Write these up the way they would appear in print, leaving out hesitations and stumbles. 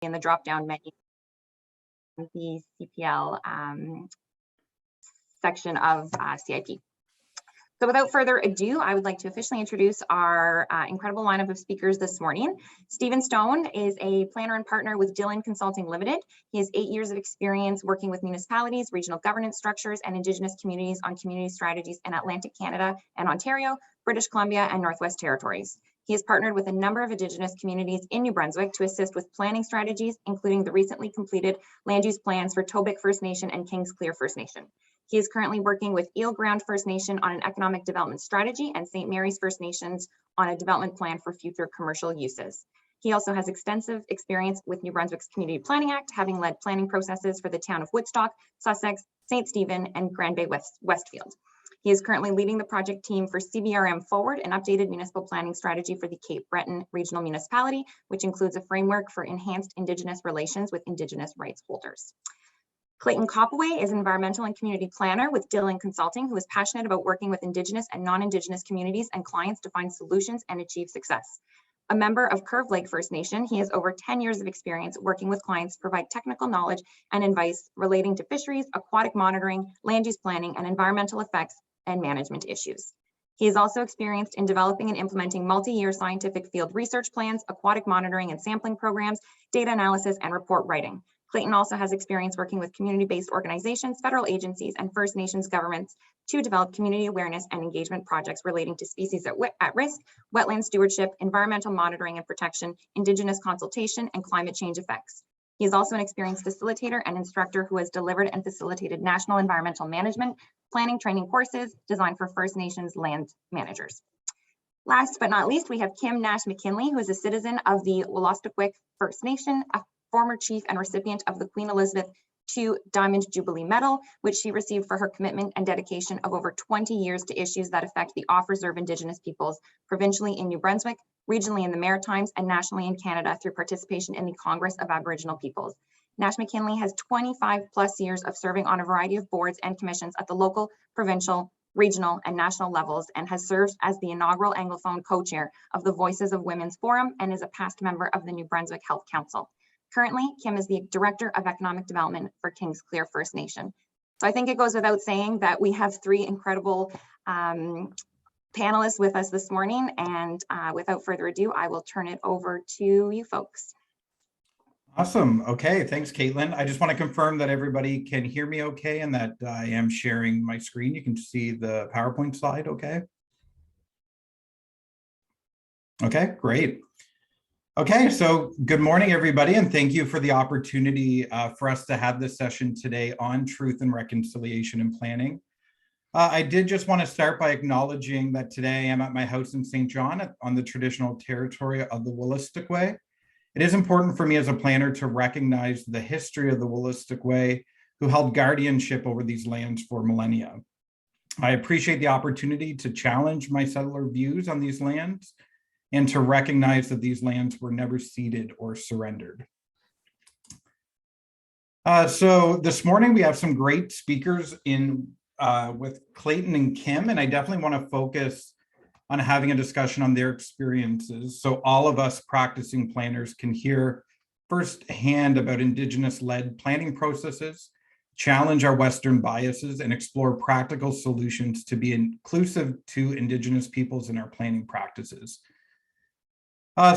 in the drop-down menu, the CPL section of CIP. So without further ado, I would like to officially introduce our incredible lineup of speakers this morning. Stephen Stone is a planner and partner with Dillon Consulting Limited. He has 8 years of experience working with municipalities, regional governance structures, and Indigenous communities on community strategies in Atlantic Canada and Ontario, British Columbia, and Northwest Territories. He has partnered with a number of Indigenous communities in New Brunswick to assist with planning strategies, including the recently completed land use plans for Tobic First Nation and Kings Clear First Nation. He is currently working with Eel Ground First Nation on an economic development strategy and St. Mary's First Nations on a development plan for future commercial uses. He also has extensive experience with New Brunswick's Community Planning Act, having led planning processes for the town of Woodstock, Sussex, St. Stephen, and Grand Bay Westfield. He is currently leading the project team for CBRM Forward, an updated municipal planning strategy for the Cape Breton Regional Municipality, which includes a framework for enhanced Indigenous relations with Indigenous rights holders. Clayton Coppoway is an environmental and community planner with Dillon Consulting, who is passionate about working with Indigenous and non-Indigenous communities and clients to find solutions and achieve success. A member of Curve Lake First Nation, he has over 10 years of experience working with clients to provide technical knowledge and advice relating to fisheries, aquatic monitoring, land use planning, and environmental effects and management issues. He is also experienced in developing and implementing multi-year scientific field research plans, aquatic monitoring and sampling programs, data analysis, and report writing. Clayton also has experience working with community-based organizations, federal agencies, and First Nations governments to develop community awareness and engagement projects relating to species at risk, wetland stewardship, environmental monitoring and protection, Indigenous consultation, and climate change effects. He is also an experienced facilitator and instructor who has delivered and facilitated national environmental management, planning training courses designed for First Nations land managers. Last but not least, we have Kim Nash McKinley, who is a citizen of the Wolastoqiyik First Nation, a former chief and recipient of the Queen Elizabeth II Diamond Jubilee Medal, which she received for her commitment and dedication of over 20 years to issues that affect the off-reserve Indigenous peoples provincially in New Brunswick, regionally in the Maritimes, and nationally in Canada through participation in the Congress of Aboriginal Peoples. Nash McKinley has 25 plus years of serving on a variety of boards and commissions at the local, provincial, regional, and national levels, and has served as the inaugural Anglophone co-chair of the Voices of Women's Forum and is a past member of the New Brunswick Health Council. Currently, Kim is the Director of Economic Development for Kings Clear First Nation. So I think it goes without saying that we have three incredible panelists with us this morning, and without further ado, I will turn it over to you folks. Awesome. Okay, thanks, Caitlin. I just want to confirm that everybody can hear me okay and that I am sharing my screen. You can see the PowerPoint slide, okay? Okay, great. Okay, so good morning, everybody, and thank you for the opportunity for us to have this session today on truth and reconciliation and planning. I did just want to start by acknowledging that today I am at my house in St. John on the traditional territory of the Wolastoqiyik. It is important for me as a planner to recognize the history of the Wolastoqiyik, who held guardianship over these lands for millennia. I appreciate the opportunity to challenge my settler views on these lands and to recognize that these lands were never ceded or surrendered. So this morning we have some great speakers in with Clayton and Kim, and I definitely want to focus on having a discussion on their experiences so all of us practicing planners can hear firsthand about Indigenous-led planning processes, challenge our Western biases, and explore practical solutions to be inclusive to Indigenous peoples in our planning practices.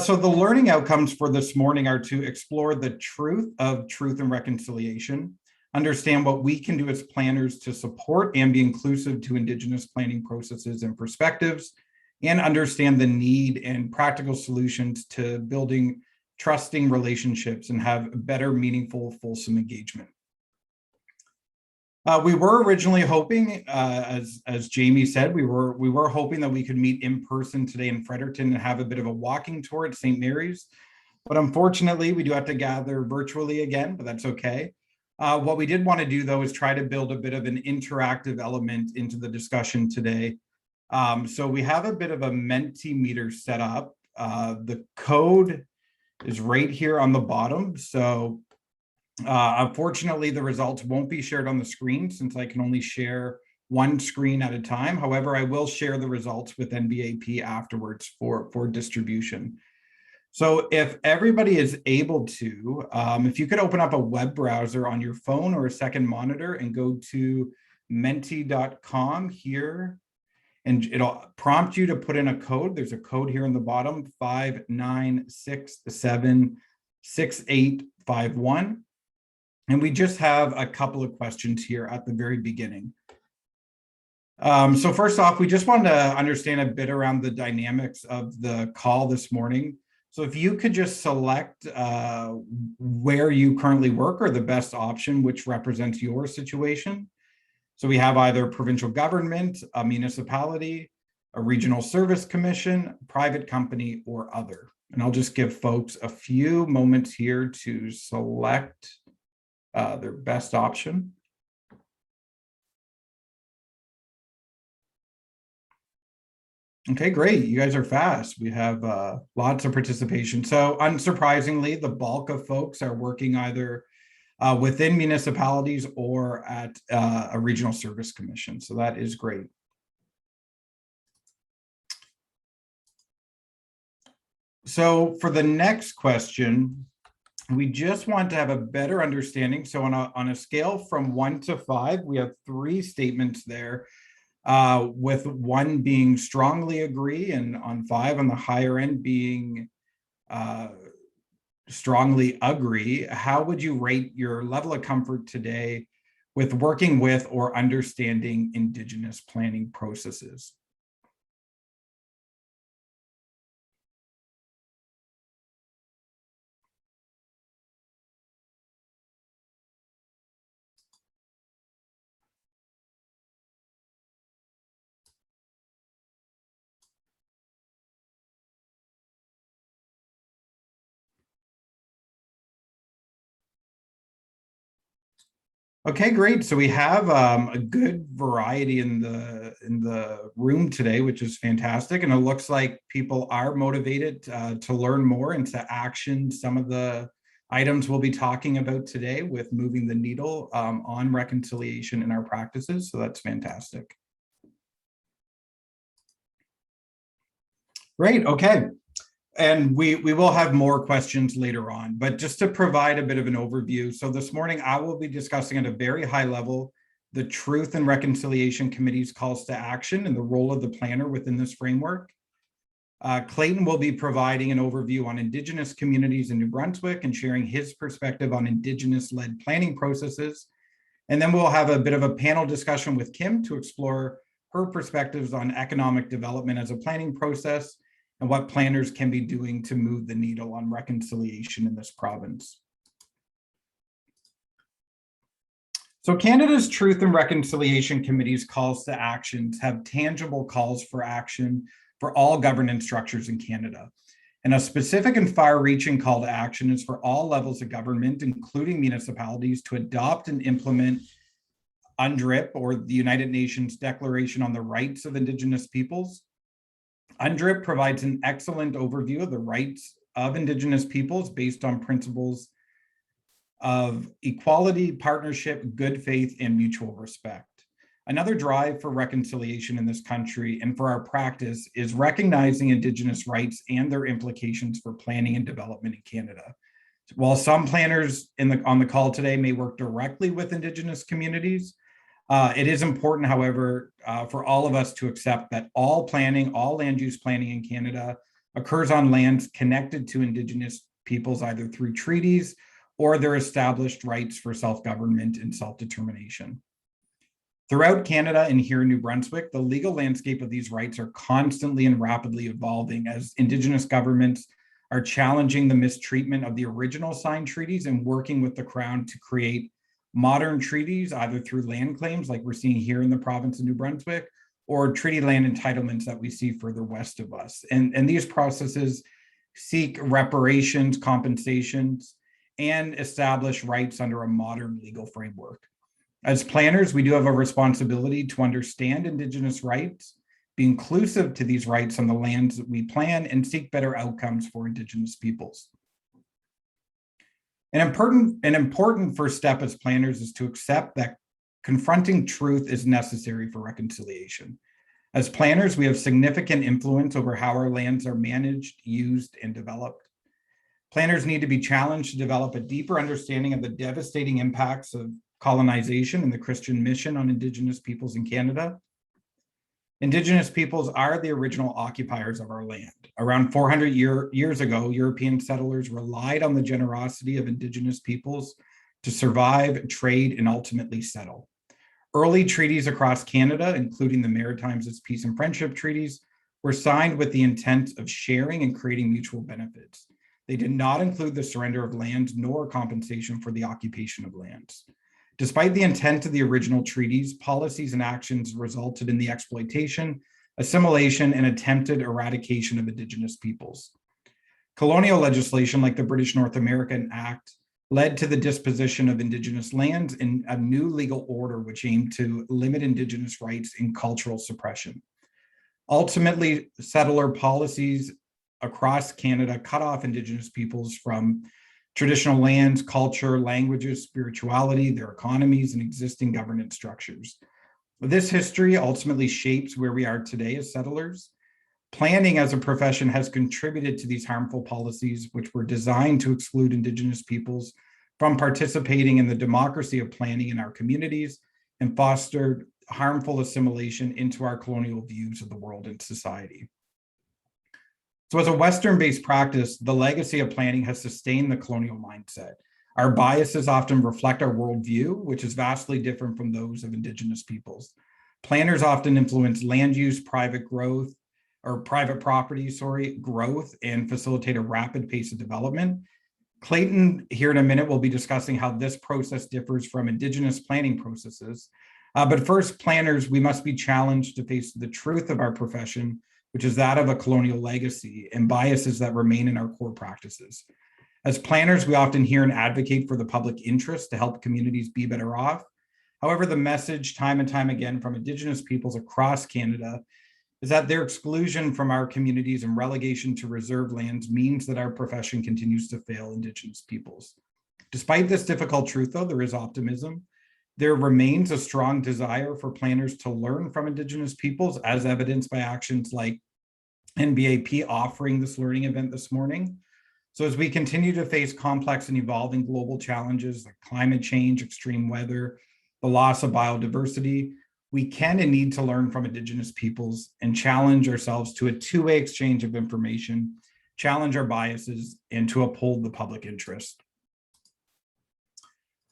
So the learning outcomes for this morning are to explore the truth of truth and reconciliation, understand what we can do as planners to support and be inclusive to Indigenous planning processes and perspectives, and understand the need and practical solutions to building trusting relationships and have better, meaningful, fulsome engagement. We were originally hoping, as Jamie said, we were hoping that we could meet in person today in Fredericton and have a bit of a walking tour at St. Mary's, but unfortunately we do have to gather virtually again, but that's okay. What we did want to do though is try to build a bit of an interactive element into the discussion today. So we have a bit of a Mentimeter set up. The code is right here on the bottom. So unfortunately, the results won't be shared on the screen since I can only share one screen at a time. However, I will share the results with NBAP afterwards for distribution. So if everybody is able to, if you could open up a web browser on your phone or a second monitor and go to menti.com here, and it'll prompt you to put in a code. There's a code here in the bottom, 59676851. And we just have a couple of questions here at the very beginning. So first off, we just wanted to understand a bit around the dynamics of the call this morning. So if you could just select where you currently work or the best option, which represents your situation. So we have either provincial government, a municipality, a regional service commission, private company, or other. And I'll just give folks a few moments here to select their best option. Okay, great. You guys are fast. We have lots of participation. So unsurprisingly, the bulk of folks are working either within municipalities or at a regional service commission. So that is great. So for the next question, we just want to have a better understanding. So on a scale from 1 to 5, we have 3 statements there, with 1 being strongly agree, and on 5 on the higher end being strongly agree. How would you rate your level of comfort today with working with or understanding Indigenous planning processes? Okay, great. So we have a good variety in the room today, which is fantastic. And it looks like people are motivated to learn more and to action some of the items we'll be talking about today with moving the needle on reconciliation in our practices. So that's fantastic. Great. Okay. And we will have more questions later on, but just to provide a bit of an overview. So this morning, I will be discussing at a very high level the Truth and Reconciliation Committee's calls to action and the role of the planner within this framework. Clayton will be providing an overview on Indigenous communities in New Brunswick and sharing his perspective on Indigenous-led planning processes. And then we'll have a bit of a panel discussion with Kim to explore her perspectives on economic development as a planning process and what planners can be doing to move the needle on reconciliation in this province. So Canada's Truth and Reconciliation Committee's calls to actions have tangible calls for action for all governance structures in Canada. And a specific and far-reaching call to action is for all levels of government, including municipalities, to adopt and implement UNDRIP, or the United Nations Declaration on the Rights of Indigenous Peoples. UNDRIP provides an excellent overview of the rights of Indigenous peoples based on principles of equality, partnership, good faith, and mutual respect. Another drive for reconciliation in this country and for our practice is recognizing Indigenous rights and their implications for planning and development in Canada. While some planners on the call today may work directly with Indigenous communities, it is important, however, for all of us to accept that all planning, all land use planning in Canada occurs on lands connected to Indigenous peoples, either through treaties or their established rights for self-government and self-determination. Throughout Canada and here in New Brunswick, the legal landscape of these rights are constantly and rapidly evolving as Indigenous governments are challenging the mistreatment of the original signed treaties and working with the Crown to create modern treaties, either through land claims like we're seeing here in the province of New Brunswick, or treaty land entitlements that we see further west of us. And these processes seek reparations, compensations, and establish rights under a modern legal framework. As planners, we do have a responsibility to understand Indigenous rights, be inclusive to these rights on the lands that we plan, and seek better outcomes for Indigenous peoples. An important first step as planners is to accept that confronting truth is necessary for reconciliation. As planners, we have significant influence over how our lands are managed, used, and developed. Planners need to be challenged to develop a deeper understanding of the devastating impacts of colonization and the Christian mission on Indigenous peoples in Canada. Indigenous peoples are the original occupiers of our land. Around 400 years ago, European settlers relied on the generosity of Indigenous peoples to survive, trade, and ultimately settle. Early treaties across Canada, including the Maritimes' Peace and Friendship Treaties, were signed with the intent of sharing and creating mutual benefits. They did not include the surrender of lands nor compensation for the occupation of lands. Despite the intent of the original treaties, policies and actions resulted in the exploitation, assimilation, and attempted eradication of Indigenous peoples. Colonial legislation like the British North American Act led to the disposition of Indigenous lands in a new legal order which aimed to limit Indigenous rights and cultural suppression. Ultimately, settler policies across Canada cut off Indigenous peoples from traditional lands, culture, languages, spirituality, their economies, and existing governance structures. This history ultimately shapes where we are today as settlers. Planning as a profession has contributed to these harmful policies, which were designed to exclude Indigenous peoples from participating in the democracy of planning in our communities and fostered harmful assimilation into our colonial views of the world and society. So as a Western-based practice, the legacy of planning has sustained the colonial mindset. Our biases often reflect our worldview, which is vastly different from those of Indigenous peoples. Planners often influence land use, private growth, or private property, growth, and facilitate a rapid pace of development. Clayton, here in a minute, will be discussing how this process differs from Indigenous planning processes. But first, planners, we must be challenged to face the truth of our profession, which is that of a colonial legacy and biases that remain in our core practices. As planners, we often hear and advocate for the public interest to help communities be better off. However, the message time and time again from Indigenous peoples across Canada is that their exclusion from our communities and relegation to reserve lands means that our profession continues to fail Indigenous peoples. Despite this difficult truth, though, there is optimism. There remains a strong desire for planners to learn from Indigenous peoples, as evidenced by actions like Nbap offering this learning event this morning. So as we continue to face complex and evolving global challenges like climate change, extreme weather, the loss of biodiversity, we can and need to learn from Indigenous peoples and challenge ourselves to a two-way exchange of information, challenge our biases, and to uphold the public interest.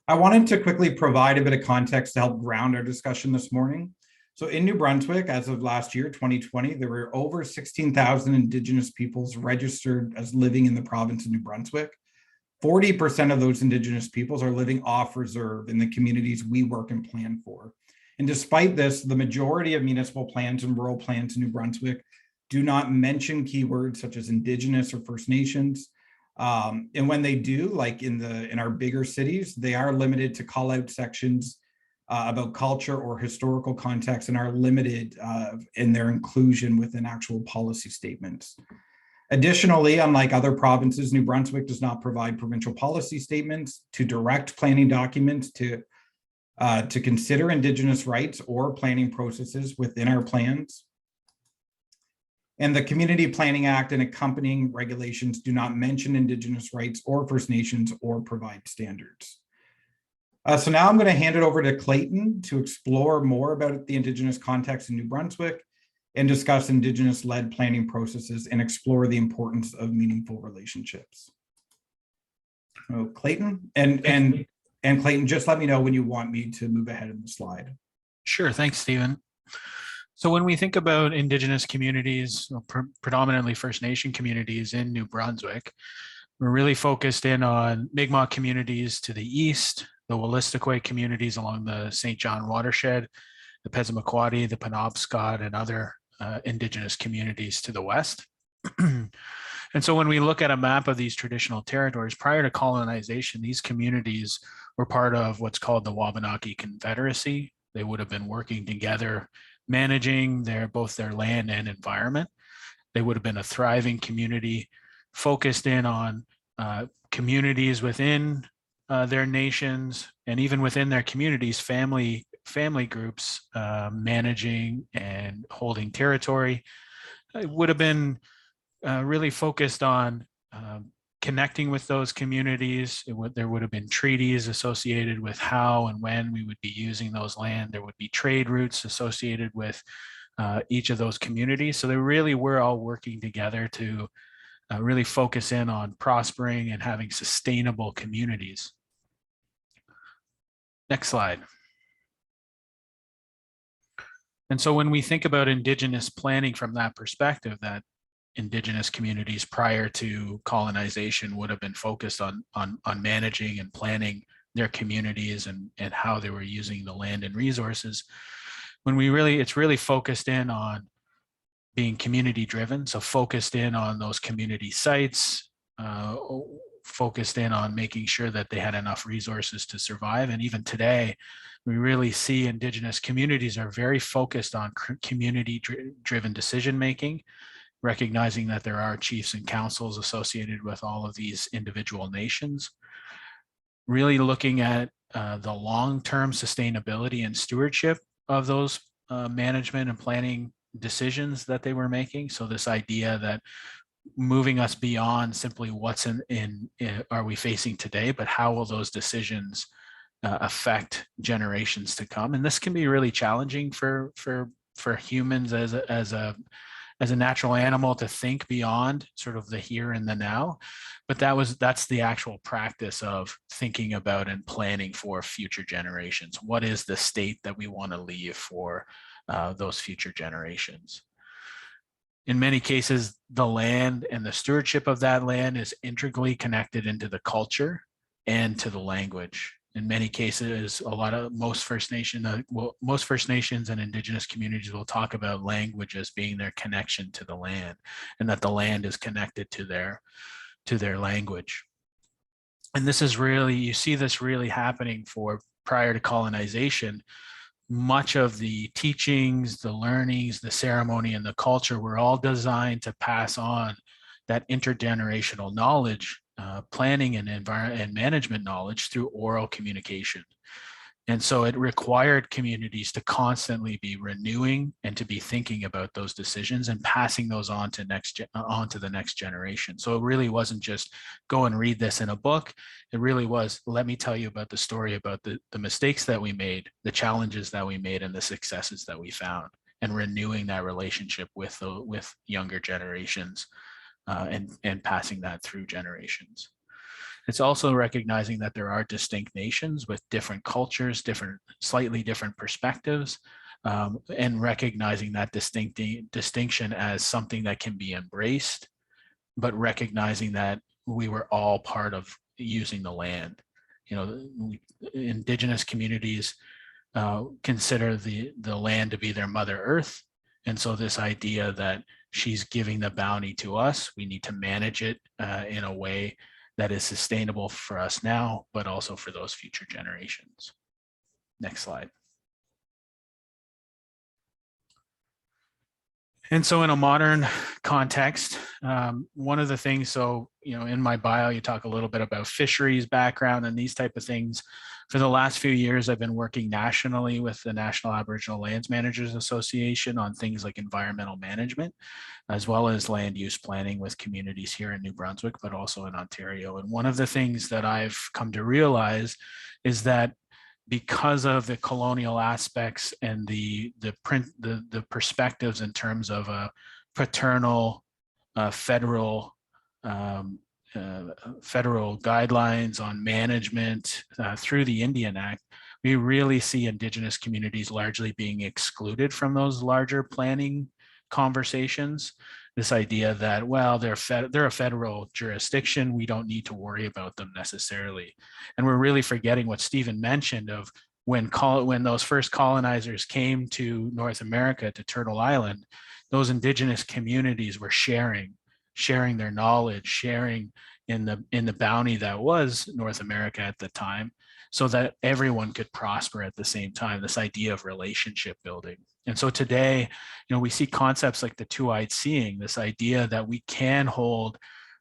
I wanted to quickly provide a bit of context to help ground our discussion this morning. So in New Brunswick, as of last year, 2020, there were over 16,000 Indigenous peoples registered as living in the province of New Brunswick. 40% of those Indigenous peoples are living off reserve in the communities we work and plan for. And despite this, the majority of municipal plans and rural plans in New Brunswick do not mention keywords such as Indigenous or First Nations. And when they do, like in our bigger cities, they are limited to call out sections about culture or historical context and are limited in their inclusion within actual policy statements. Additionally, unlike other provinces, New Brunswick does not provide provincial policy statements to direct planning documents to consider Indigenous rights or planning processes within our plans. And the Community Planning Act and accompanying regulations do not mention Indigenous rights or First Nations or provide standards. So now I'm going to hand it over to Clayton to explore more about the Indigenous context in New Brunswick and discuss Indigenous-led planning processes and explore the importance of meaningful relationships. So Clayton, and Clayton, just let me know when you want me to move ahead in the slide. Sure, thanks, Stephen. So when we think about Indigenous communities, predominantly First Nation communities in New Brunswick, we're really focused in on Mi'kmaq communities to the east, the Wolastoqey communities along the St. John watershed, the Passamaquoddy, the Penobscot, and other Indigenous communities to the west. And so when we look at a map of these traditional territories, prior to colonization, these communities were part of what's called the Wabanaki Confederacy. They would have been working together, managing both their land and environment. They would have been a thriving community focused in on communities within their nations and even within their communities, family groups managing and holding territory. It would have been really focused on connecting with those communities. There would have been treaties associated with how and when we would be using those land. There would be trade routes associated with each of those communities. So they really were all working together to really focus in on prospering and having sustainable communities. Next slide. And so when we think about Indigenous planning from that perspective, that Indigenous communities prior to colonization would have been focused on managing and planning their communities and how they were using the land and resources. When it's really focused in on being community driven. So focused in on those community sites, focused in on making sure that they had enough resources to survive. And even today, we really see Indigenous communities are very focused on community driven decision making, recognizing that there are chiefs and councils associated with all of these individual nations, really looking at the long-term sustainability and stewardship of those management and planning decisions that they were making. So this idea that moving us beyond simply what's are we facing today, but how will those decisions affect generations to come? And this can be really challenging for humans as a natural animal to think beyond sort of the here and the now, but that's the actual practice of thinking about and planning for future generations. What is the state that we want to leave for those future generations? In many cases, the land and the stewardship of that land is integrally connected into the culture and to the language. In many cases, most First Nations and Indigenous communities will talk about language as being their connection to the land, and that the land is connected to their language. And this is really, you see this really happening prior to colonization. Much of the teachings, the learnings, the ceremony, and the culture were all designed to pass on that intergenerational knowledge, planning and management knowledge through oral communication. And so it required communities to constantly be renewing and to be thinking about those decisions and passing those on to the next generation. So it really wasn't just go and read this in a book. It really was, let me tell you about the story about the mistakes that we made, the challenges that we made, and the successes that we found, and renewing that relationship with younger generations and passing that through generations. It's also recognizing that there are distinct nations with different cultures, slightly different perspectives, and recognizing that distinction as something that can be embraced, but recognizing that we were all part of using the land. You know, Indigenous communities consider the land to be their Mother Earth. And so this idea that she's giving the bounty to us, we need to manage it in a way that is sustainable for us now, but also for those future generations. Next slide. And so in a modern context, one of the things, so, you know, in my bio, you talk a little bit about fisheries background and these type of things. For the last few years, I've been working nationally with the National Aboriginal Lands Managers Association on things like environmental management, as well as land use planning with communities here in New Brunswick, but also in Ontario. And one of the things that I've come to realize is that because of the colonial aspects and the perspectives in terms of a paternal federal guidelines on management through the Indian Act, we really see Indigenous communities largely being excluded from those larger planning conversations. This idea that, well, they're a federal jurisdiction, we don't need to worry about them necessarily. And we're really forgetting what Stephen mentioned of when those first colonizers came to North America, to Turtle Island, those Indigenous communities were sharing their knowledge, sharing in the bounty that was North America at the time, so that everyone could prosper at the same time, this idea of relationship building. And so today, you know, we see concepts like the two-eyed seeing, this idea that we can hold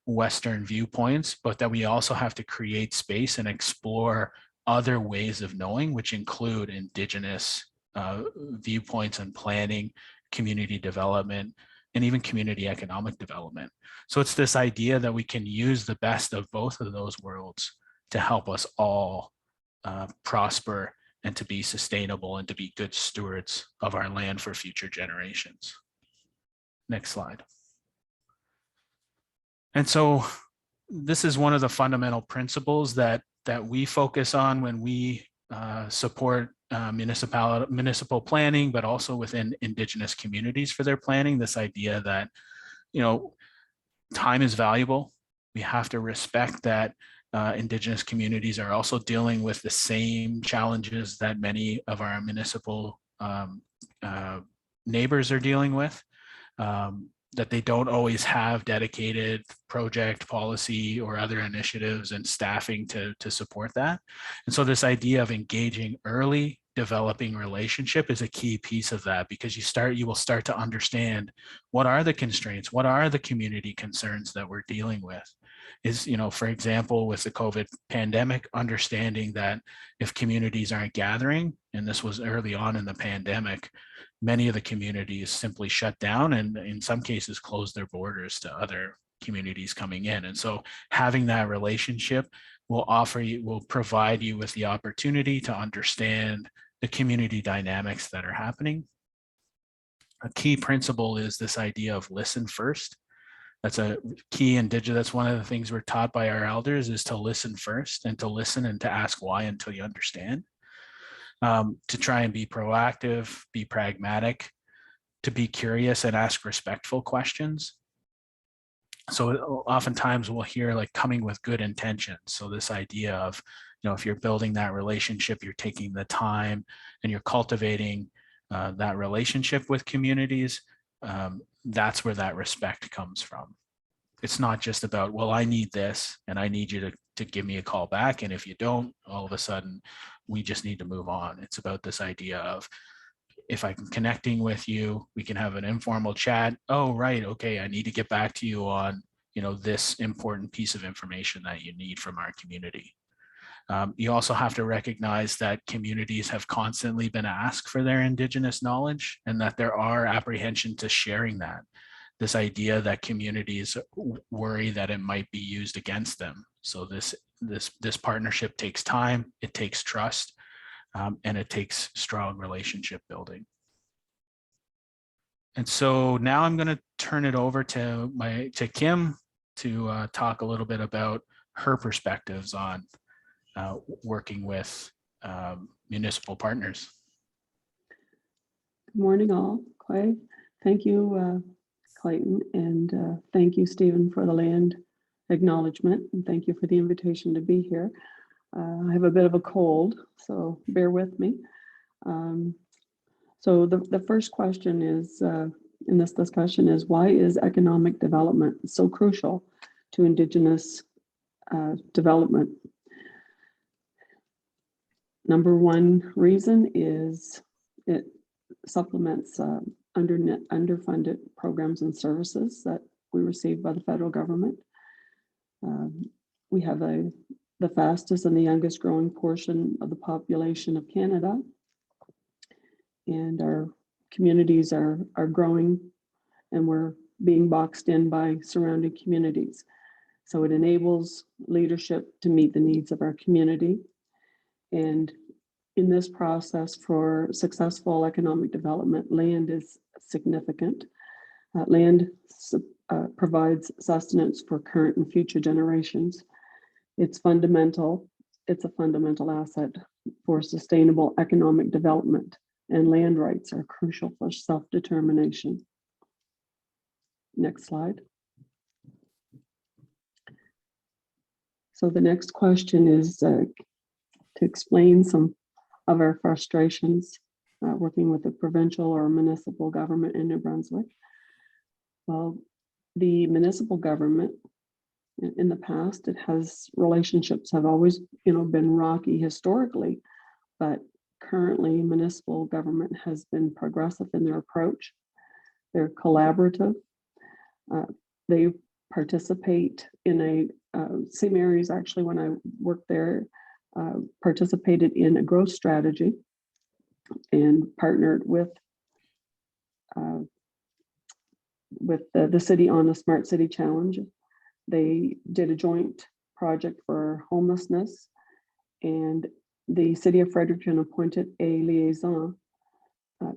Western viewpoints, but that we also have to create space and explore other ways of knowing, which include Indigenous viewpoints and planning, community development, and even community economic development. So it's this idea that we can use the best of both of those worlds to help us all prosper and to be sustainable and to be good stewards of our land for future generations. Next slide. And so this is one of the fundamental principles that we focus on when we support municipal planning, but also within Indigenous communities for their planning. This idea that, you know, time is valuable. We have to respect that Indigenous communities are also dealing with the same challenges that many of our municipal neighbors are dealing with. That they don't always have dedicated project, policy, or other initiatives and staffing to support that. And so this idea of engaging early, developing relationship is a key piece of that, because you will start to understand what are the constraints, what are the community concerns that we're dealing with. Is, you know, for example, with the COVID pandemic, understanding that if communities aren't gathering, and this was early on in the pandemic, many of the communities simply shut down and in some cases closed their borders to other communities coming in. And so having that relationship will provide you with the opportunity to understand the community dynamics that are happening. A key principle is this idea of listen first. That's a key that's one of the things we're taught by our elders, is to listen first, and to listen and to ask why until you understand. To try and be proactive, be pragmatic, to be curious and ask respectful questions. So oftentimes we'll hear like coming with good intentions. So this idea of, you know, if you're building that relationship, you're taking the time and you're cultivating that relationship with communities, that's where that respect comes from. It's not just about, well, I need this and I need you to give me a call back. And if you don't, all of a sudden, we just need to move on. It's about this idea of, if I'm connecting with you, we can have an informal chat. Oh, right. Okay. I need to get back to you on, you know, this important piece of information that you need from our community. You also have to recognize that communities have constantly been asked for their Indigenous knowledge, and that there are apprehension to sharing that. This idea that communities worry that it might be used against them. So this partnership takes time, it takes trust, and it takes strong relationship building. And so now I'm going to turn it over to Kim to talk a little bit about her perspectives on working with municipal partners. Good morning, all. Clay, thank you, Clayton, and thank you, Stephen, for the land acknowledgement, and thank you for the invitation to be here. I have a bit of a cold, so bear with me. So the first question is, in this discussion, is why is economic development so crucial to Indigenous development? Number one reason is it supplements underfunded programs and services that we receive by the federal government. We have the fastest and the youngest growing portion of the population of Canada, and our communities are growing, and we're being boxed in by surrounding communities. So it enables leadership to meet the needs of our community. And in this process for successful economic development, land is significant. Land provides sustenance for current and future generations. It's fundamental. It's a fundamental asset for sustainable economic development, and land rights are crucial for self-determination. Next slide. So the next question is to explain some of our frustrations working with the provincial or municipal government in New Brunswick. Well, the municipal government in the past, relationships have always, been rocky historically, but currently municipal government has been progressive in their approach. They're collaborative. They participate in St. Mary's, actually, when I worked there, participated in a growth strategy and partnered with with the city on a Smart City Challenge. They did a joint project for homelessness, and the city of Fredericton appointed a liaison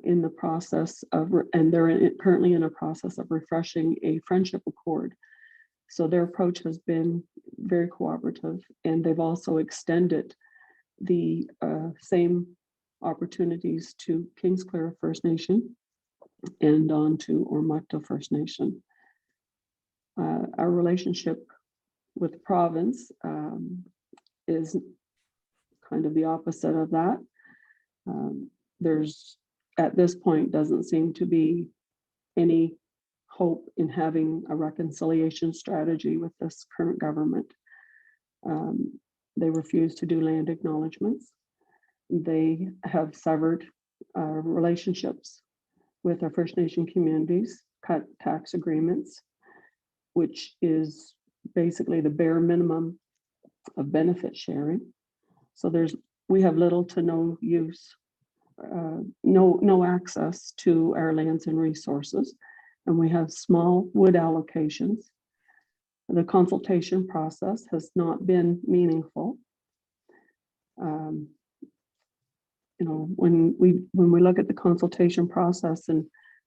in the process of, and they're currently in a process of refreshing a friendship accord. So their approach has been very cooperative, and they've also extended the same opportunities to Kingsclear First Nation and on to Ormocto First Nation. Our relationship with the province is kind of the opposite of that. There's, at this point, doesn't seem to be any hope in having a reconciliation strategy with this current government. They refuse to do land acknowledgements. They have severed relationships with our First Nation communities, cut tax agreements, which is basically the bare minimum of benefit sharing. So we have little to no use, no access to our lands and resources, and we have small wood allocations. The consultation process has not been meaningful. You know, when we look at the consultation process and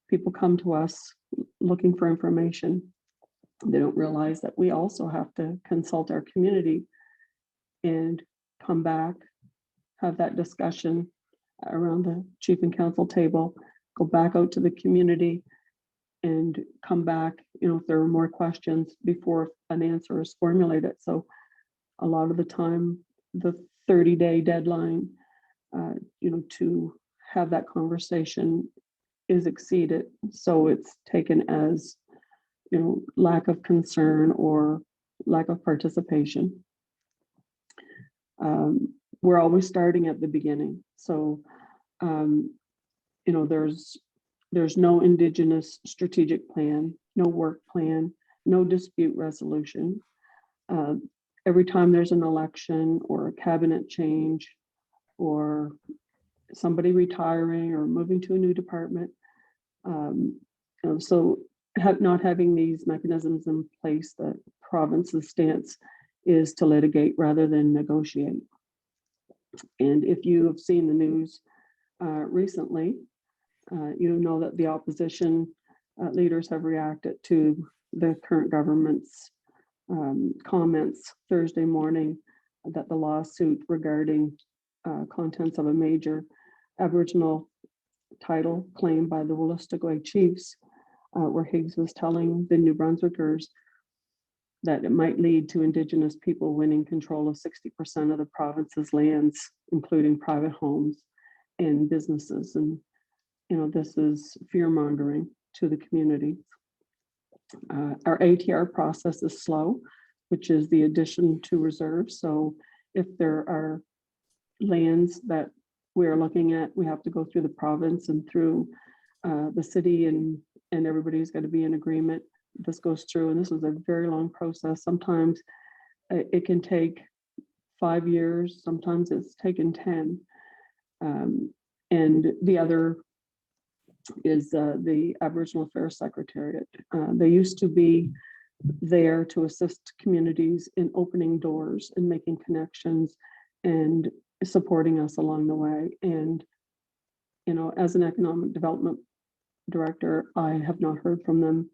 people come to us looking for information, they don't realize that we also have to consult our community and come back, have that discussion around the chief and council table, go back out to the community and come back, you know, if there are more questions before an answer is formulated. So a lot of the time, the 30-day deadline, you know, to have that conversation is exceeded. So it's taken as, you know, lack of concern or lack of participation. We're always starting at the beginning. So, you know, there's no Indigenous strategic plan, no work plan, no dispute resolution. Every time there's an election or a cabinet change or somebody retiring or moving to a new department, so not having these mechanisms in place, the province's stance is to litigate rather than negotiate. And if you have seen the news recently, you know that the opposition leaders have reacted to the current government's comments Thursday morning that the lawsuit regarding contents of a major Aboriginal title claimed by the Wolastoqey chiefs, where Higgs was telling the New Brunswickers that it might lead to Indigenous people winning control of 60% of the province's lands, including private homes and businesses. And, you know, this is fear-mongering to the community. Our ATR process is slow, which is the addition to reserves. So if there are lands that we're looking at, we have to go through the province and through the city, and everybody's got to be in agreement. This goes through, and this is a very long process. Sometimes it can take 5 years, sometimes it's taken 10. And the other is the Aboriginal Affairs Secretariat. They used to be there to assist communities in opening doors and making connections and supporting us along the way. And, you know, as an economic development director, I have not heard from them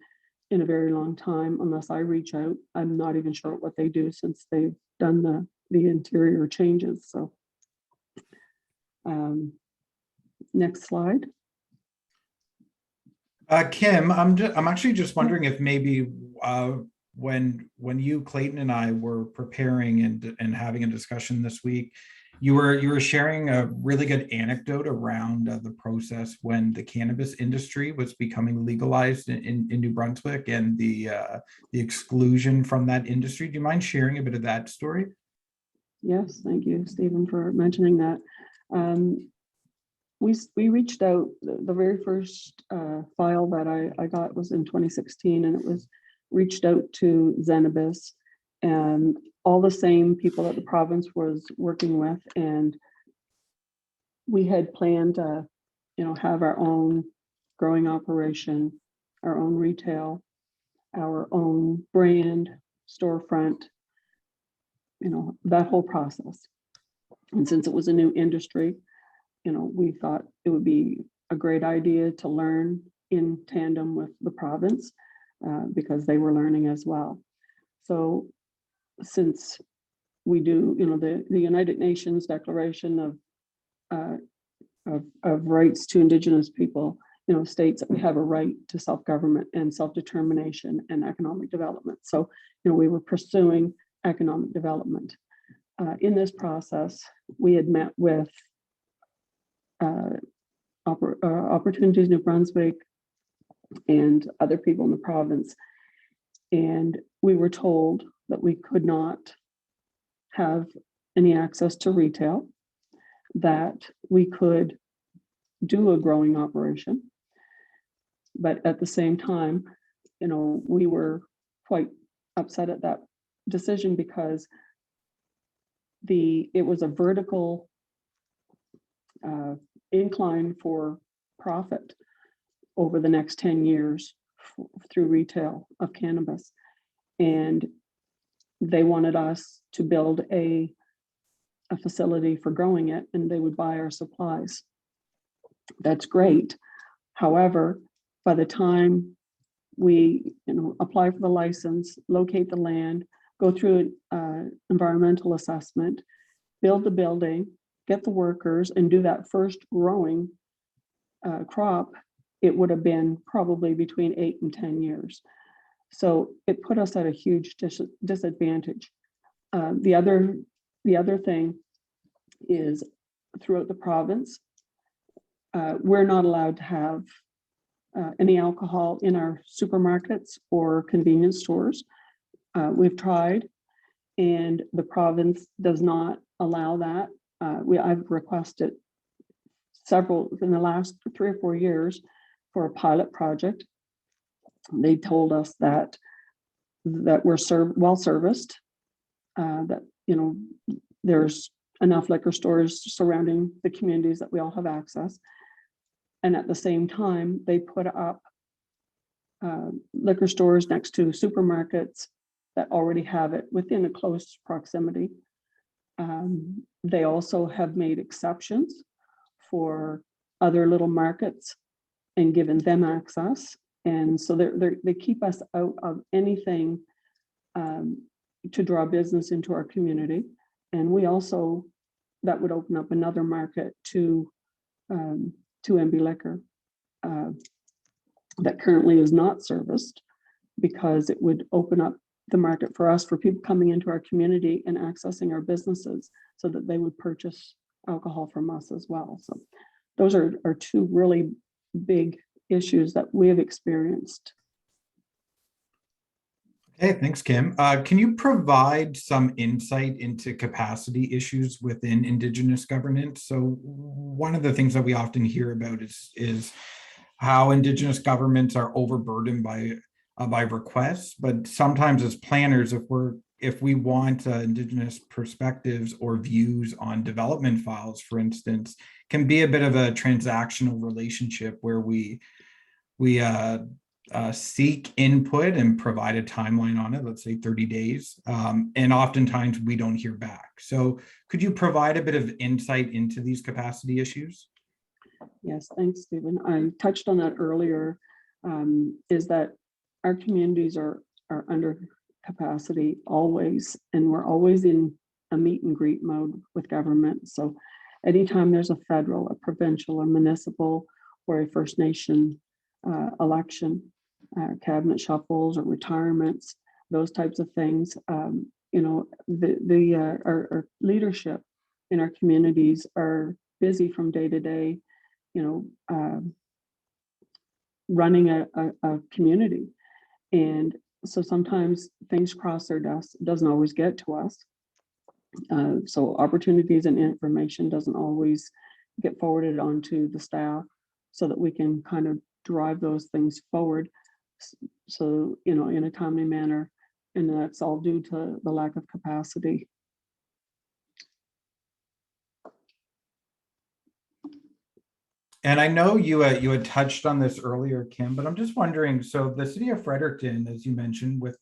in a very long time unless I reach out. I'm not even sure what they do since they've done the interior changes. So next slide. Kim, I'm actually just wondering if maybe when you, Clayton, and I were preparing and having a discussion this week, you were sharing a really good anecdote around the process when the cannabis industry was becoming legalized in New Brunswick and the exclusion from that industry. Do you mind sharing a bit of that story? Yes, thank you, Stephen, for mentioning that. We reached out. The very first file that I got was in 2016, and it was reached out to Zenabis and all the same people that the province was working with, and we had planned to, you know, have our own growing operation our own retail, our own brand, storefront, that whole process. And since it was a new industry, we thought it would be a great idea to learn in tandem with the province because they were learning as well. So since we do, the United Nations Declaration of Rights to Indigenous People, states that we have a right to self-government and self-determination and economic development. So, we were pursuing economic development. In this process, we had met with Opportunities New Brunswick and other people in the province, and we were told that we could not have any access to retail, that we could do a growing operation, but at the same time, we were quite upset at that decision because it was a vertical incline for profit over the next 10 years through retail of cannabis. And they wanted us to build a facility for growing it, and they would buy our supplies. That's great. However, by the time we apply for the license, locate the land, go through an environmental assessment, build the building, get the workers, and do that first growing crop, it would have been probably between 8 and 10 years. So it put us at a huge disadvantage. The other thing is throughout the province, we're not allowed to have any alcohol in our supermarkets or convenience stores. We've tried, and the province does not allow that. I've requested several in the last 3 or 4 years for a pilot project. They told us that we're well serviced, that there's enough liquor stores surrounding the communities that we all have access. And at the same time, they put up liquor stores next to supermarkets that already have it within a close proximity. They also have made exceptions for other little markets and given them access. And so they keep us out of anything to draw business into our community. And we also, that would open up another market to Nb Liquor that currently is not serviced, because it would open up the market for us, for people coming into our community and accessing our businesses so that they would purchase alcohol from us as well. So those are two really big issues that we have experienced. Okay, thanks, Kim. Can you provide some insight into capacity issues within Indigenous governance? So one of the things that we often hear about is how Indigenous governments are overburdened by requests, but sometimes as planners, if we want Indigenous perspectives or views on development files, for instance, can be a bit of a transactional relationship where we seek input and provide a timeline on it, let's say 30 days, and oftentimes we don't hear back. So could you provide a bit of insight into these capacity issues? Yes, thanks, Stephen. I touched on that earlier, is that our communities are under capacity always, and we're always in a meet and greet mode with government. So anytime there's a federal, a provincial, a municipal, or a First Nation election, cabinet shuffles or retirements, those types of things, our leadership in our communities are busy from day to day, running a community. And so sometimes things cross their desks. It doesn't always get to us. So opportunities and information doesn't always get forwarded onto the staff so that we can kind of drive those things forward. So, in a timely manner, and that's all due to the lack of capacity. And I know you had touched on this earlier, Kim, but I'm just wondering, so the city of Fredericton, as you mentioned, with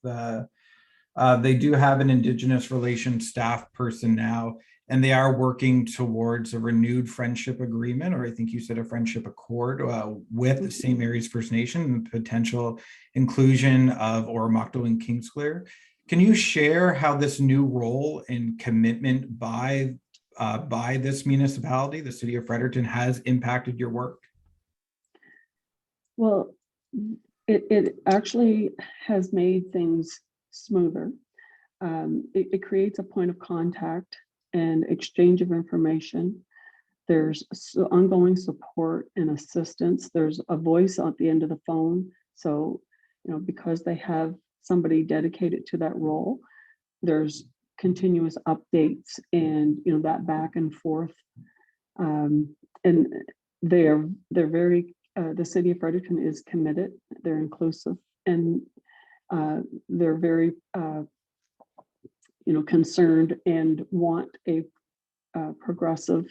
they do have an Indigenous relations staff person now, and they are working towards a renewed friendship agreement, or I think you said a friendship accord with the St. Mary's First Nation and potential inclusion of Oromocto and Kingsclear. Can you share how this new role and commitment by this municipality, the city of Fredericton, has impacted your work? Well, it actually has made things smoother. It creates a point of contact and exchange of information. There's ongoing support and assistance. There's a voice at the end of the phone. So, because they have somebody dedicated to that role, there's continuous updates and, that back and forth. And they're very, the city of Fredericton is committed. They're inclusive, and they're very, concerned and want a progressive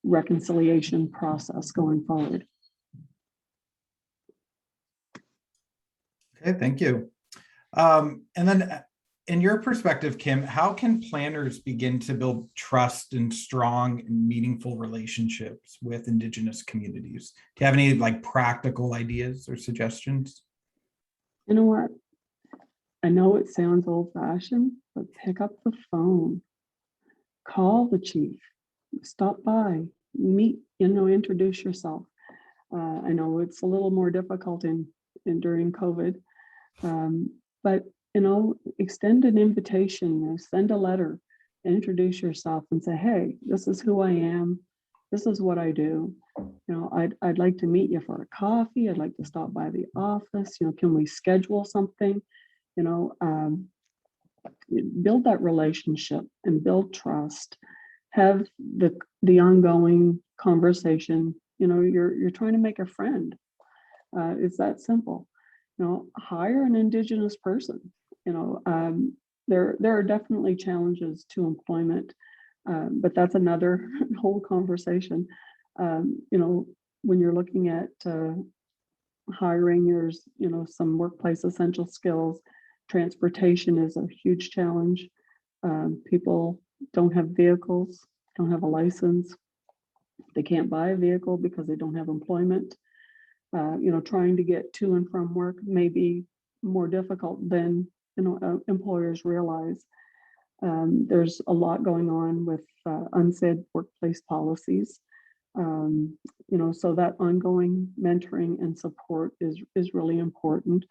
reconciliation process going forward. Okay, thank you. And then in your perspective, Kim, how can planners begin to build trust and strong and meaningful relationships with Indigenous communities? Do you have any practical ideas or suggestions? You know what? I know it sounds old-fashioned, but pick up the phone, call the chief, stop by, meet, introduce yourself. I know it's a little more difficult in during COVID, but extend an invitation, send a letter, introduce yourself and say, hey, this is who I am. This is what I do. I'd like to meet you for a coffee. I'd like to stop by the office. Can we schedule something? Build that relationship and build trust. Have the ongoing conversation. You're trying to make a friend. It's that simple. Hire an Indigenous person. There are definitely challenges to employment, but that's another whole conversation. When you're looking at hiring, there's some workplace essential skills. Transportation is a huge challenge. People don't have vehicles, don't have a license. They can't buy a vehicle because they don't have employment. Trying to get to and from work may be more difficult than employers realize. There's a lot going on with unsaid workplace policies. So that ongoing mentoring and support is really important.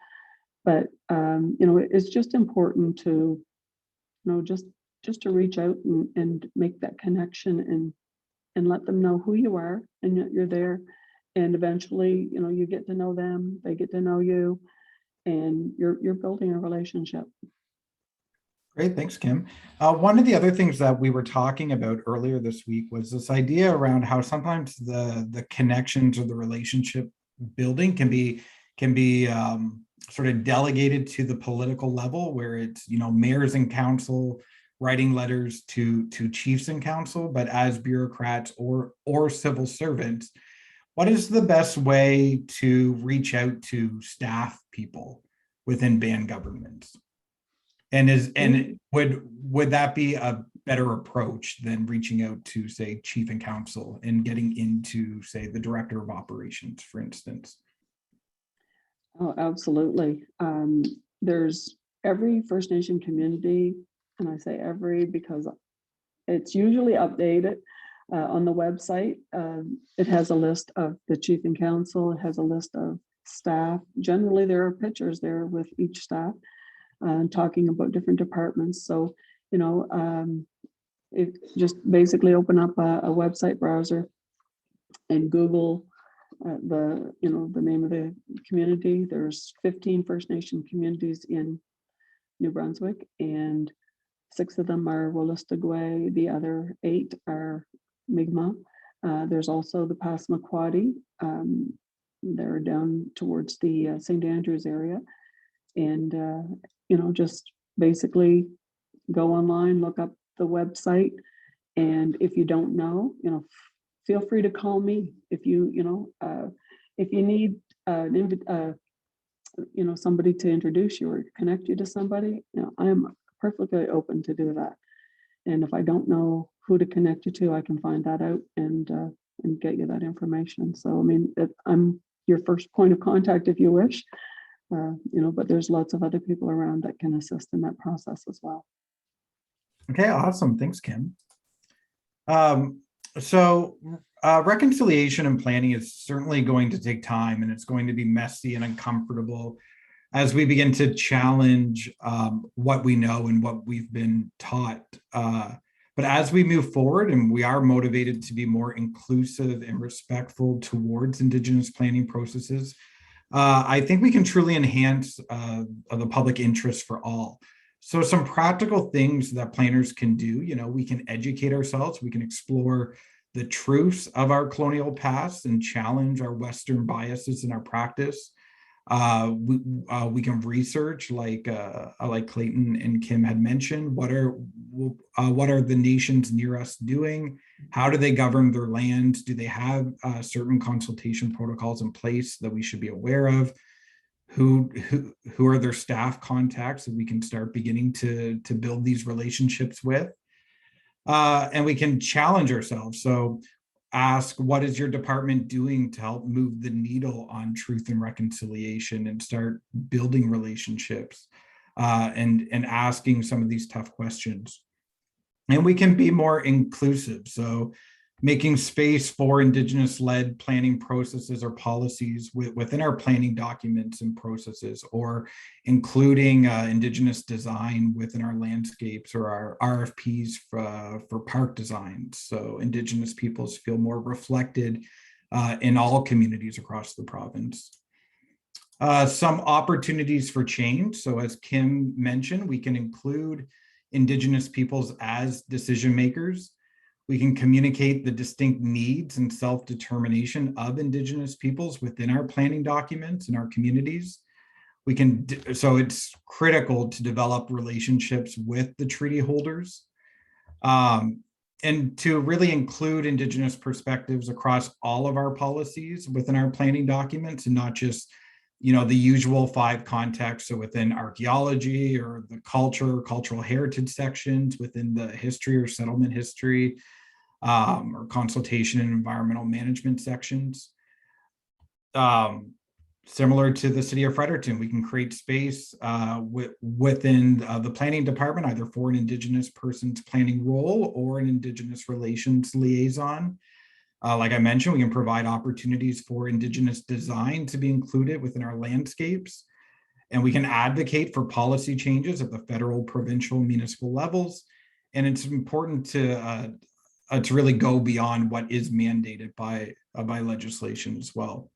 But it's just important to just to reach out and make that connection and let them know who you are and that you're there. And eventually, you get to know them, they get to know you, and you're building a relationship. Great, thanks, Kim. One of the other things that we were talking about earlier this week was this idea around how sometimes the connections or the relationship building can be sort of delegated to the political level, where it's mayors and council writing letters to chiefs and council, but as bureaucrats or civil servants, what is the best way to reach out to staff people within band governments? And would that be a better approach than reaching out to, say, chief and council and getting into, say, the director of operations, for instance? Oh, absolutely. There's every First Nation community, and I say every because it's usually updated on the website. It has a list of the chief and council. It has a list of staff. Generally, there are pictures there with each staff talking about different departments. So, it just basically open up a website browser and Google the name of the community. There's 15 First Nation communities in New Brunswick, and 6 of them are Wolastoqey. The other 8 are Mi'kmaq. There's also the Passamaquoddy. They're down towards the St. Andrews area, and just basically go online, look up the website, and if you don't know, feel free to call me if you if you need somebody to introduce you or connect you to somebody. I am perfectly open to do that. And if I don't know who to connect you to, I can find that out and get you that information. So I mean, I'm your first point of contact if you wish. But there's lots of other people around that can assist in that process as well. Okay, awesome. Thanks, Kim. Reconciliation and planning is certainly going to take time, and it's going to be messy and uncomfortable as we begin to challenge what we know and what we've been taught. But as we move forward, and we are motivated to be more inclusive and respectful towards Indigenous planning processes, I think we can truly enhance the public interest for all. So some practical things that planners can do, we can educate ourselves, we can explore the truths of our colonial past and challenge our Western biases in our practice. We can research, like Clayton and Kim had mentioned, what are the nations near us doing? How do they govern their lands? Do they have certain consultation protocols in place that we should be aware of? Who are their staff contacts that we can start beginning to build these relationships with? And we can challenge ourselves. So ask, what is your department doing to help move the needle on truth and reconciliation, and start building relationships and asking some of these tough questions. And we can be more inclusive. So making space for Indigenous-led planning processes or policies within our planning documents and processes, or including Indigenous design within our landscapes or our RFPs for park designs. So Indigenous peoples feel more reflected in all communities across the province. Some opportunities for change. So as Kim mentioned, we can include Indigenous peoples as decision makers. We can communicate the distinct needs and self-determination of Indigenous peoples within our planning documents in our communities. So it's critical to develop relationships with the treaty holders, and to really include Indigenous perspectives across all of our policies within our planning documents, and not just the usual 5 contexts. So within archaeology or the cultural heritage sections, within the history or settlement history, or consultation and environmental management sections. Similar to the city of Fredericton, we can create space within the planning department, either for an Indigenous person's planning role or an Indigenous relations liaison. Like I mentioned, we can provide opportunities for Indigenous design to be included within our landscapes. And we can advocate for policy changes at the federal, provincial, municipal levels. And it's important to really go beyond what is mandated by legislation as well.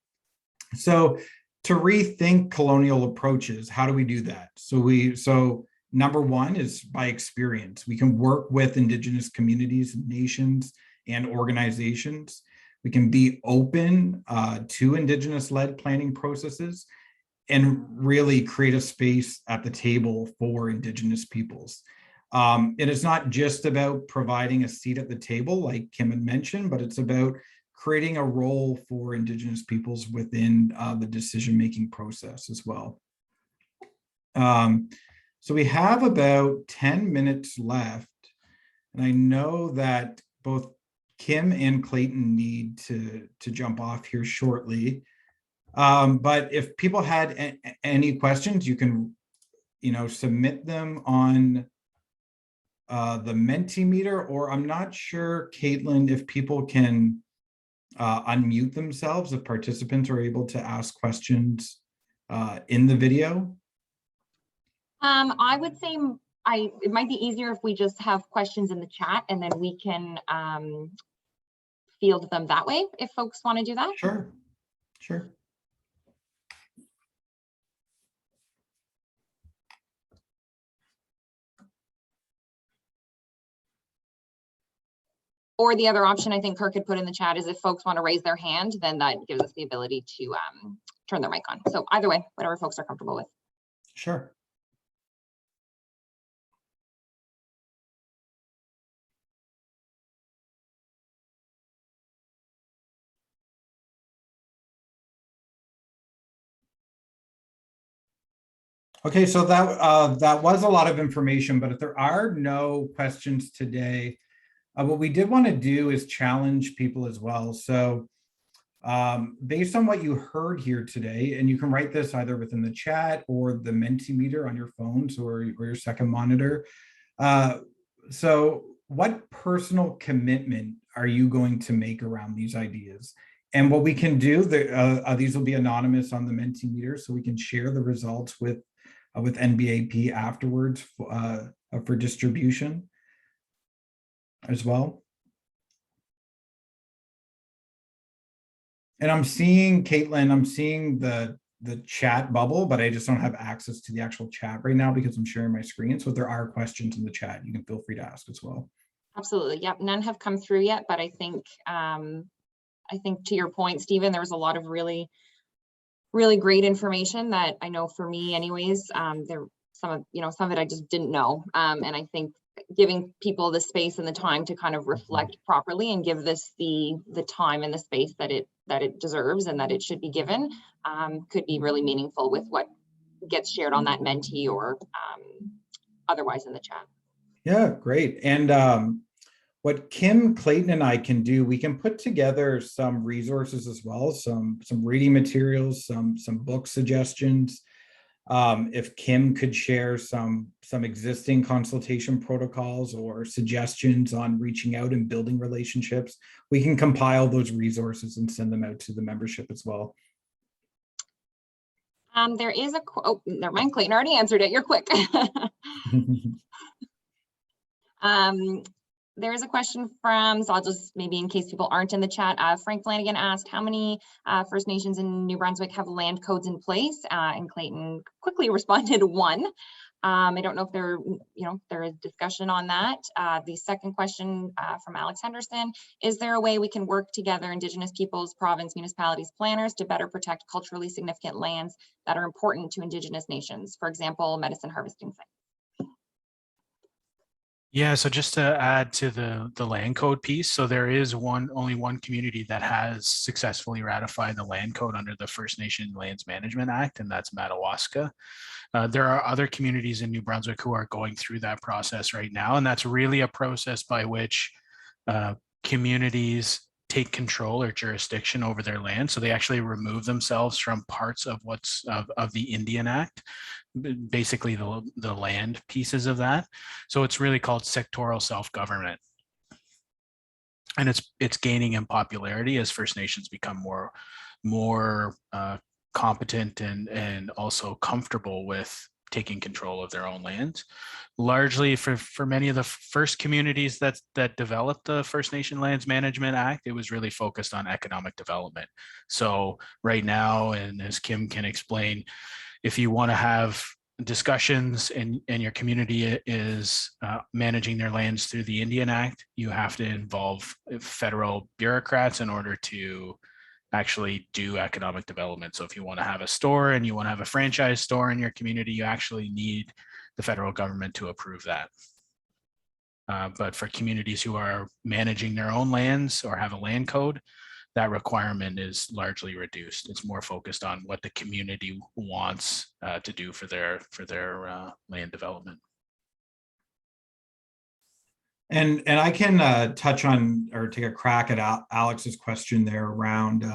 So to rethink colonial approaches, how do we do that? So number one is by experience. We can work with Indigenous communities, nations, and organizations. We can be open to Indigenous-led planning processes and really create a space at the table for Indigenous peoples. It is not just about providing a seat at the table, like Kim had mentioned, but it's about creating a role for Indigenous peoples within the decision-making process as well. So we have about 10 minutes left, and I know that both Kim and Clayton need to jump off here shortly. But if people had any questions, you can, submit them on the Mentimeter, or I'm not sure, Caitlin, if people can unmute themselves, if participants are able to ask questions in the video. I would say it might be easier if we just have questions in the chat, and then we can field them that way, if folks want to do that. Sure. Or the other option I think Kirk had put in the chat is if folks want to raise their hand, then that gives us the ability to turn their mic on. So either way, whatever folks are comfortable with. Sure. Okay, so that was a lot of information, but if there are no questions today, what we did want to do is challenge people as well. So based on what you heard here today, and you can write this either within the chat or the Mentimeter on your phones or your second monitor. So what personal commitment are you going to make around these ideas? And what we can do, these will be anonymous on the Mentimeter, so we can share the results with Nbap afterwards for distribution as well. And I'm seeing, Caitlin, I'm seeing the chat bubble, but I just don't have access to the actual chat right now because I'm sharing my screen. So if there are questions in the chat, you can feel free to ask as well. Absolutely. Yep. None have come through yet, but I think to your point, Stephen, there was a lot of really great information that I know for me anyways, some of it I just didn't know. And I think giving people the space and the time to kind of reflect properly and give this the time and the space that it deserves and that it should be given could be really meaningful with what gets shared on that Menti or otherwise in the chat. Yeah, great. And what Kim, Clayton, and I can do, we can put together some resources as well, some reading materials, some book suggestions. If Kim could share some existing consultation protocols or suggestions on reaching out and building relationships, we can compile those resources and send them out to the membership as well. There is a quote. Oh, never mind, Clayton already answered it. You're quick. There is a question from, so I'll just, maybe in case people aren't in the chat, Frank Flanagan asked, how many First Nations in New Brunswick have land codes in place? And Clayton quickly responded, 1. I don't know if there is discussion on that. The second question from Alex Henderson, is there a way we can work together, Indigenous peoples, province, municipalities, planners, to better protect culturally significant lands that are important to Indigenous nations? For example, medicine harvesting sites. Yeah, so just to add to the land code piece, so there is only one community that has successfully ratified the land code under the First Nation Lands Management Act, and that's Madawaska. There are other communities in New Brunswick who are going through that process right now, and that's really a process by which communities take control or jurisdiction over their land. So they actually remove themselves from parts of of the Indian Act, basically the land pieces of that. So it's really called sectoral self-government. And it's gaining in popularity as First Nations become more competent and also comfortable with taking control of their own lands. Largely for many of the first communities that developed the First Nation Lands Management Act, it was really focused on economic development. So right now, and as Kim can explain, if you want to have discussions and your community is managing their lands through the Indian Act, you have to involve federal bureaucrats in order to actually do economic development. So if you want to have a store and you want to have a franchise store in your community, you actually need the federal government to approve that. But for communities who are managing their own lands or have a land code, that requirement is largely reduced. It's more focused on what the community wants to do for their land development. And I can touch on or take a crack at Alex's question there around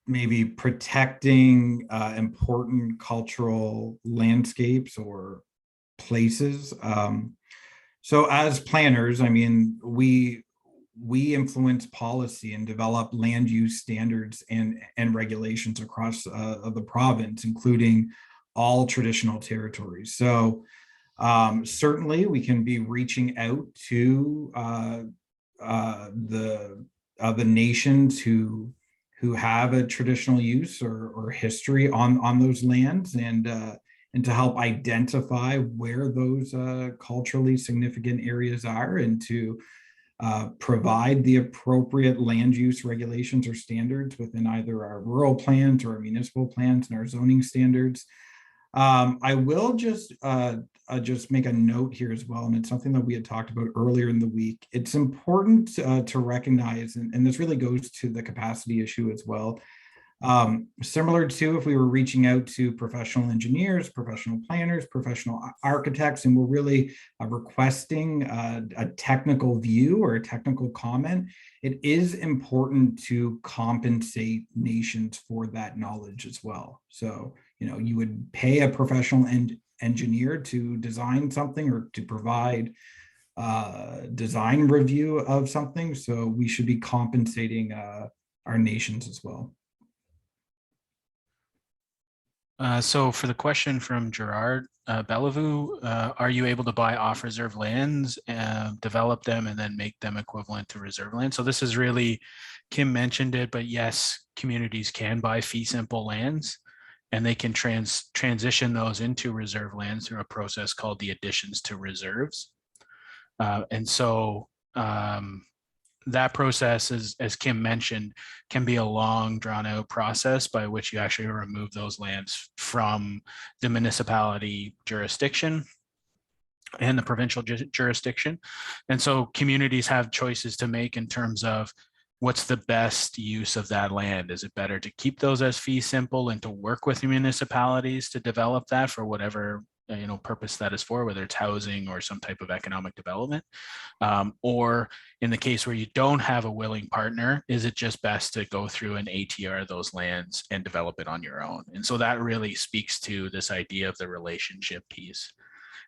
maybe protecting important cultural landscapes or places. So as planners, I mean, we influence policy and develop land use standards and regulations across the province, including all traditional territories. So certainly we can be reaching out to the nations who have a traditional use or history on those lands, and to help identify where those culturally significant areas are, and to provide the appropriate land use regulations or standards within either our rural plans or our municipal plans and our zoning standards. I will just make a note here as well, and it's something that we had talked about earlier in the week. It's important to recognize, and this really goes to the capacity issue as well, Similar to if we were reaching out to professional engineers, professional planners, professional architects, and we're really requesting a technical view or a technical comment, it is important to compensate nations for that knowledge as well. So, you know, you would pay a professional engineer to design something or to provide design review of something. So we should be compensating our nations as well. So for the question from Gerard Bellevue, are you able to buy off-reserve lands, develop them, and then make them equivalent to reserve land? So this is really, Kim mentioned it, but yes, communities can buy fee simple lands, and they can transition those into reserve lands through a process called the additions to reserves. And so that process, as Kim mentioned, can be a long drawn out process by which you actually remove those lands from the municipality jurisdiction and the provincial jurisdiction. And so communities have choices to make in terms of what's the best use of that land. Is it better to keep those as fee simple and to work with municipalities to develop that for whatever purpose that is for, whether it's housing or some type of economic development, or in the case where you don't have a willing partner, is it just best to go through and ATR those lands and develop it on your own? And so that really speaks to this idea of the relationship piece.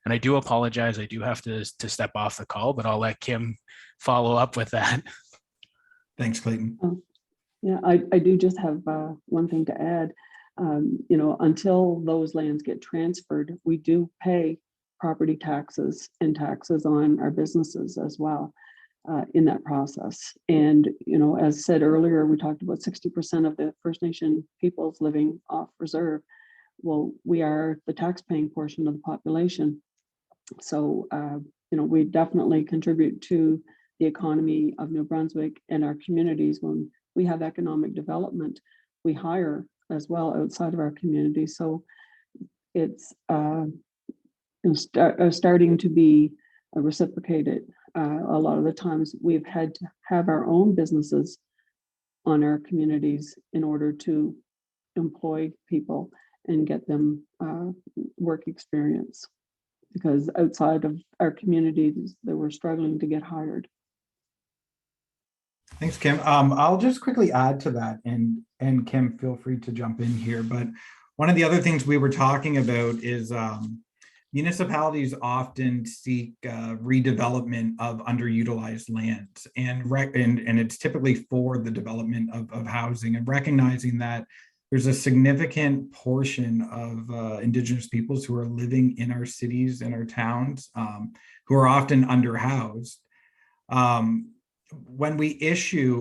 And I do apologize, I do have to step off the call, but I'll let Kim follow up with that. Thanks, Clayton. Yeah, I do just have one thing to add. Until those lands get transferred, we do pay property taxes and taxes on our businesses as well in that process. And, as said earlier, we talked about 60% of the First Nation peoples living off reserve. Well, we are the tax-paying portion of the population. So, we definitely contribute to the economy of New Brunswick and our communities. When we have economic development, we hire as well outside of our community. So it's starting to be reciprocated. A lot of the times we've had to have our own businesses on our communities in order to employ people and get them work experience, because outside of our communities, they were struggling to get hired. Thanks, Kim. I'll just quickly add to that, and Kim, feel free to jump in here. But one of the other things we were talking about is municipalities often seek redevelopment of underutilized lands, and it's typically for the development of housing, and recognizing that there's a significant portion of Indigenous peoples who are living in our cities and our towns who are often underhoused. When we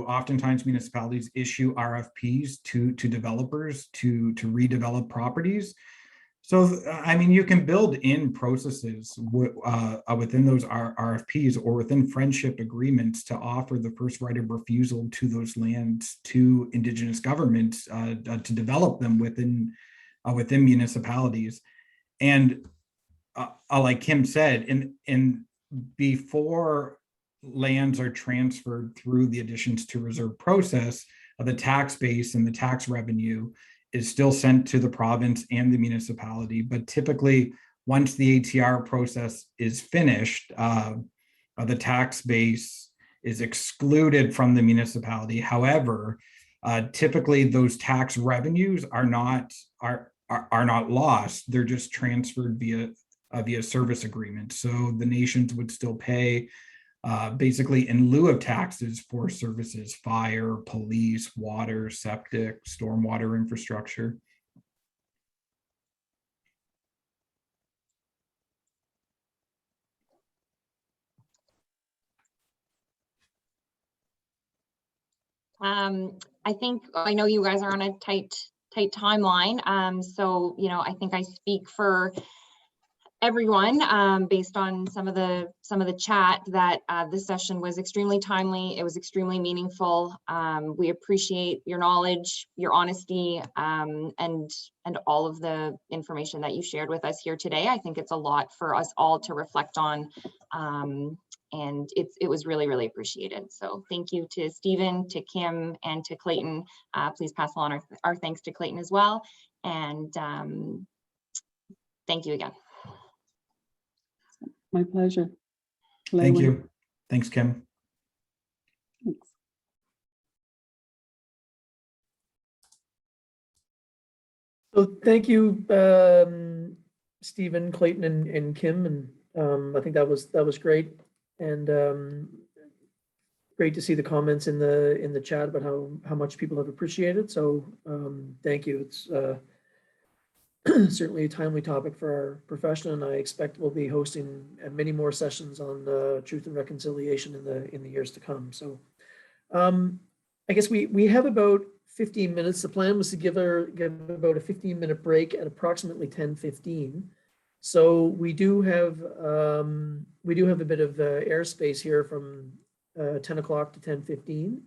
oftentimes municipalities issue RFPs to developers to redevelop properties. So, I mean, you can build in processes within those RFPs or within friendship agreements to offer the first right of refusal to those lands to Indigenous governments to develop them within municipalities. And like Kim said, in before lands are transferred through the additions to reserve process, the tax base and the tax revenue is still sent to the province and the municipality. But typically, once the ATR process is finished, the tax base is excluded from the municipality. However, typically those tax revenues are not lost. They're just transferred via service agreement. So the nations would still pay basically in lieu of taxes for services: fire, police, water, septic, stormwater infrastructure. I know you guys are on a tight timeline. So, I think I speak for everyone based on some of the chat that this session was extremely timely. It was extremely meaningful. We appreciate your knowledge, your honesty, and all of the information that you shared with us here today. I think it's a lot for us all to reflect on and it was really, really appreciated. So thank you to Stephen, to Kim, and to Clayton. Please pass along our thanks to Clayton as well. And thank you again. My pleasure. Thank you. Thanks, Kim. Thanks. So thank you, Stephen, Clayton, and Kim, and I think that was great, and great to see the comments in the chat about how much people have appreciated. So thank you. It's certainly a timely topic for our profession, and I expect we'll be hosting many more sessions on truth and reconciliation in the years to come. So I guess we have about 15 minutes. The plan was to give about a 15-minute break at approximately 10:15. So we do have a bit of airspace here from 10 o'clock to 10:15.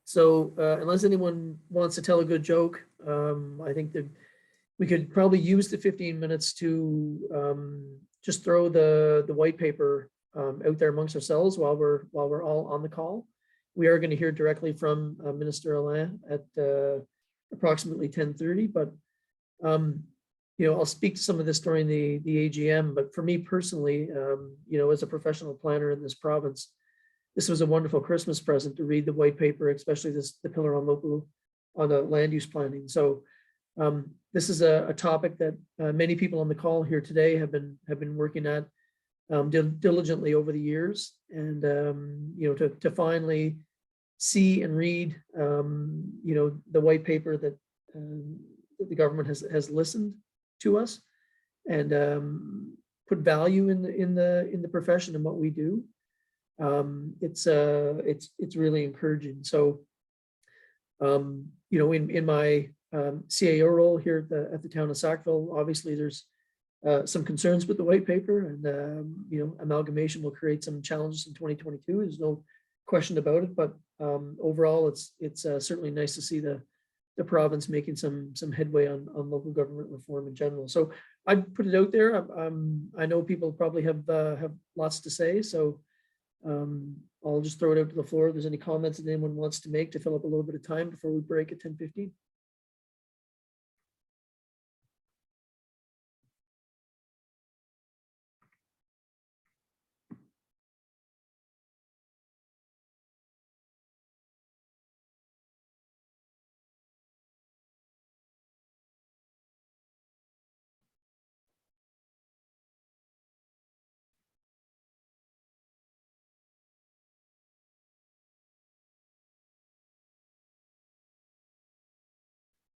So unless anyone wants to tell a good joke, I think that we could probably use the 15 minutes to just throw the white paper out there amongst ourselves while we're all on the call. We are going to hear directly from Minister Alain at approximately 10:30, but I'll speak to some of this during the AGM. But for me personally, as a professional planner in this province, this was a wonderful Christmas present to read the white paper, especially the pillar on the land use planning. So this is a topic that many people on the call here today have been working at diligently over the years, and to finally see and read the white paper that the government has listened to us and put value in the profession and what we do. It's really encouraging. So in my CAO role here at the town of Sackville, obviously there's some concerns with the white paper, and amalgamation will create some challenges in 2022. There's no question about it, but overall it's certainly nice to see the province making some headway on local government reform in general. So I'd put it out there. I know people probably have lots to say, so I'll just throw it out to the floor if there's any comments that anyone wants to make to fill up a little bit of time before we break at 10:15.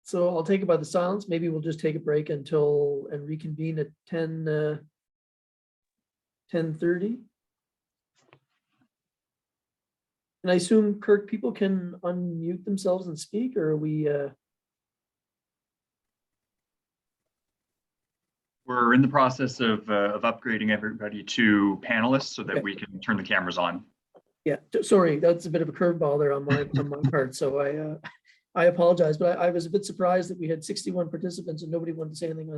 So I'll take it by the silence. Maybe we'll just take a break and reconvene at 10:30. And I assume, Kirk, people can unmute themselves and speak, or are we? We're in the process of upgrading everybody to panelists so that we can turn the cameras on. Yeah, sorry, that's a bit of a curveball there on my part. So I apologize, but I was a bit surprised that we had 61 participants and nobody wanted to say anything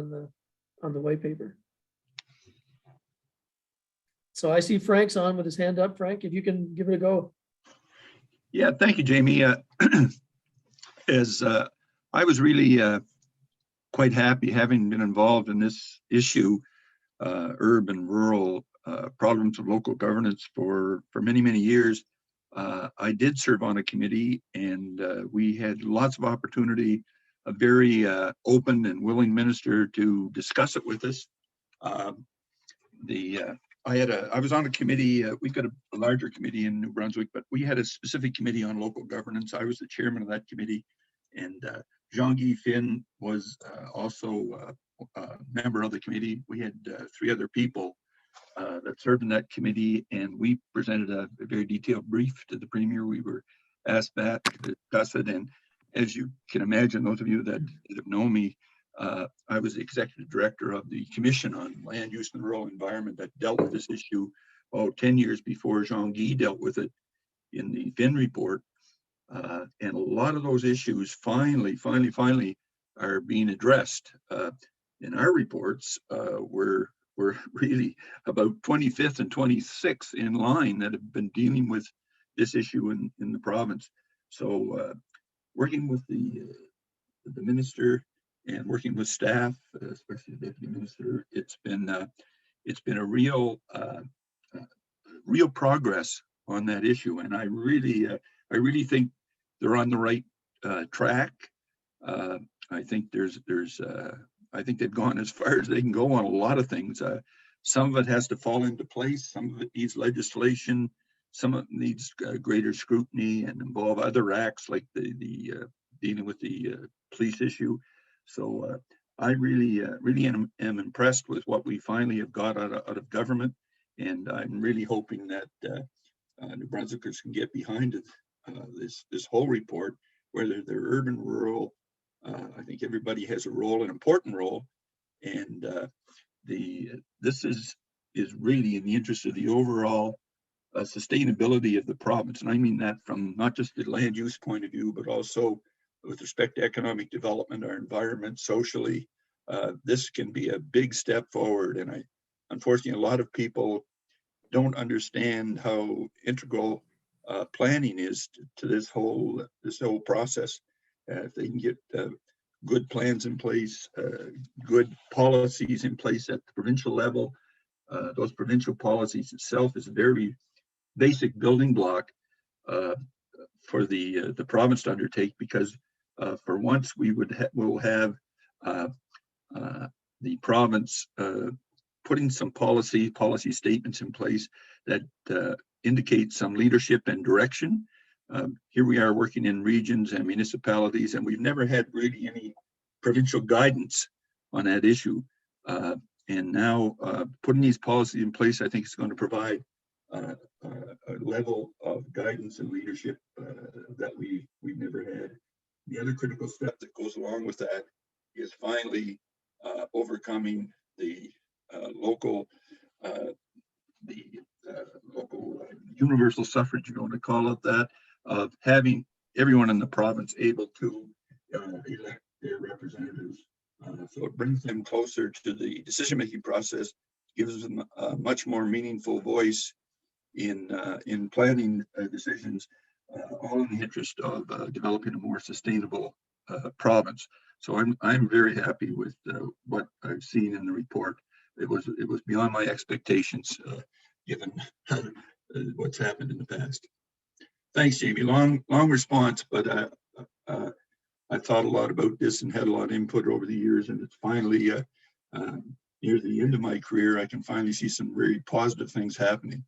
on the white paper. So I see Frank's on with his hand up. Frank, if you can give it a go. Yeah, thank you, Jamie. As I was really quite happy having been involved in this issue, urban, rural problems of local governance for many, many years. I did serve on a committee, and we had lots of opportunity, a very open and willing minister to discuss it with us. I was on a committee, we've got a larger committee in New Brunswick, but we had a specific committee on local governance. I was the chairman of that committee, and Jean-Guy Finn was also a member of the committee. We had 3 other people that served in that committee, and we presented a very detailed brief to the Premier. We were asked back to discuss it, and as you can imagine, those of you that have known me, I was the executive director of the Commission on Land Use and Rural Environment that dealt with this issue about 10 years before Jean-Guy dealt with it in the Finn report. And a lot of those issues finally are being addressed in our reports. We're we're really about 25th and 26th in line that have been dealing with this issue in the province. So working with the minister and working with staff, especially the deputy minister, it's been a real progress on that issue, and I really think they're on the right track. I think I think they've gone as far as they can go on a lot of things. Some of it has to fall into place. Some of it needs legislation. Some of it needs greater scrutiny and involve other acts like the dealing with the police issue. So I really am impressed with what we finally have got out of government, and I'm really hoping that New Brunswickers can get behind it. This whole report, whether they're urban, rural. I think everybody has a role, an important role, and this is really in the interest of the overall sustainability of the province. And I mean that from not just the land use point of view, but also with respect to economic development, our environment, socially. This can be a big step forward. And unfortunately, a lot of people don't understand how integral planning is to this whole process. If they can get good plans in place, good policies in place at the provincial level, those provincial policies itself is a very basic building block for the province to undertake, because for once we will have the province putting some policy statements in place that indicate some leadership and direction. Here we are working in regions and municipalities, and we've never had really any provincial guidance on that issue. And now putting these policies in place, I think is going to provide a level of guidance and leadership that we've never had. The other critical step that goes along with that is finally overcoming the local universal suffrage, you want to call it that, of having everyone in the province able to elect their representatives. So it brings them closer to the decision-making process, gives them a much more meaningful voice in planning decisions, all in the interest of developing a more sustainable province. So I'm very happy with what I've seen in the report. It was beyond my expectations, given what's happened in the past. Thanks, Jamie. Long response, but I thought a lot about this and had a lot of input over the years, and it's finally near the end of my career, I can finally see some very positive things happening.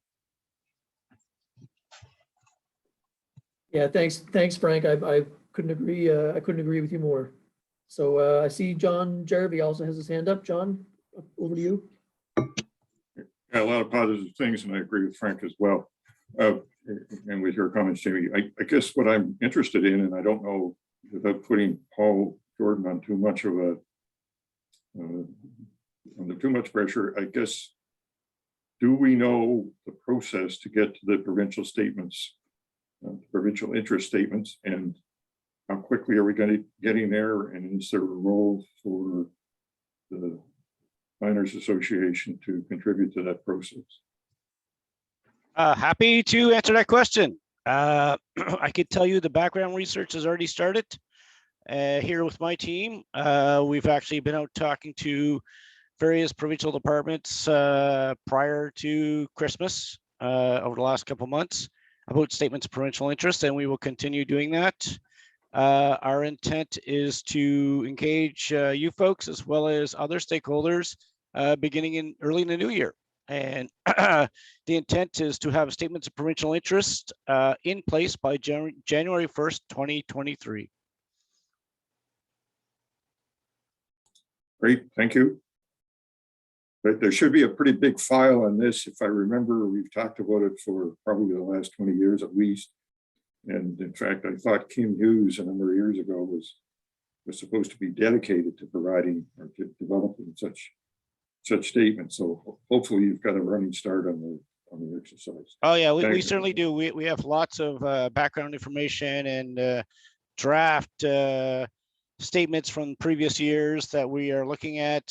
Yeah, thanks, Frank. I couldn't agree. I couldn't agree with you more. So I see John Jarvie also has his hand up. John, over to you. Yeah, a lot of positive things, and I agree with Frank as well. And with your comments, Jamie, I guess what I'm interested in, and I don't know, without putting Paul Jordan on too much of a under too much pressure, I guess, do we know the process to get to the provincial statements, provincial interest statements, and how quickly are we getting there? And is there a role for the Planners Association to contribute to that process? Happy to answer that question. I could tell you the background research has already started here with my team. We've actually been out talking to various provincial departments prior to Christmas over the last couple of months about statements of provincial interest, and we will continue doing that. Our intent is to engage you folks as well as other stakeholders beginning early in the new year. And the intent is to have statements of provincial interest in place by January 1st, 2023. Great, thank you. But there should be a pretty big file on this. If I remember, we've talked about it for probably the last 20 years at least. And in fact, I thought Kim Hughes a number of years ago was supposed to be dedicated to providing or to developing such statements. So hopefully you've got a running start on the exercise. Oh yeah, we certainly do. We have lots of background information and draft statements from previous years that we are looking at.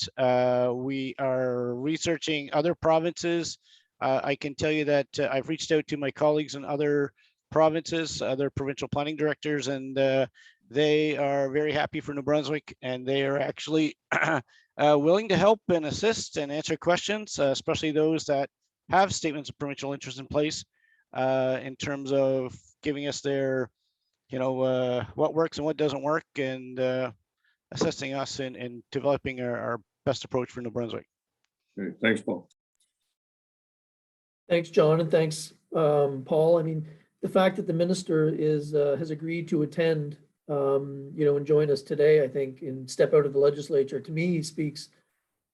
We are researching other provinces. I can tell you that I've reached out to my colleagues in other provinces, other provincial planning directors, and they are very happy for New Brunswick, and they are actually willing to help and assist and answer questions, especially those that have statements of provincial interest in place, in terms of giving us their, what works and what doesn't work, and assisting us in developing our best approach for New Brunswick. Okay, thanks, Paul. Thanks, John, and thanks, Paul. I mean, the fact that the minister has agreed to attend, and join us today, I think, and step out of the legislature, to me, speaks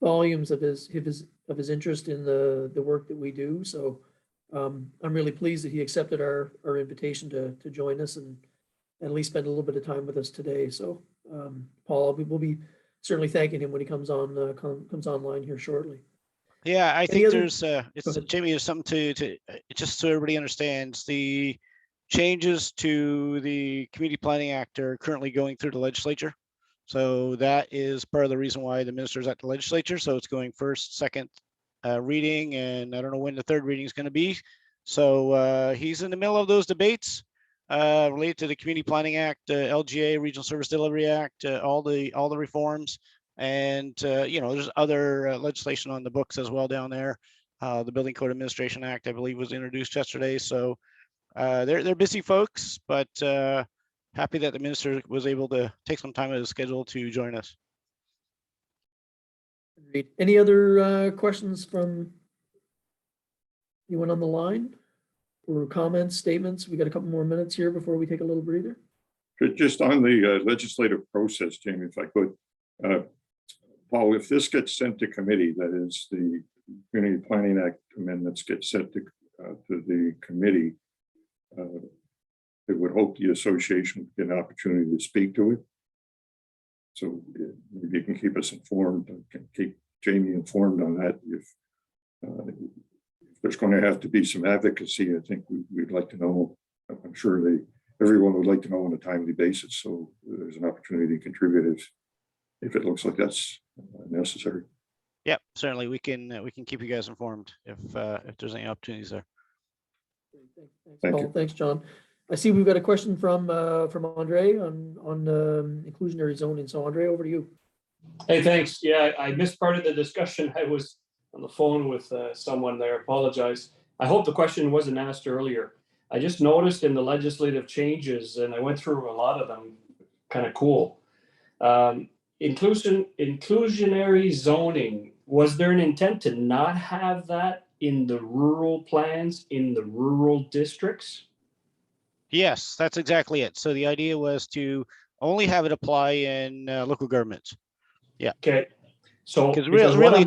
volumes of his interest in the work that we do. So I'm really pleased that he accepted our invitation to join us and at least spend a little bit of time with us today. So Paul, we'll be certainly thanking him when he comes online here shortly. Yeah, I think there's Jamie, there's something to just so everybody understands. The changes to the Community Planning Act are currently going through the legislature. So that is part of the reason why the minister's at the legislature. So it's going first, second reading, and I don't know when the third reading is going to be. So he's in the middle of those debates related to the Community Planning Act, LGA, Regional Service Delivery Act, all the reforms. And, there's other legislation on the books as well down there. The Building Code Administration Act, I believe, was introduced yesterday. So they're busy folks, but happy that the minister was able to take some time out of his schedule to join us. Great. Any other questions from anyone on the line, or comments, statements? We got a couple more minutes here before we take a little breather. Just on the legislative process, Jamie, if I could. Paul, if this gets sent to committee, that is the Community Planning Act amendments get sent to the committee, I would hope the association would get an opportunity to speak to it. So maybe you can keep us informed, can keep Jamie informed on that. If there's going to have to be some advocacy, I think we'd like to know. I'm sure everyone would like to know on a timely basis. So there's an opportunity to contribute if it looks like that's necessary. Yeah, certainly we can keep you guys informed if there's any opportunities there. Thanks, Paul. Thanks, John. I see we've got a question from Andre on inclusionary zoning. So Andre, over to you. Hey, thanks. Yeah, I missed part of the discussion. I was on the phone with someone there. Apologize. I hope the question wasn't asked earlier. I just noticed in the legislative changes, and I went through a lot of them, kind of cool. Inclusionary zoning, was there an intent to not have that in the rural plans, in the rural districts? Yes, that's exactly it. So the idea was to only have it apply in local governments. Yeah. Okay. So because really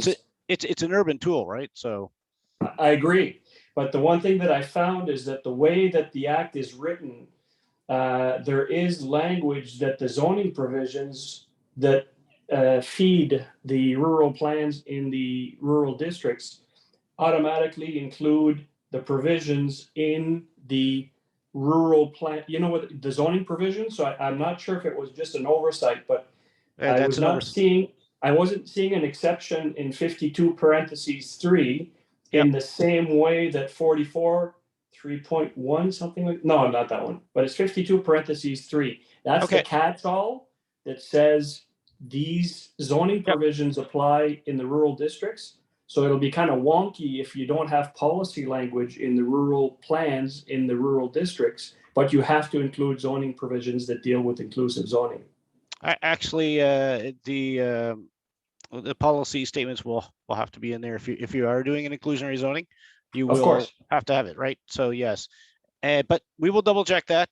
it's an urban tool, right? So I agree. But the one thing that I found is that the way that the act is written, there is language that the zoning provisions that feed the rural plans in the rural districts automatically include the provisions in the rural plan, what the zoning provision. So I'm not sure if it was just an oversight, but I wasn't seeing an exception in 52(3) in the same way that 44 3.1 something like, no, not that one, but it's 52(3). That's the catch-all that says these zoning provisions apply in the rural districts. So it'll be kind of wonky if you don't have policy language in the rural plans in the rural districts, but you have to include zoning provisions that deal with inclusive zoning. Actually, the policy statements will have to be in there if you are doing an inclusionary zoning. You will have to have it, right? So yes, but we will double check that.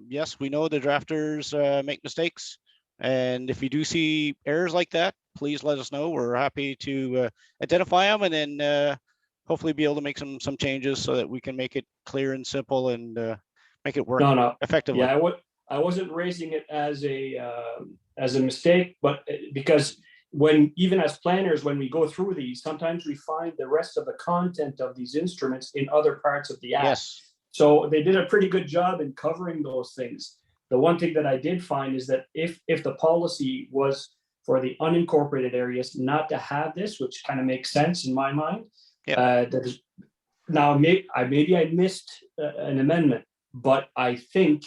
Yes, we know the drafters make mistakes. And if you do see errors like that, please let us know. We're happy to identify them and then hopefully be able to make some changes so that we can make it clear and simple and make it work effectively. Yeah, I wasn't raising it as a mistake, but because even as planners, when we go through these, sometimes we find the rest of the content of these instruments in other parts of the act. Yes. So they did a pretty good job in covering those things. The one thing that I did find is that if the policy was for the unincorporated areas not to have this, which kind of makes sense in my mind. Yep. Now, maybe I missed an amendment, but I think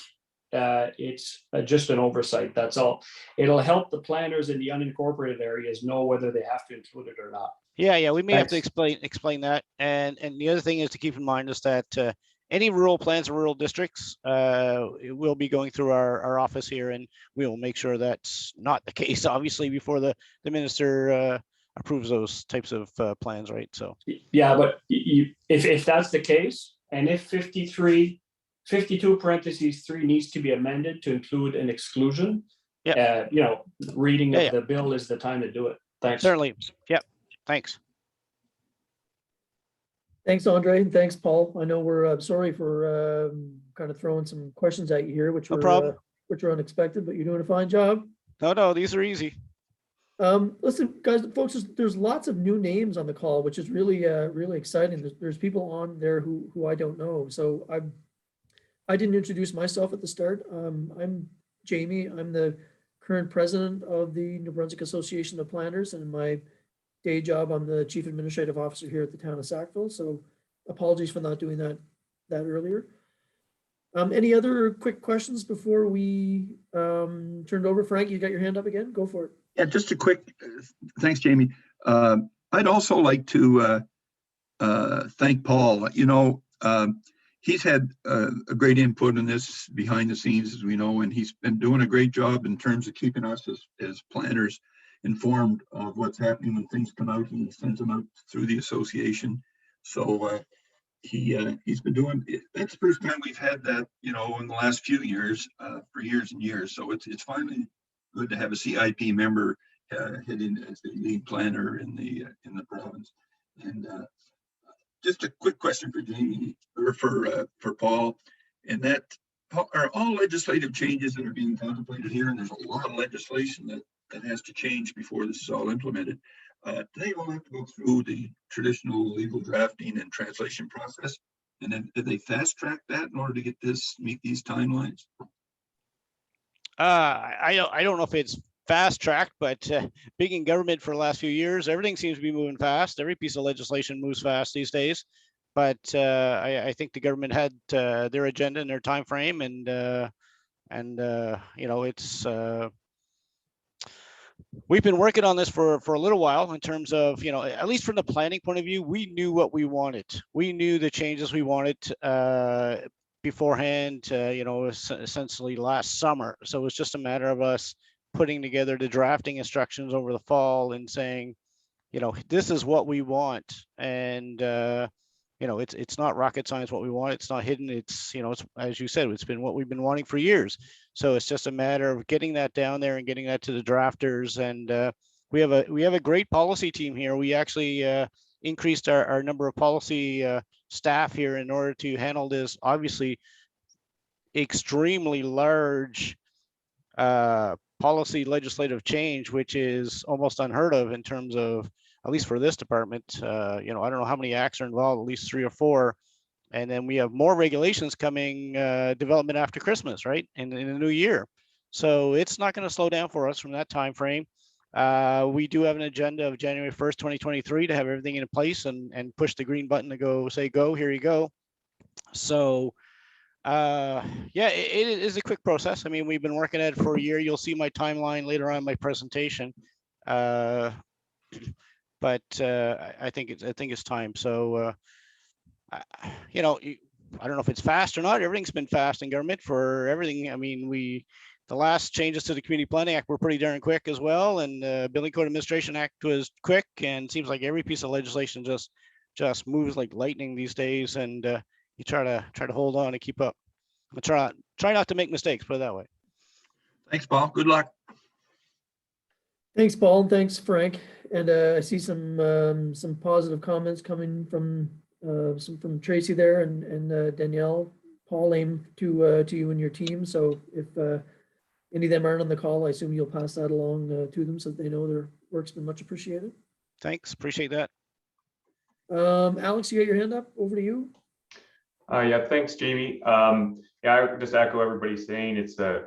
it's just an oversight. That's all. It'll help the planners in the unincorporated areas know whether they have to include it or not. Yeah, we may have to Thanks. explain that. And the other thing is to keep in mind is that any rural plans or rural districts it will be going through our office here, and we will make sure that's not the case, obviously, before the minister approves those types of plans, right? So yeah, but if that's the case, and if 52 parentheses 3 needs to be amended to include an exclusion, reading of the bill is the time to do it. Thanks. Certainly. Yep. Thanks. Thanks, Andre, and thanks, Paul. I know we're sorry for kind of throwing some questions at you here, which were unexpected, but you're doing a fine job. No, these are easy. Listen, guys, folks, there's lots of new names on the call, which is really really exciting. There's people on there who I don't know. So I didn't introduce myself at the start. I'm Jamie. I'm the current president of the New Brunswick Association of Planners, and in my day job, I'm the chief administrative officer here at the town of Sackville. So apologies for not doing that earlier. Any other quick questions before we turn it over? Frank, you got your hand up again? Go for it. Yeah, just a quick, thanks, Jamie. I'd also like to thank Paul. You know, he's had a great input in this behind the scenes, as we know, and he's been doing a great job in terms of keeping us as planners informed of what's happening when things come out. He sends them out through the association. So he's been doing it. That's the first time we've had that, you know, in the last few years, for years and years. So it's finally good to have a CIP member heading as the lead planner in the province. And just a quick question for Jamie or for Paul, and that are all legislative changes that are being contemplated here, and there's a lot of legislation that has to change before this is all implemented. They all have to go through the traditional legal drafting and translation process, and then did they fast track that in order to get meet these timelines? I don't know if it's fast tracked, but being in government for the last few years, everything seems to be moving fast. Every piece of legislation moves fast these days. But I think the government had their agenda and their time frame, and you know, it's we've been working on this for a little while in terms of, you know, at least from the planning point of view, we knew what we wanted. We knew the changes we wanted beforehand, you know, essentially last summer. So it was just a matter of us putting together the drafting instructions over the fall and saying, you know, this is what we want. And, you know, it's not rocket science what we want. It's not hidden. It's, you know, it's, as you said, it's been what we've been wanting for years. So it's just a matter of getting that down there and getting that to the drafters. And we have a great policy team here. We actually increased our number of policy staff here in order to handle this obviously extremely large policy legislative change, which is almost unheard of in terms of, at least for this department. You know, I don't know how many acts are involved, at least 3 or 4. And then we have more regulations coming, development after Christmas, right? In the new year. So it's not going to slow down for us from that time frame. We do have an agenda of January 1st, 2023 to have everything in place and push the green button to go, say, go, here you go. So yeah, it is a quick process. I mean, we've been working at it for a year. You'll see my timeline later on in my presentation. But I think it's time. So, you know, I don't know if it's fast or not. Everything's been fast in government for everything. I mean, the last changes to the Community Planning Act were pretty darn quick as well. And the Building Code Administration Act was quick, and it seems like every piece of legislation just moves like lightning these days. And you try to hold on and keep up. But try not to make mistakes, put it that way. Thanks, Paul. Good luck. Thanks, Paul, and thanks, Frank. And I see some positive comments coming from Tracy there and Danielle. Paul, aim to you and your team. So if any of them aren't on the call, I assume you'll pass that along to them so that they know their work's been much appreciated. Thanks, appreciate that. Alex, you got your hand up. Over to you. Yeah, thanks, Jamie. Yeah, I would just echo everybody saying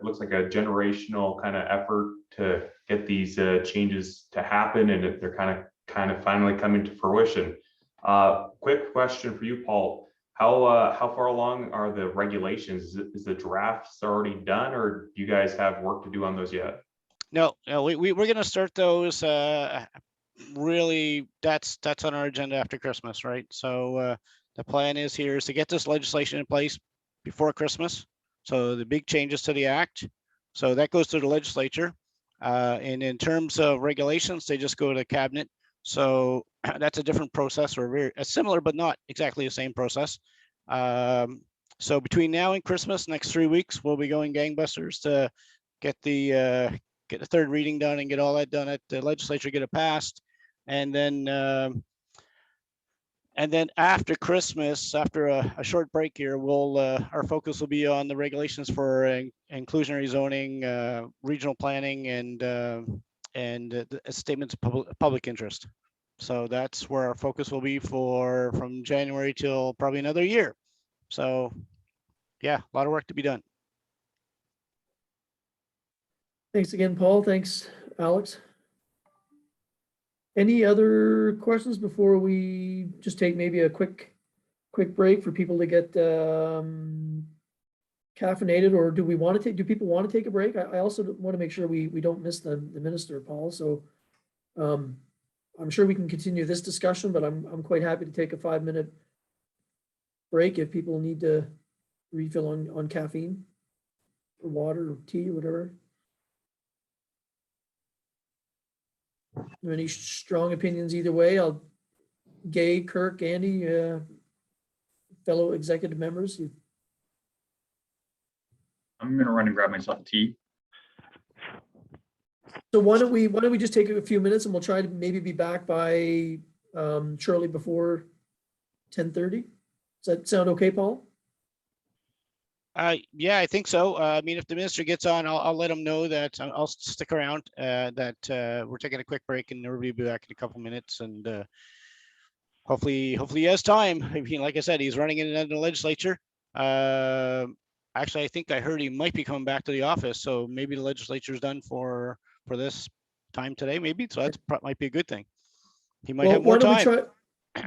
looks like a generational kind of effort to get these changes to happen, and they're kind of finally coming to fruition. Quick question for you, Paul. How far along are the regulations? Is the drafts already done, or do you guys have work to do on those yet? No, we're going to start those. Really, that's on our agenda after Christmas, right? So the plan is to get this legislation in place before Christmas. So the big changes to the act. So that goes to the legislature. And in terms of regulations, they just go to cabinet. So that's a different process, or very similar, but not exactly the same process. So between now and Christmas, next 3 weeks, we'll be going gangbusters to get the third reading done and get all that done at the legislature, get it passed. And then after Christmas, after a short break here, our focus will be on the regulations for inclusionary zoning, regional planning, and statements of public interest. So that's where our focus will be from January till probably another year. So yeah, a lot of work to be done. Thanks again, Paul. Thanks, Alex. Any other questions before we just take maybe a quick break for people to get caffeinated, or do people want to take a break? I also want to make sure we don't miss the minister, Paul. So I'm sure we can continue this discussion, but I'm quite happy to take a 5-minute break if people need to refill on caffeine or water or tea or whatever. Any strong opinions either way? Gay, Kirk, Andy, fellow executive members. I'm gonna run and grab myself a tea. So why don't we just take a few minutes, and we'll try to maybe be back by shortly before 10:30. Does that sound okay, Paul? Yeah, I think so. I mean, if the minister gets on, I'll let him know that I'll stick around, that we're taking a quick break and everybody will be back in a couple minutes. And hopefully he has time. I mean, like I said, he's running in the legislature. Actually, I think I heard he might be coming back to the office. So maybe the legislature's done for this time today, maybe. So that might be a good thing. He might have more time.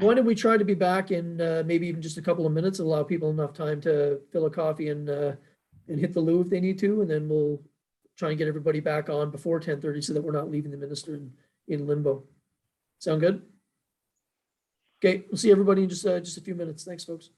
Why don't we try to be back in maybe even just a couple of minutes, allow people enough time to fill a coffee and hit the loo if they need to, and then we'll try and get everybody back on before 10:30 so that we're not leaving the minister in limbo. Sound good? Okay, we'll see everybody in just a few minutes. Thanks, folks.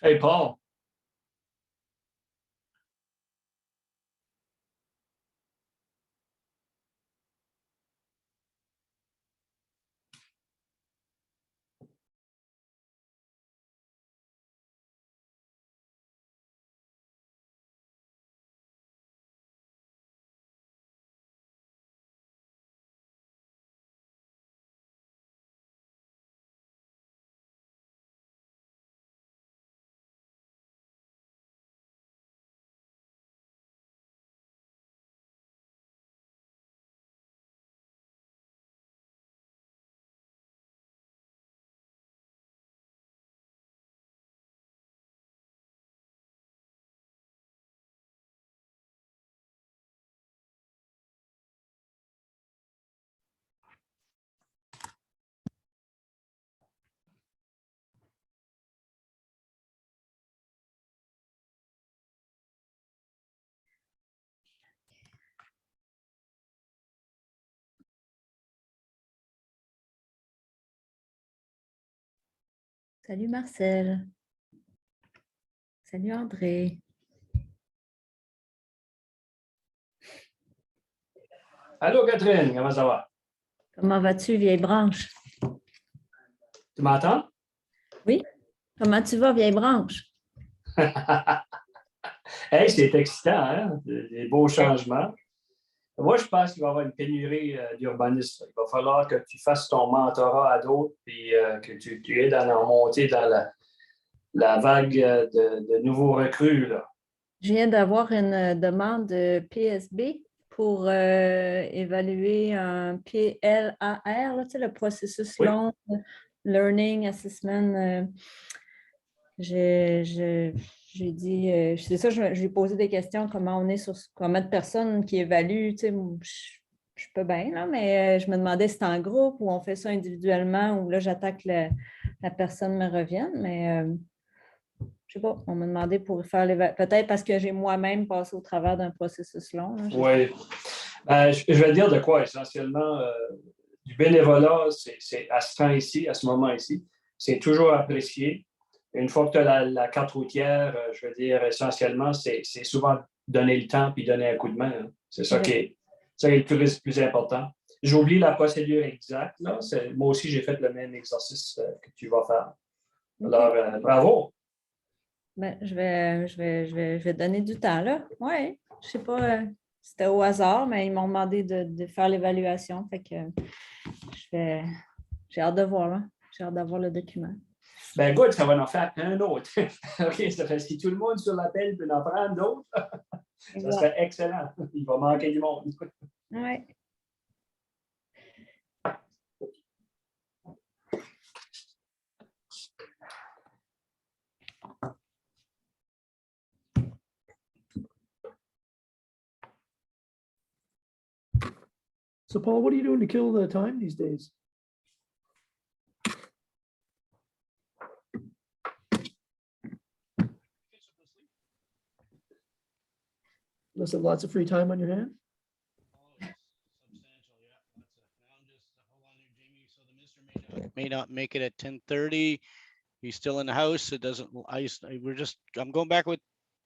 Hey, Paul. Salut Marcel. Salut André. Allô Catherine, comment ça va? Comment vas-tu, vieille branche? Tu m'entends? Oui. Comment tu vas, vieille branche? Hey, c'est excitant, hein? Des beaux changements. Moi, je pense qu'il va y avoir une pénurie d'urbanistes. Il va falloir que tu fasses ton mentorat à d'autres puis que tu aides à en monter dans la vague de nouveaux recrues, là. Je viens d'avoir une demande de PSB pour évaluer un PLAR, là, tu sais, le processus Oui. long, Learning Assessment. J'ai dit, c'est ça, je lui ai posé des questions, comment on est sur combien de personnes qui évaluent, tu sais, je peux bien, là, mais je me demandais si c'est en groupe ou on fait ça individuellement ou là, j'attends que la personne me revienne, mais je sais pas, on m'a demandé pour faire peut-être parce que j'ai moi-même passé au travers d'un processus long. Là, Oui. Je vais dire de quoi, essentiellement, du bénévolat, c'est à ce temps ici, à ce moment ici, c'est toujours apprécié. Une fois que tu as la carte routière, je veux dire, essentiellement, c'est souvent donner le temps puis donner un coup de main, hein. C'est ça qui est le plus important. J'oublie la procédure exacte, là. Moi aussi, j'ai fait le même exercice que tu vas faire. Alors, bravo. Ben, je vais donner du temps, là. Oui, je sais pas, c'était au hasard, mais ils m'ont demandé de faire l'évaluation. Fait que j'ai hâte de voir, là. J'ai hâte d'avoir le document. Ben, good, ça va en faire un autre. OK, ça fait si tout le monde sur l'appel peut en prendre d'autres, ça serait excellent. Il va manquer du monde. Oui. So Paul, what are you doing to kill the time these days? Must have lots of free time on your hand. May not make it at 10:30. He's still in the house. It doesn't, I'm going back with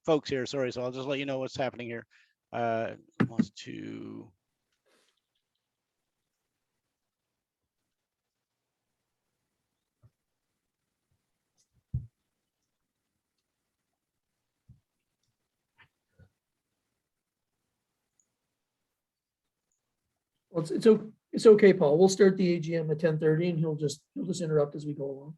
folks here. Sorry. So I'll just let you know what's happening here. Wants to. Well, it's okay, Paul. We'll start the AGM at 10:30 and he'll just interrupt as we go along.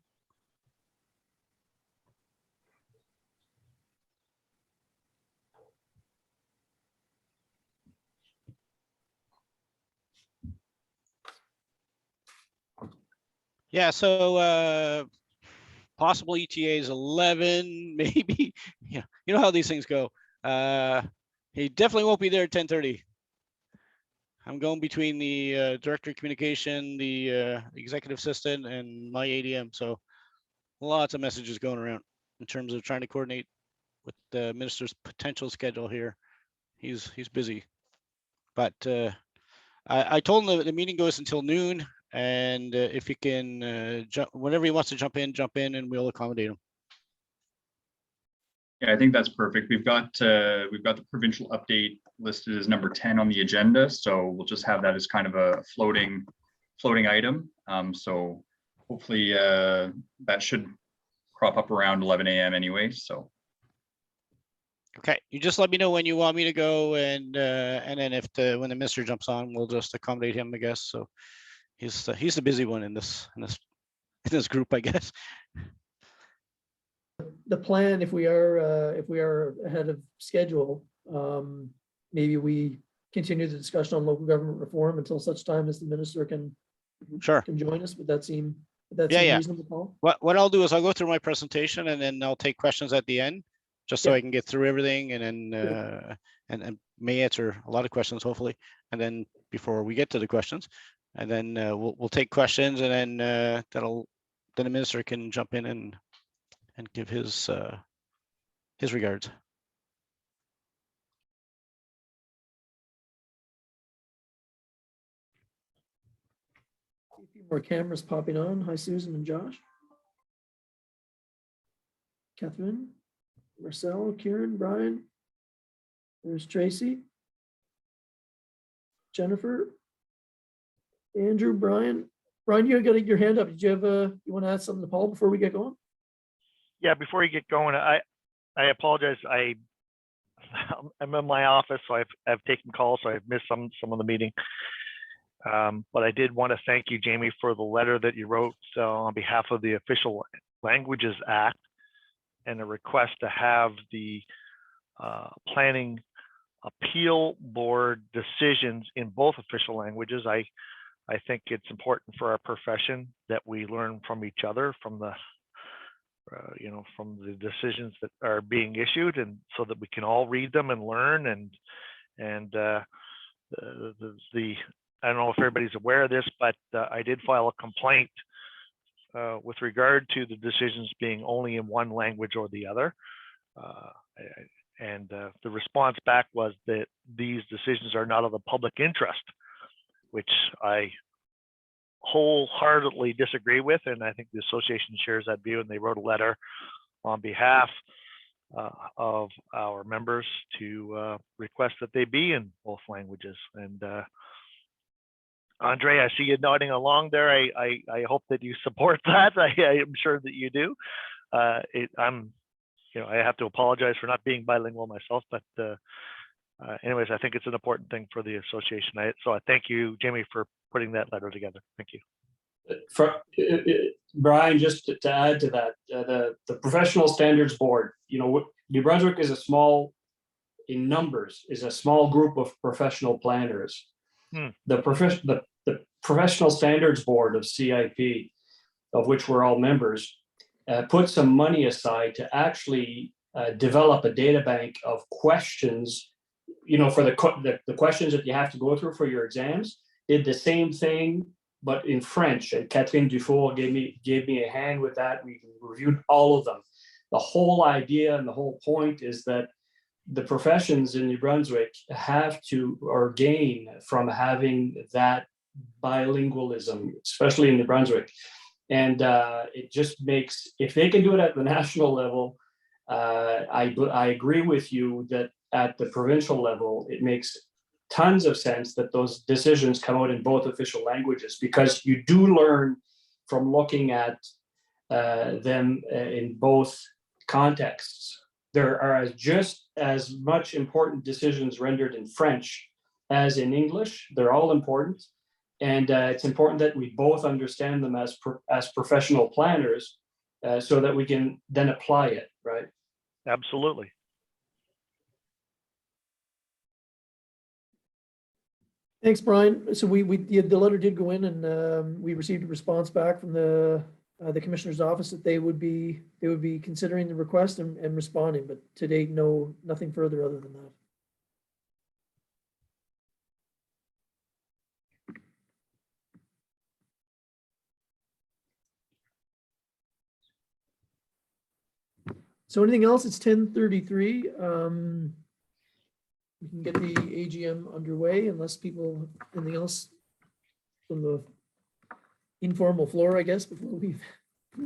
Yeah, so possible ETA is 11, maybe. Yeah, you know how these things go. He definitely won't be there at 10:30. I'm going between the director of communication, the executive assistant, and my ADM. So lots of messages going around in terms of trying to coordinate with the minister's potential schedule here. He's busy, but I told him the meeting goes until noon, and if he can whenever he wants to jump in, and we'll accommodate him. Yeah, I think that's perfect. We've got the provincial update listed as number 10 on the agenda, so we'll just have that as kind of a floating item. So hopefully that should crop up around 11 a.m. anyway. So. Okay, you just let me know when you want me to go, and then when the minister jumps on, we'll just accommodate him, I guess. So he's the busy one in this group, I guess. The plan, if we are ahead of schedule, maybe we continue the discussion on local government reform until such time as the minister can join us. Would that seem reasonable, Paul? What I'll do is I'll go through my presentation, and then I'll take questions at the end, just so I can get through everything, and then and may answer a lot of questions, hopefully, and then before we get to the questions, and then we'll take questions, and then then the minister can jump in and give his regards. A few more cameras popping on. Hi, Susan and Josh. Catherine, Marcel, Kieran, Brian. There's Tracy. Jennifer. Andrew, Brian. Brian, you got your hand up. Did you have you want to add something to Paul before we get going? Yeah, before you get going, I apologize. I'm in my office, so I've taken calls, so I've missed some of the meeting. But I did want to thank you, Jamie, for the letter that you wrote on behalf of the Official Languages Act and a request to have the Planning Appeal Board decisions in both official languages. I think it's important for our profession that we learn from each other, from the from the decisions that are being issued, and so that we can all read them and learn. And I don't know if everybody's aware of this, but I did file a complaint with regard to the decisions being only in one language or the other. The response back was that these decisions are not of the public interest, which I wholeheartedly disagree with, and I think the association shares that view, and they wrote a letter on behalf of our members to request that they be in both languages. And Andre, I see you nodding along there. I hope that you support that. I am sure that you do. I have to apologize for not being bilingual myself, but anyways, I think it's an important thing for the association. So I thank you, Jamie, for putting that letter together. Thank you. Brian, just to add to that, the Professional Standards Board, New Brunswick is a small group of professional planners. The Professional Standards Board of CIP, of which we're all members, put some money aside to actually develop a data bank of questions, for the questions that you have to go through for your exams. Did the same thing, but in French. And Catherine Dufour gave me a hand with that. We reviewed all of them. The whole idea and the whole point is that the professions in New Brunswick gain from having that bilingualism, especially in New Brunswick. And it just makes, if they can do it at the national level, I agree with you that at the provincial level, it makes tons of sense that those decisions come out in both official languages, because you do learn from looking at them in both contexts. There are just as much important decisions rendered in French as in English. They're all important. And it's important that we both understand them as professional planners so that we can then apply it, right? Absolutely. Thanks, Brian. So the letter did go in, and we received a response back from the commissioner's office that they would be considering the request and responding, but to date, nothing further other than that. So anything else? It's 10:33. We can get the AGM underway unless people, anything else from the informal floor, I guess, before we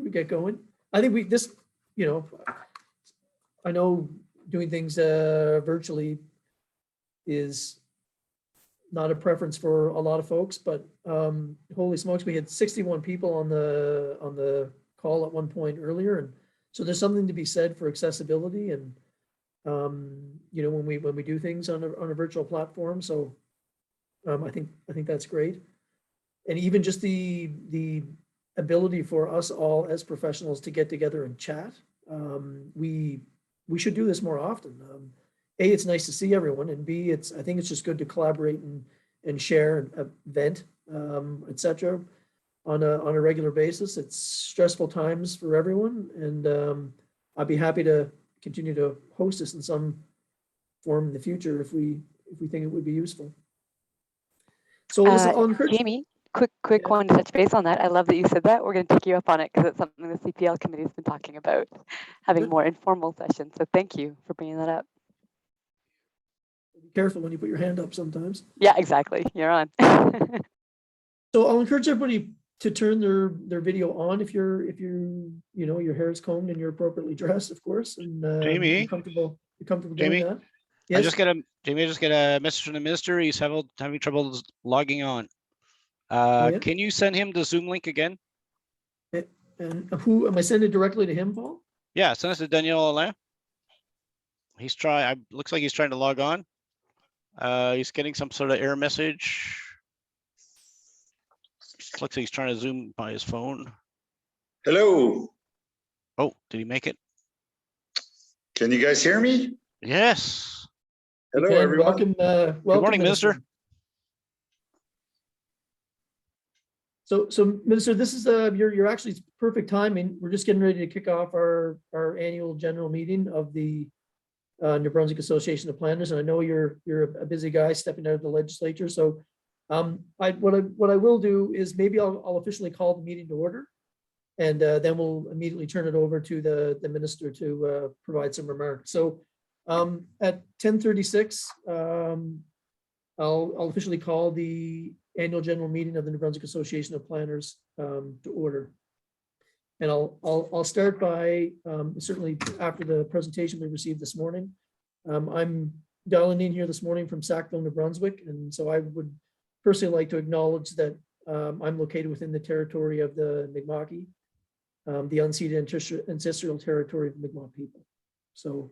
get going. I think I know doing things virtually is not a preference for a lot of folks, but holy smokes, we had 61 people on the call at one point earlier, and so there's something to be said for accessibility and when we do things on a virtual platform. So I think that's great. And even just the ability for us all as professionals to get together and chat. We should do this more often. A, it's nice to see everyone, and B, I think it's just good to collaborate and share and vent, etc. on a regular basis. It's stressful times for everyone, and I'd be happy to continue to host this in some form in the future if we think it would be useful. So Jamie, quick one to touch base on that. I love that you said that. We're going to take you up on it because it's something the CPL committee has been talking about, having more informal sessions. So thank you for bringing that up. Be careful when you put your hand up sometimes. Yeah, exactly. You're on. So I'll encourage everybody to turn their video on if you're your hair is combed and you're appropriately dressed, of course, and Jamie? you're comfortable Jamie? doing that. I just got a message from the minister. He's having trouble logging on. Yeah. Can you send him the Zoom link again? And who am I sending directly to him, Paul? Yeah, send us to Daniel Alain. Looks like he's trying to log on. He's getting some sort of error message. Looks like he's trying to Zoom by his phone. Hello. Oh, did he make it? Can you guys hear me? Yes. Hello, everyone. Welcome. Good morning, Minister. So Minister, this is you're actually, it's perfect timing. We're just getting ready to kick off our annual general meeting of the New Brunswick Association of Planners, and I know you're a busy guy stepping out of the legislature. So what I will do is maybe I'll officially call the meeting to order, and then we'll immediately turn it over to the minister to provide some remarks. So at 10:36, I'll officially call the annual general meeting of the New Brunswick Association of Planners to order. And I'll start by certainly after the presentation we received this morning. I'm dialing in here this morning from Sackville, New Brunswick, and so I would personally like to acknowledge that I'm located within the territory of the Mi'kmaq, the unceded ancestral territory of the Mi'kmaq people. So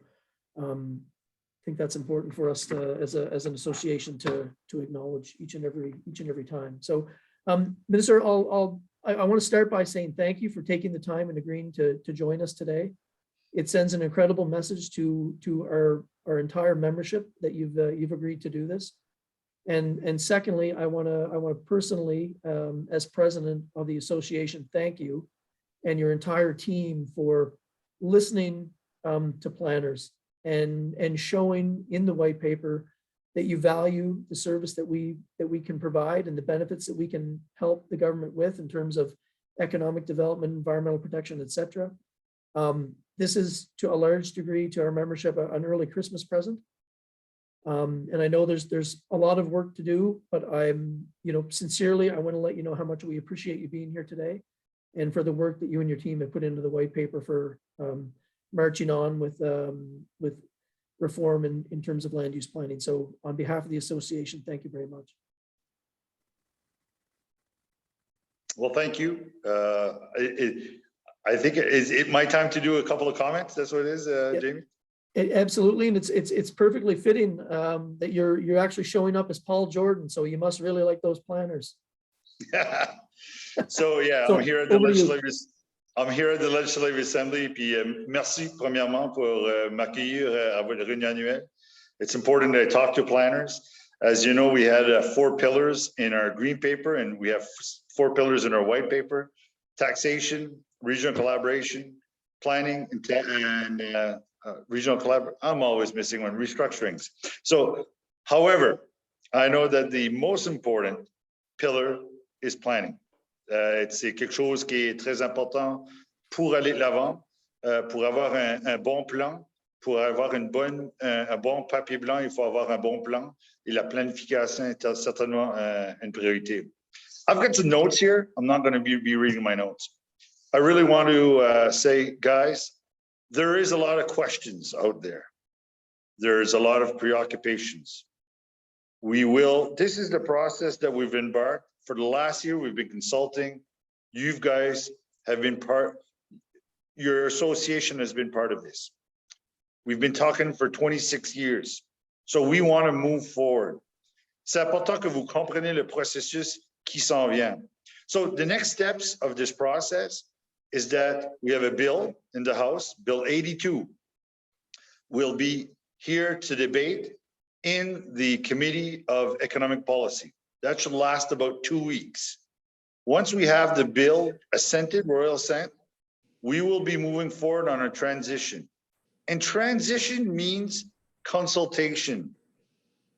I think that's important for us to, as an association, to acknowledge each and every time. So, Minister, I want to start by saying thank you for taking the time and agreeing to join us today. It sends an incredible message to our entire membership that you've agreed to do this. And secondly, I want to personally, as president of the association, thank you and your entire team for listening to planners and showing in the white paper that you value the service that we can provide and the benefits that we can help the government with in terms of economic development, environmental protection, etc. This is to a large degree to our membership an early Christmas present. And I know there's a lot of work to do, but I'm, sincerely, I want to let you know how much we appreciate you being here today and for the work that you and your team have put into the white paper for marching on with reform in terms of land use planning. So on behalf of the association, thank you very much. Well, thank you. I think is it my time to do a couple of comments? That's what it is, Jamie? Absolutely, and it's perfectly fitting that you're actually showing up as Paul Jordan. So you must really like those planners. So yeah, So, I'm here at the over to you. Legislative. I'm here at the Legislative Assembly. Puis merci premièrement pour m'accueillir à votre réunion annuelle. It's important that I talk to planners. As you know, we had 4 pillars in our green paper, and we have 4 pillars in our white paper: taxation, regional collaboration, planning, and regional collaboration. I'm always missing one, restructurings. So, however, I know that the most important pillar is planning. C'est quelque chose qui est très important pour aller de l'avant, pour avoir un bon plan, pour avoir un bon papier blanc, il faut avoir un bon plan, et la planification est certainement une priorité. I've got some notes here. I'm not going to be reading my notes. I really want to say, guys, there is a lot of questions out there. There's a lot of preoccupations. This is the process that we've embarked. For the last year, we've been consulting. You guys have been your association has been part of this. We've been talking for 26 years. So we want to move forward. C'est important que vous compreniez le processus qui s'en vient. So the next steps of this process is that we have a bill in the House, Bill 82, will be here to debate in the Committee of Economic Policy. That should last about 2 weeks. Once we have the bill assented, royal assent, we will be moving forward on a transition. And transition means consultation.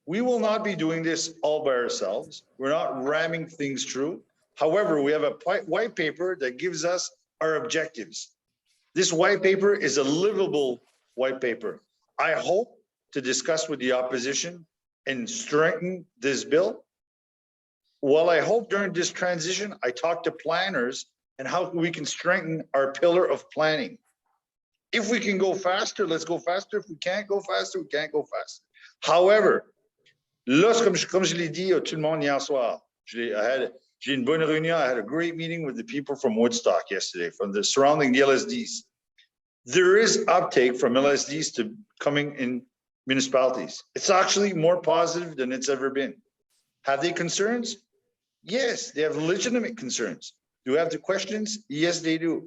We will not be doing this all by ourselves. We're not ramming things through. However, we have a white paper that gives us our objectives. This white paper is a livable white paper. I hope to discuss with the opposition and strengthen this bill. Well, I hope during this transition, I talk to planners and how we can strengthen our pillar of planning. If we can go faster, let's go faster. If we can't go faster, we can't go faster. However, là, comme je l'ai dit à tout le monde hier soir, j'ai une bonne réunion. I had a great meeting with the people from Woodstock yesterday, from the surrounding LSDs. There is uptake from LSDs to coming in municipalities. It's actually more positive than it's ever been. Have they concerns? Yes, they have legitimate concerns. Do you have the questions? Yes, they do.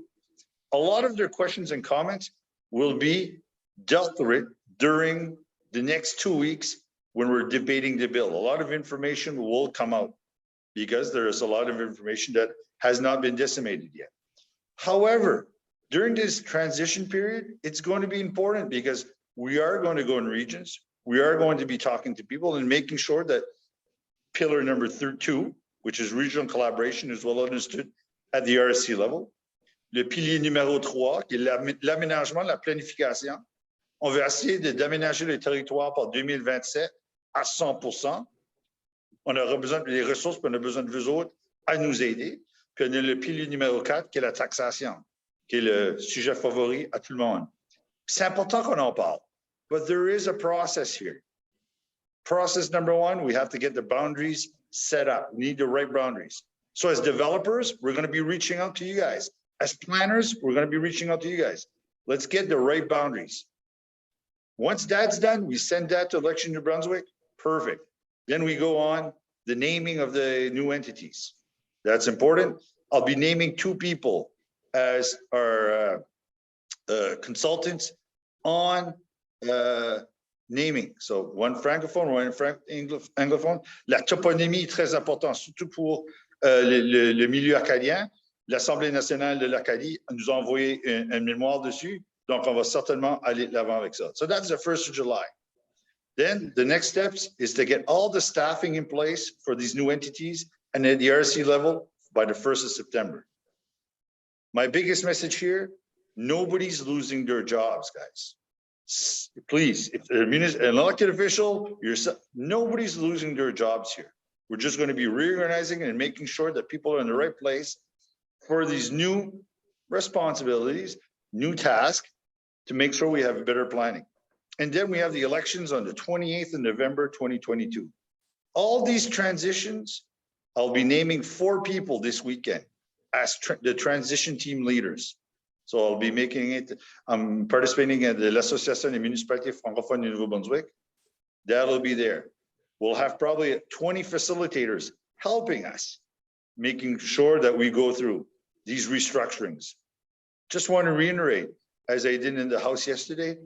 A lot of their questions and comments will be dealt with during the next 2 weeks when we're debating the bill. A lot of information will come out because there is a lot of information that has not been disseminated yet. However, during this transition period, it's going to be important because we are going to go in regions. We are going to be talking to people and making sure that pillar number 2, which is regional collaboration, is well understood at the RSC level. Le pilier numéro 3, qui est l'aménagement, la planification. On va essayer d'aménager le territoire par 2027 à 100%. On aura besoin des ressources, puis on a besoin de vous autres à nous aider. Puis on a le pilier numéro 4, qui est la taxation, qui est le sujet favori à tout le monde. C'est important qu'on en parle, but there is a process here. Process number 1, we have to get the boundaries set up. We need the right boundaries. So as developers, we're going to be reaching out to you guys. As planners, we're going to be reaching out to you guys. Let's get the right boundaries. Once that's done, we send that to Election New Brunswick. Perfect. Then we go on the naming of the new entities. That's important. I'll be naming 2 people as our consultants on naming. So one francophone, one anglophone. La toponymie est très importante, surtout pour le milieu acadien. L'Assemblée nationale de l'Acadie nous a envoyé un mémoire dessus. Donc, on va certainement aller de l'avant avec ça. So that's the 1st of July. Then the next steps is to get all the staffing in place for these new entities and at the RC level by the 1st of September. My biggest message here, nobody's losing their jobs, guys. Please, if an elected official, nobody's losing their jobs here. We're just going to be reorganizing and making sure that people are in the right place for these new responsibilities, new tasks, to make sure we have better planning. And then we have the elections on the 28th of November, 2022. All these transitions, I'll be naming 4 people this weekend as the transition team leaders. So I'll be making it, I'm participating at the l'Association des municipalités francophones du Nouveau-Brunswick. That'll be there. We'll have probably 20 facilitators helping us, making sure that we go through these restructurings. Just want to reiterate, as I did in the House yesterday,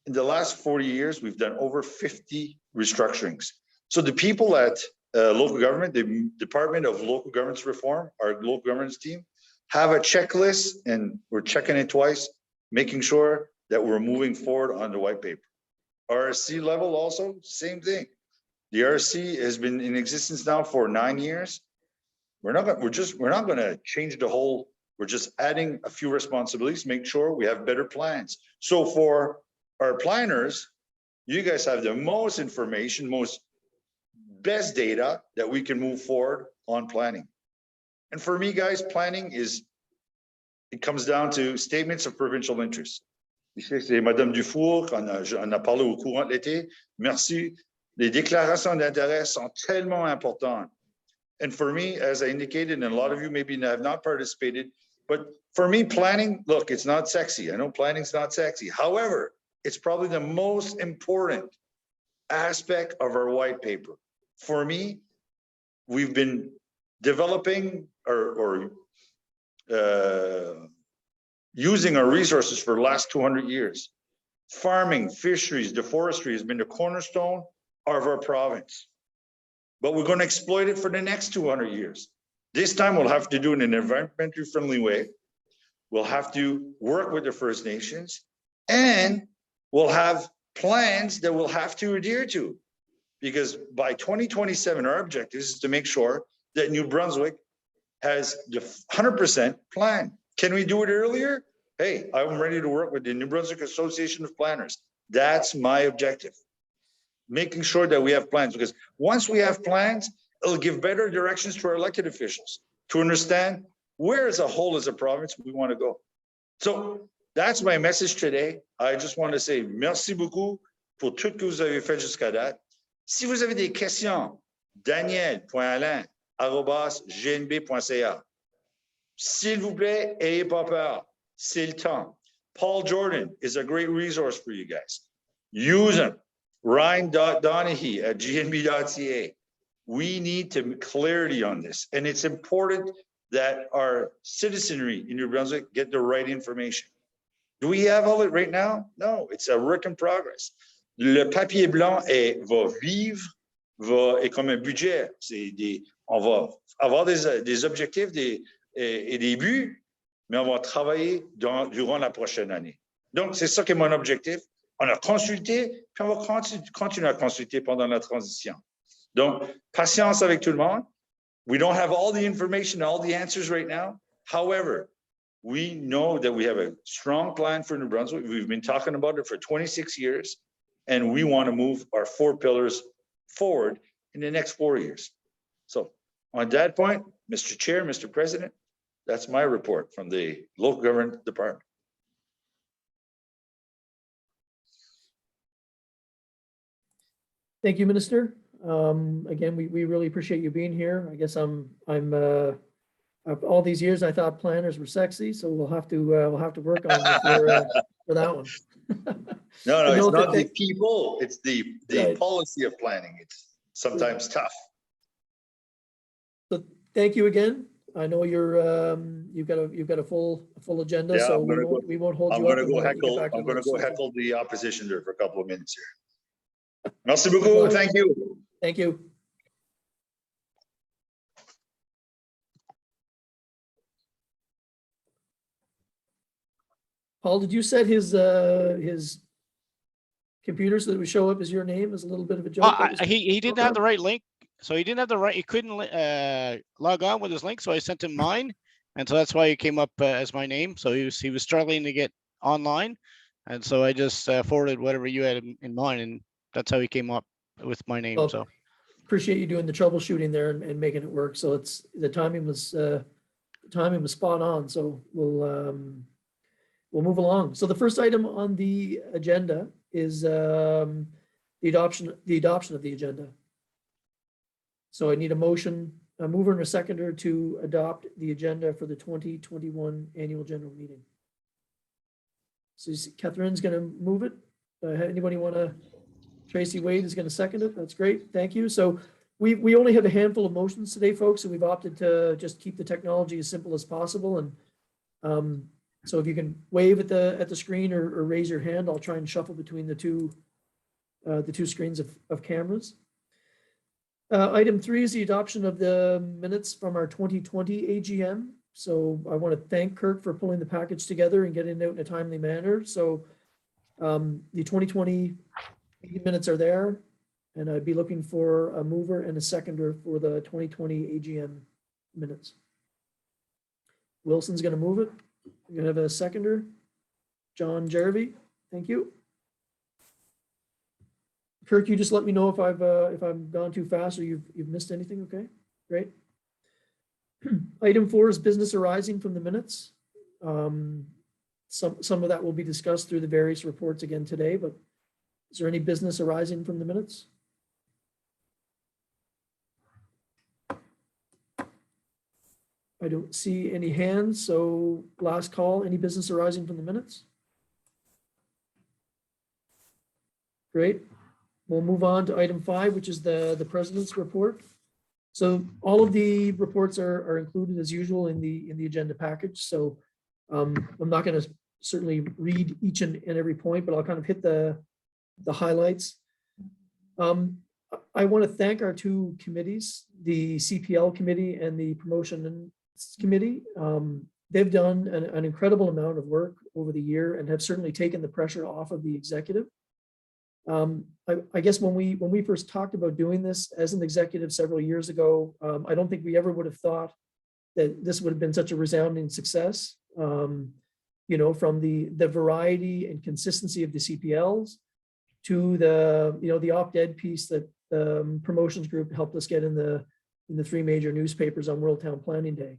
in the last 40 years, we've done over 50 restructurings. So the people at local government, the Department of Local Governments Reform, our local governments team, have a checklist, and we're checking it twice, making sure that we're moving forward on the white paper. RSC level also, same thing. The RSC has been in existence now for 9 years. We're not going to change the whole. We're just adding a few responsibilities, make sure we have better plans. So for our planners, you guys have the most information, best data that we can move forward on planning. And for me, guys, planning it comes down to statements of provincial interest. C'est Madame Dufour, on a parlé au courant de l'été. Merci. Les déclarations d'intérêt sont tellement importantes. And for me, as I indicated, and a lot of you maybe have not participated, but for me, planning, look, it's not sexy. I know planning's not sexy. However, it's probably the most important aspect of our white paper. For me, we've been developing or using our resources for the last 200 years. Farming, fisheries, the forestry has been the cornerstone of our province. But we're going to exploit it for the next 200 years. This time we'll have to do it in an environmentally friendly way. We'll have to work with the First Nations, and we'll have plans that we'll have to adhere to. Because by 2027, our objective is to make sure that New Brunswick has the 100% plan. Can we do it earlier? Hey, I'm ready to work with the New Brunswick Association of Planners. That's my objective. Making sure that we have plans, because once we have plans It'll give better directions to our elected officials to understand where as a whole, as a province, we want to go. So that's my message today. I just want to say merci beaucoup pour tout que vous avez fait jusqu'à date. Si vous avez des questions, daniel.alain@gnb.ca. S'il vous plaît, ayez pas peur. C'est le temps. Paul Jordan is a great resource for you guys. Use him. Ryan.Donaghy@gnb.ca. We need to clarity on this. And it's important that our citizenry in New Brunswick get the right information. Do we have all it right now? No, it's a work in progress. Le papier blanc va vivre, est comme un budget. On va avoir des objectifs et des buts, mais on va travailler durant la prochaine année. Donc, c'est ça qui est mon objectif. On a consulté, puis on va continuer à consulter pendant la transition. Donc, patience avec tout le monde. We don't have all the information, all the answers right now. However, we know that we have a strong plan for New Brunswick. We've been talking about it for 26 years, and we want to move our 4 pillars forward in the next 4 years. So on that point, Mr. Chair, Mr. President, that's my report from the local government department. Thank you, Minister. Again, we really appreciate you being here. I guess all these years I thought planners were sexy, so we'll have to work on you for that one. No, it's not the people, it's the right. Policy of planning. It's sometimes tough. So thank you again. I know you've got a full agenda, yeah, so we won't hold you up. I'm going to go heckle the opposition there for a couple of minutes here. Merci beaucoup. Thank you. Thank you. Paul, did you set his computer so that it would show up as your name as a little bit of a joke? He didn't have the right link, so he didn't have the right. He couldn't log on with his link, so I sent him mine, and so that's why he came up as my name. So he was struggling to get online, and so I just forwarded whatever you had in mind, and that's how he came up with my name. Well, so appreciate you doing the troubleshooting there and making it work. So the timing was spot on. So we'll move along. So the first item on the agenda is the adoption of the agenda. So I need a motion, a mover and a seconder to adopt the agenda for the 2021 annual general meeting. So Catherine's going to move it. Anybody want to? Tracy Wade is going to second it. That's great. Thank you. So we only have a handful of motions today, folks, and we've opted to just keep the technology as simple as possible. And so if you can wave at the screen or raise your hand, I'll try and shuffle between the two screens of cameras. Item 3 is the adoption of the minutes from our 2020 AGM. So I want to thank Kirk for pulling the package together and getting it out in a timely manner. So the 2020 minutes are there, and I'd be looking for a mover and a seconder for the 2020 AGM minutes. Wilson's going to move it. We're going to have a seconder. John Jervy, thank you. Kirk, you just let me know if I've gone too fast or you've missed anything. Okay, great. Item 4 is business arising from the minutes. Some of that will be discussed through the various reports again today, but is there any business arising from the minutes? I don't see any hands, so last call, any business arising from the minutes? Great. We'll move on to item 5, which is the president's report. So all of the reports are included as usual in the agenda package. So I'm not going to certainly read each and every point, but I'll kind of hit the highlights. I want to thank our 2 committees, the Cpl Committee and the Promotion Committee. They've done an incredible amount of work over the year and have certainly taken the pressure off of the executive. I guess when we first talked about doing this as an executive several years ago, I don't think we ever would have thought that this would have been such a resounding success. You know, from the variety and consistency of the CPLs to the opt-ed piece that the promotions group helped us get in the in the 3 major newspapers on World Town Planning Day.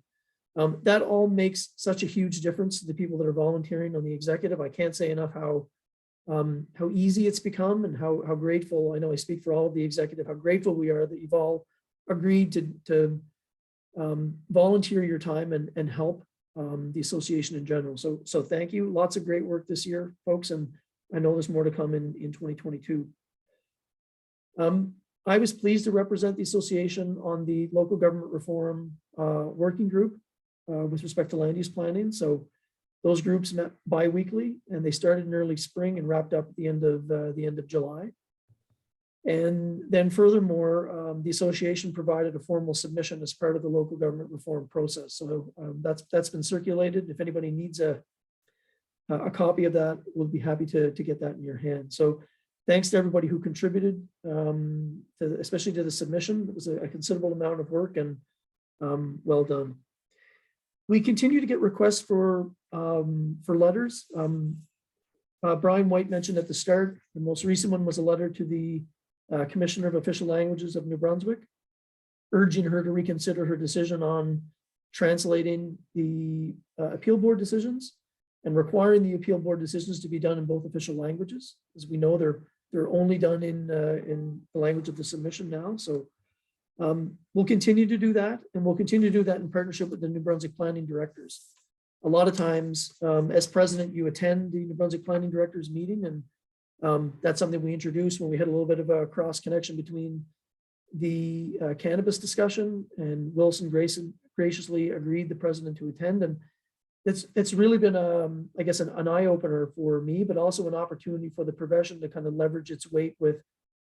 That all makes such a huge difference to the people that are volunteering on the executive. I can't say enough how easy it's become and how grateful, I know I speak for all of the executive, how grateful we are that you've all agreed to volunteer your time and help the association in general. So thank you. Lots of great work this year, folks, and I know there's more to come in 2022. I was pleased to represent the association on the local government reform working group with respect to land use planning. So those groups met bi-weekly, and they started in early spring and wrapped up at the end of July. And then furthermore, the association provided a formal submission as part of the local government reform process. So that's been circulated. If anybody needs a copy of that, we'll be happy to get that in your hand. So thanks to everybody who contributed, especially to the submission. It was a considerable amount of work, and well done. We continue to get requests for letters. Brian White mentioned at the start, the most recent one was a letter to the Commissioner of Official Languages of New Brunswick, urging her to reconsider her decision on translating the appeal board decisions and requiring the appeal board decisions to be done in both official languages. As we know, they're only done in the language of the submission now. So we'll continue to do that, and we'll continue to do that in partnership with the New Brunswick Planning Directors. A lot of times, as president, you attend the New Brunswick Planning Directors meeting, and that's something we introduced when we had a little bit of a cross connection between the cannabis discussion, and Wilson graciously agreed the president to attend. And it's really been, I guess, an eye opener for me, but also an opportunity for the profession to kind of leverage its weight with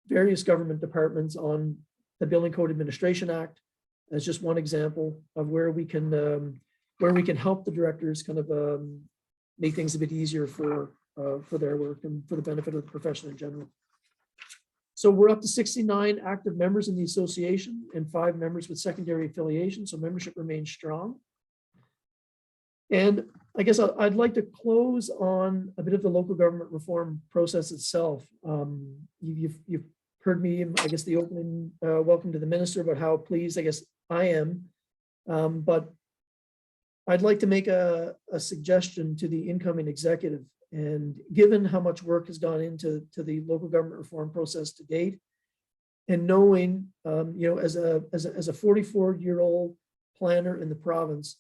various government departments on the Building Code Administration Act as just one example of where we can help the directors kind of make things a bit easier for their work and for the benefit of the profession in general. So we're up to 69 active members in the association and 5 members with secondary affiliation. So membership remains strong. And I guess I'd like to close on a bit of the local government reform process itself. You've heard me, I guess, the opening welcome to the minister about how pleased, I guess, I am. But I'd like to make a suggestion to the incoming executive. And given how much work has gone into the local government reform process to date, and knowing, as a 44-year-old planner in the province,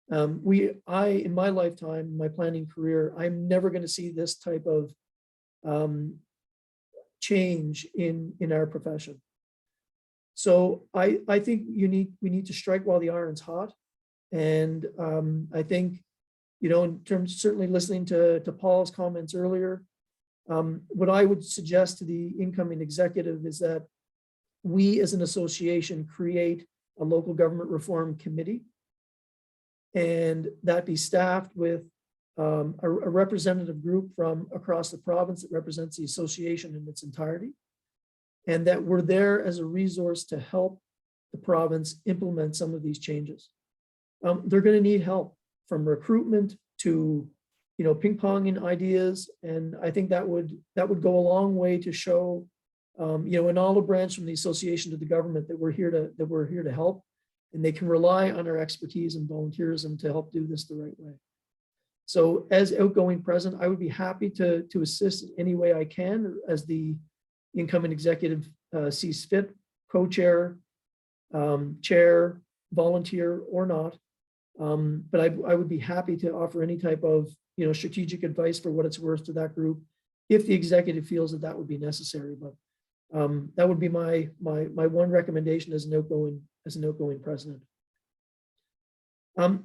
in my lifetime, my planning career, I'm never going to see this type of change in our profession. So I think we need to strike while the iron's hot. And I think, in terms, certainly listening to Paul's comments earlier, what I would suggest to the incoming executive is that we as an association create a local government reform committee, and that be staffed with a representative group from across the province that represents the association in its entirety, and that we're there as a resource to help the province implement some of these changes. They're going to need help, from recruitment to, ping-ponging ideas, and I think that would go a long way to show, an olive branch from the association to the government that we're here to help, and they can rely on our expertise and volunteerism to help do this the right way. So, as outgoing president, I would be happy to assist in any way I can as the incoming executive sees fit, co-chair, chair, volunteer or not. But I would be happy to offer any type of strategic advice for what it's worth to that group, if the executive feels that would be necessary. But that would be my one recommendation as an outgoing president.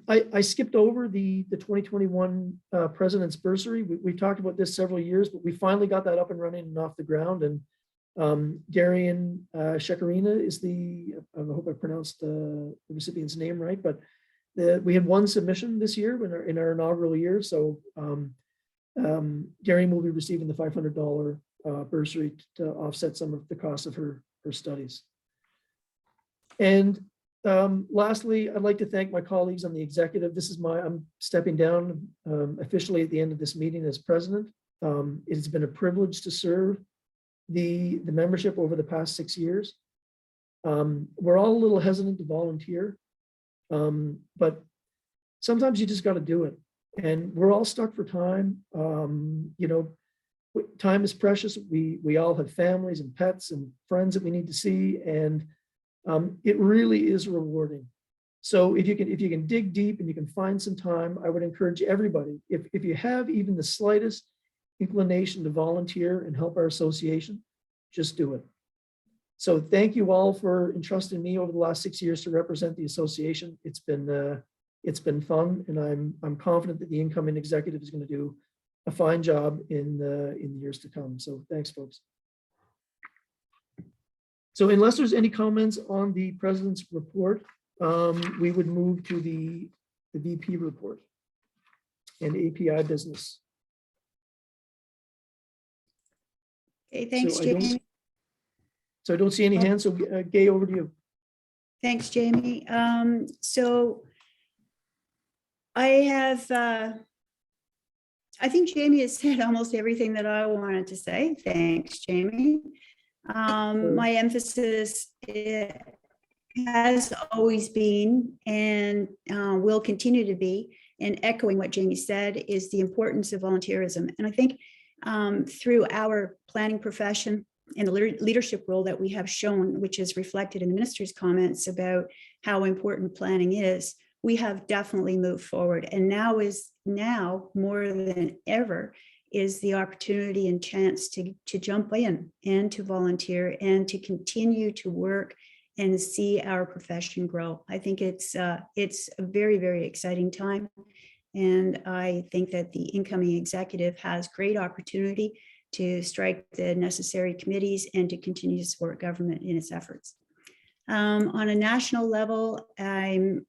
I skipped over the 2021 President's Bursary. We've talked about this several years, but we finally got that up and running and off the ground. And Darian Shekarina is I hope I pronounced the recipient's name right, but we had one submission this year in our inaugural year. So Darian will be receiving the $500 bursary to offset some of the cost of her studies. And lastly, I'd like to thank my colleagues on the executive. I'm stepping down officially at the end of this meeting as president. It has been a privilege to serve the membership over the past 6 years. We're all a little hesitant to volunteer, but sometimes you just got to do it. And we're all stuck for time. You know, time is precious. We all have families and pets and friends that we need to see, and it really is rewarding. So if you can dig deep and you can find some time, I would encourage everybody, if you have even the slightest inclination to volunteer and help our association, just do it. So thank you all for entrusting me over the last 6 years to represent the association. It's been fun, and I'm confident that the incoming executive is going to do a fine job in the years to come. So thanks, folks. So unless there's any comments on the president's report, we would move to the VP report and API business. Okay, thanks, So Jamie. I don't see any hands, so Gay, over to you. Thanks, Jamie. So I have, I think Jamie has said almost everything that I wanted to say. Thanks, Jamie. My emphasis has always been and will continue to be, and echoing what Jamie said, is the importance of volunteerism. And I think through our planning profession and the leadership role that we have shown, which is reflected in the minister's comments about how important planning is, we have definitely moved forward. And now more than ever is the opportunity and chance to jump in and to volunteer and to continue to work and see our profession grow. I think it's a very, very exciting time. And I think that the incoming executive has great opportunity to strike the necessary committees and to continue to support government in its efforts. On a national level, I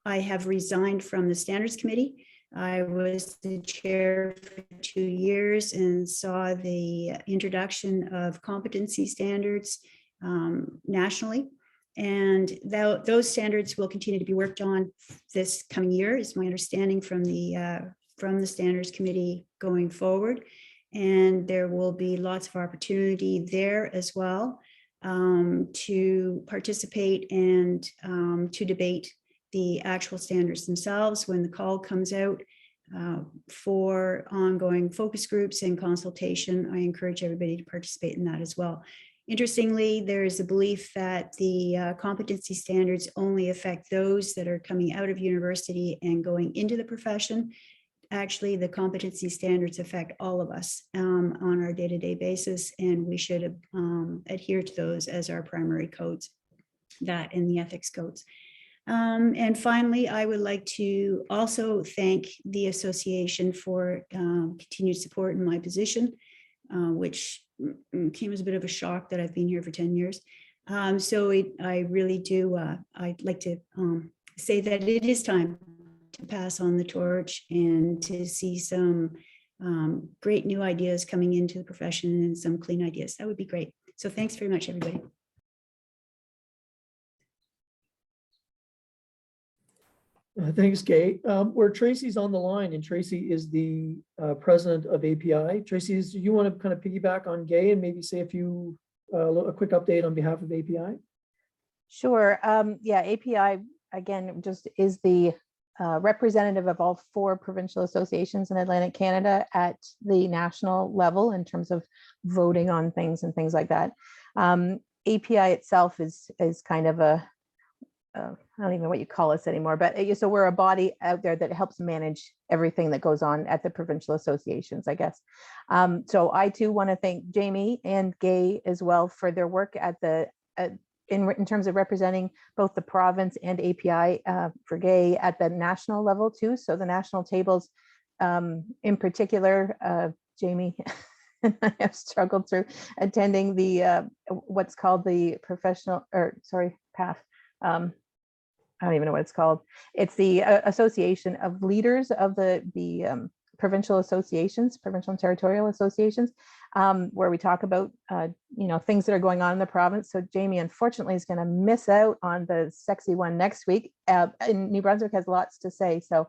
have resigned from the Standards Committee. I was the chair for 2 years and saw the introduction of competency standards nationally. And those standards will continue to be worked on this coming year, is my understanding from the Standards Committee going forward. And there will be lots of opportunity there as well to participate and to debate the actual standards themselves when the call comes out for ongoing focus groups and consultation. I encourage everybody to participate in that as well. Interestingly, there is a belief that the competency standards only affect those that are coming out of university and going into the profession. Actually, the competency standards affect all of us on our day-to-day basis, and we should adhere to those as our primary codes, that and the ethics codes. And finally, I would like to also thank the association for continued support in my position, which came as a bit of a shock that I've been here for 10 years. So I really do, I'd like to say that it is time to pass on the torch and to see some great new ideas coming into the profession and some clean ideas. That would be great. So thanks very much, everybody. Thanks, Gay. Where Tracy's on the line, and Tracy is the president of API. Tracy, do you want to kind of piggyback on Gay and maybe say a quick update on behalf of API? Sure. Yeah, API, again, just is the representative of all 4 provincial associations in Atlantic Canada at the national level in terms of voting on things and things like that. API itself is kind of a I don't even know what you call us anymore, but so we're a body out there that helps manage everything that goes on at the provincial associations, I guess. So I too want to thank Jamie and Gay as well for their work at the in terms of representing both the province and API for Gay at the national level too. So the national tables in particular, Jamie and I have struggled through attending the what's called the PAF. I don't even know what it's called. It's the Association of Leaders of the provincial associations, provincial and territorial associations, where we talk about things that are going on in the province. So Jamie, unfortunately, is going to miss out on the sexy one next week. And New Brunswick has lots to say. So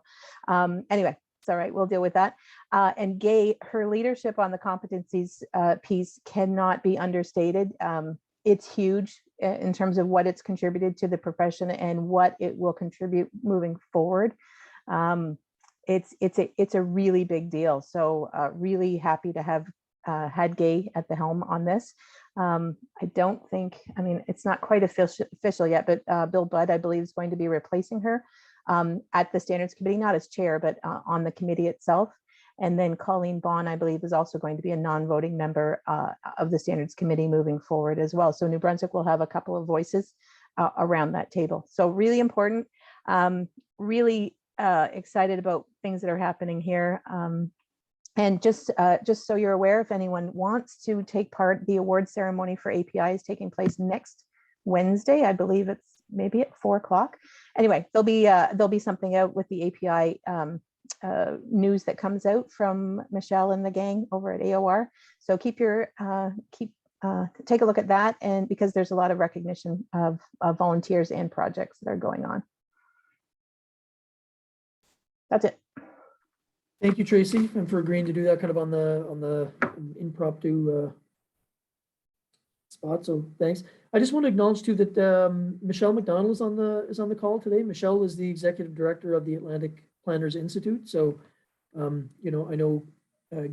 anyway, it's all right. We'll deal with that. And Gay, her leadership on the competencies piece cannot be understated. It's huge. in terms of what it's contributed to the profession and what it will contribute moving forward. It's a really big deal. So really happy to have had Gay at the helm on this. I don't think, I mean, it's not quite official yet, but Bill Budd, I believe, is going to be replacing her at the Standards Committee, not as chair, but on the committee itself. And then Colleen Bond, I believe, is also going to be a non-voting member of the Standards Committee moving forward as well. So New Brunswick will have a couple of voices around that table. So really important, really excited about things that are happening here. And just so you're aware, if anyone wants to take part, the award ceremony for API is taking place next Wednesday. I believe it's maybe at 4 o'clock. Anyway, there'll be something out with the API news that comes out from Michelle and the gang over at AOR. So take a look at that, and because there's a lot of recognition of volunteers and projects that are going on. That's it. Thank you, Tracy, and for agreeing to do that kind of on the impromptu spot. So thanks. I just want to acknowledge too that Michelle McDonald is on the call today. Michelle is the executive director of the Atlantic Planners Institute. So you know, I know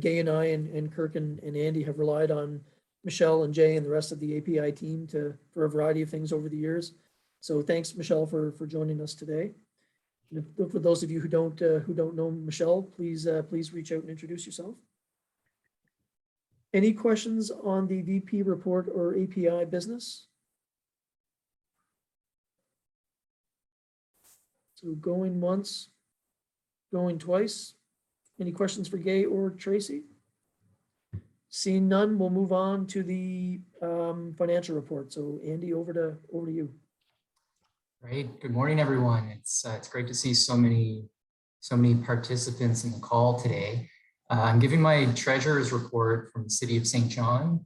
Gay and I and Kirk and Andy have relied on Michelle and Jay and the rest of the API team for a variety of things over the years. So thanks, Michelle, for joining us today. And for those of you who don't know Michelle, please reach out and introduce yourself. Any questions on the VP report or API business? So going once, going twice. Any questions for Gay or Tracy? Seeing none, we'll move on to the financial report. So Andy, over to you. Great. Good morning, everyone. It's great to see so many participants in the call today. I'm giving my treasurer's report from the City of St. John.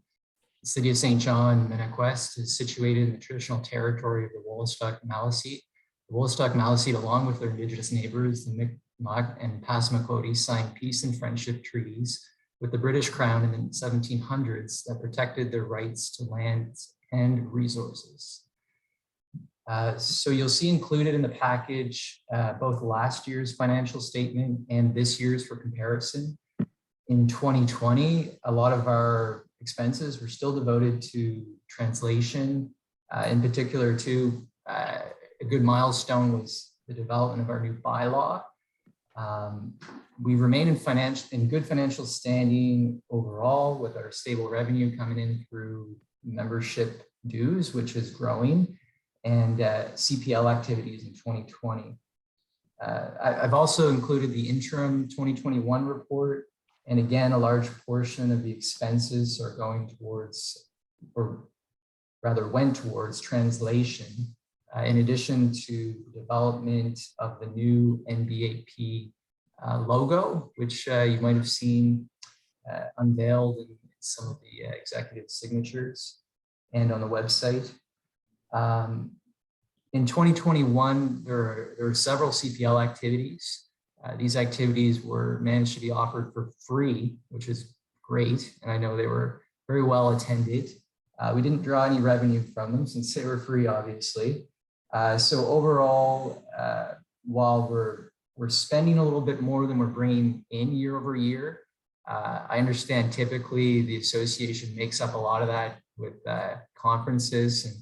The City of St. John, Minnequest, is situated in the traditional territory of the Wolastoq-Maliseet. The Wolastoq-Maliseet, along with their Indigenous neighbors, the Mi'kmaq and Passamaquoddy, signed peace and friendship treaties with the British Crown in the 1700s that protected their rights to lands and resources. So you'll see included in the package both last year's financial statement and this year's for comparison. In 2020, a lot of our expenses were still devoted to translation. In particular, too, a good milestone was the development of our new bylaw. We remain in good financial standing overall, with our stable revenue coming in through membership dues, which is growing, and Cpl activities in 2020. I've also included the interim 2021 report, and again, a large portion of the expenses are going towards, or rather went towards, translation, in addition to development of the new Nbap logo, which you might have seen unveiled in some of the executive signatures and on the website. In 2021, there are several Cpl activities. These activities were managed to be offered for free, which is great. And I know they were very well attended. We didn't draw any revenue from them since they were free, obviously. So overall, while we're spending a little bit more than we're bringing in year over year, I understand typically the association makes up a lot of that with conferences, and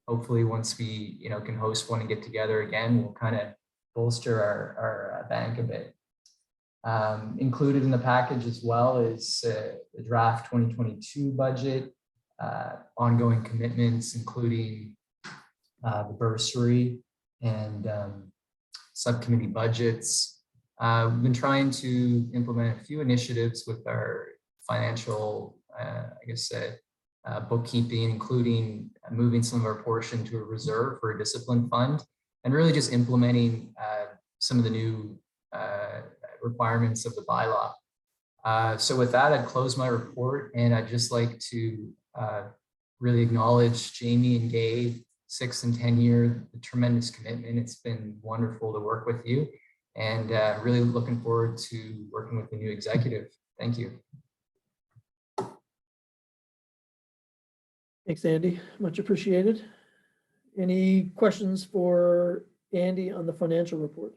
hopefully once we can host one and get together again, we'll kind of bolster our bank a bit. Included in the package as well is the draft 2022 budget, ongoing commitments, including the bursary and subcommittee budgets. We've been trying to implement a few initiatives with our financial, bookkeeping, including moving some of our portion to a reserve for a discipline fund, and really just implementing some of the new requirements of the bylaw. So with that, I'd close my report, and I'd just like to really acknowledge Jamie and Gay, 6 and 10 year, the tremendous commitment. It's been wonderful to work with you, and really looking forward to working with the new executive. Thank you. Thanks, Andy. Much appreciated. Any questions for Andy on the financial report?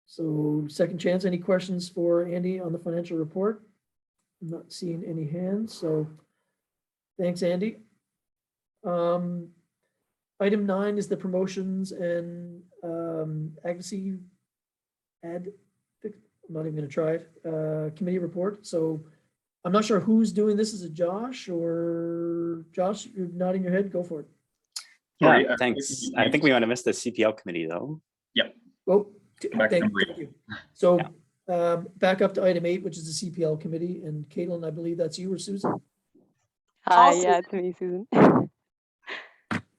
So second chance, any questions for Andy on the financial report? I'm not seeing any hands, so thanks, Andy. Item 9 is the promotions and advocacy I'm not even going to try it. Committee report. So I'm not sure who's doing this. Is it Josh or Josh? You're nodding your head. Go for it. Sorry, Yeah, thanks. I think we want to miss the CPL committee though. Yep. Oh, Back to thank number 8. you. So back up to item 8, which is the CPL committee. And Caitlin, I believe that's you or Susan. Hi, yeah, it's me, Susan.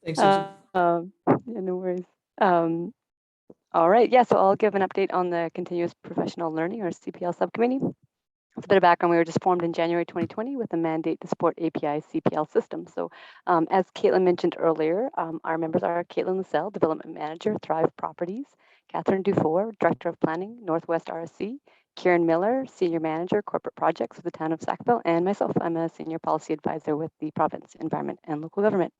Thanks, Susan. Yeah, no worries. All right, yeah, so I'll give an update on the Continuous Professional Learning, or CPL subcommittee. It's a bit of background. We were just formed in January 2020 with a mandate to support API CPL systems. So as Caitlin mentioned earlier, our members are Caitlin Lascelle, Development Manager, Thrive Properties, Catherine Dufour, Director of Planning, Northwest RSC, Kieran Miller, Senior Manager, Corporate Projects with the Town of Sackville, and myself, I'm a Senior Policy Advisor with the Province, Environment and Local Government.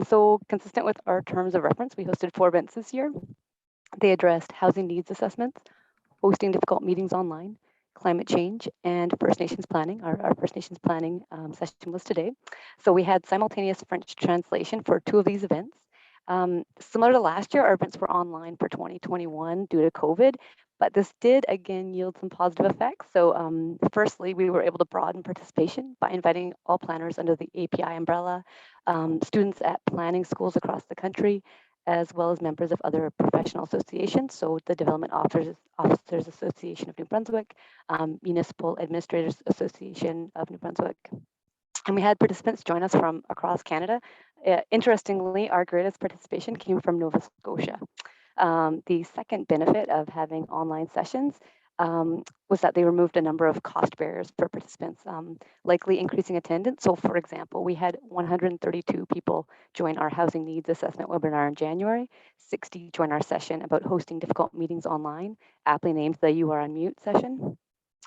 So consistent with our terms of reference, we hosted 4 events this year. They addressed housing needs assessments, hosting difficult meetings online, climate change, and First Nations planning. Our First Nations planning session was today. So we had simultaneous French translation for 2 of these events. Similar to last year, our events were online for 2021 due to COVID, but this did again yield some positive effects. So firstly, we were able to broaden participation by inviting all planners under the API umbrella, students at planning schools across the country, as well as members of other professional associations. So the Development Officers Association of New Brunswick, Municipal Administrators Association of New Brunswick. And we had participants join us from across Canada. Interestingly, our greatest participation came from Nova Scotia. The second benefit of having online sessions was that they removed a number of cost barriers for participants, likely increasing attendance. So for example, we had 132 people join our housing needs assessment webinar in January, 60 join our session about hosting difficult meetings online, aptly named the You Are on Mute session,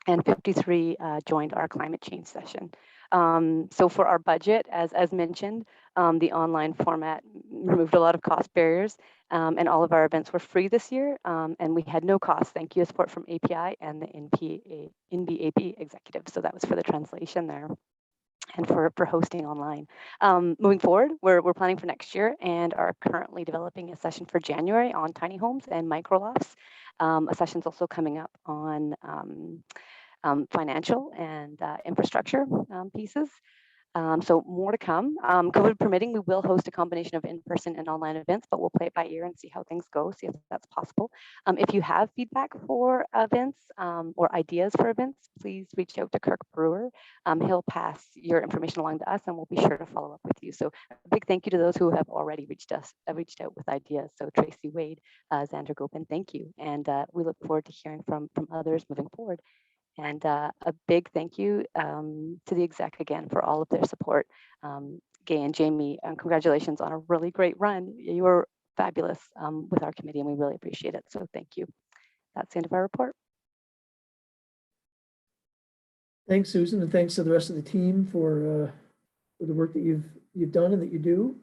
and 53 joined our climate change session. So for our budget, as mentioned, the online format removed a lot of cost barriers, and all of our events were free this year, and we had no cost, thank you to support from API and the NBAP executive. So that was for the translation there and for hosting online. Moving forward, we're planning for next year and are currently developing a session for January on tiny homes and micro-lofts. A session's also coming up on financial and infrastructure pieces. So more to come. COVID permitting, we will host a combination of in-person and online events, but we'll play it by ear and see how things go, see if that's possible. If you have feedback for events or ideas for events, please reach out to Kirk Brewer. He'll pass your information along to us and we'll be sure to follow up with you. So a big thank you to those who have already reached out with ideas. So Tracy Wade, Xander Gopin, thank you. And we look forward to hearing from others moving forward. And a big thank you to the exec again for all of their support. Gay and Jamie, congratulations on a really great run. You were fabulous with our committee and we really appreciate it. So thank you. That's the end of our report. Thanks, Susan, and thanks to the rest of the team for the work that you've done and that you do.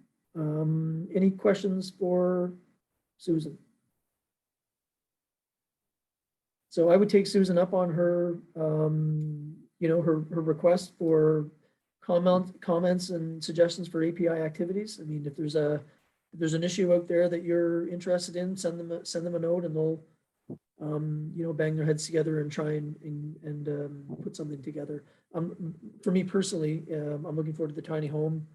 Any questions for Susan? So I would take Susan up on her, her request for comments and suggestions for API activities. I mean, if there's an issue out there that you're interested in, send them a note, and they'll bang their heads together and try and put something together. For me personally, I'm looking forward to the tiny home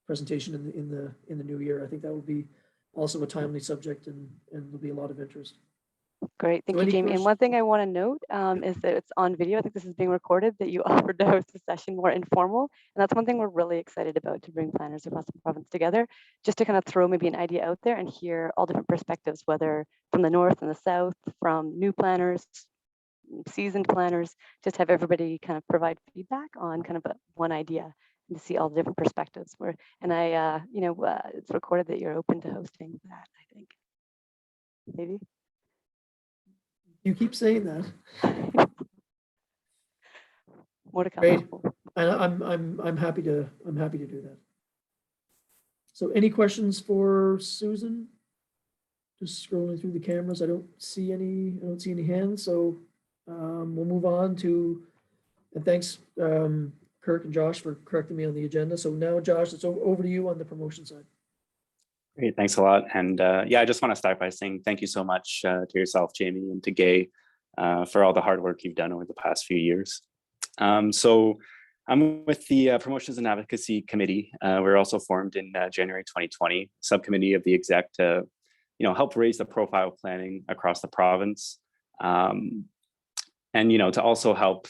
presentation in the new year. I think that will be also a timely subject, and there'll be a lot of interest. Great, thank you, Jamie. And one thing I want to note is that it's on video. I think this is being recorded, that you offered to host a session more informal. And that's one thing we're really excited about, to bring planners across the province together, just to kind of throw maybe an idea out there and hear all different perspectives, whether from the north and the south, from new planners, seasoned planners, just have everybody kind of provide feedback on kind of one idea and to see all the different perspectives. It's recorded that you're open to hosting that, I think. Maybe. You keep saying that. more to come. Great. And I'm happy to do that. So any questions for Susan? Just scrolling through the cameras. I don't see any hands. So we'll move on to, and thanks Kirk and Josh for correcting me on the agenda. So now Josh, it's over to you on the promotion side. Great, thanks a lot. And yeah, I just want to start by saying thank you so much to yourself, Jamie, and to Gay for all the hard work you've done over the past few years. So I'm with the Promotions and Advocacy Committee. We're also formed in January 2020, subcommittee of the exec to help raise the profile of planning across the province. And to also help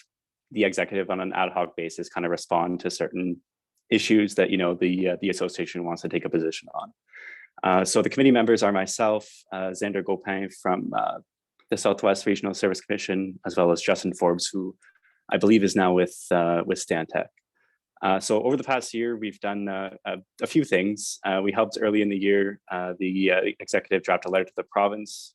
the executive on an ad hoc basis kind of respond to certain issues that the association wants to take a position on. So the committee members are myself, Xander Gopin from the Southwest Regional Service Commission, as well as Justin Forbes, who I believe is now with Stantec. So over the past year, we've done a few things. We helped early in the year, the executive draft a letter to the province,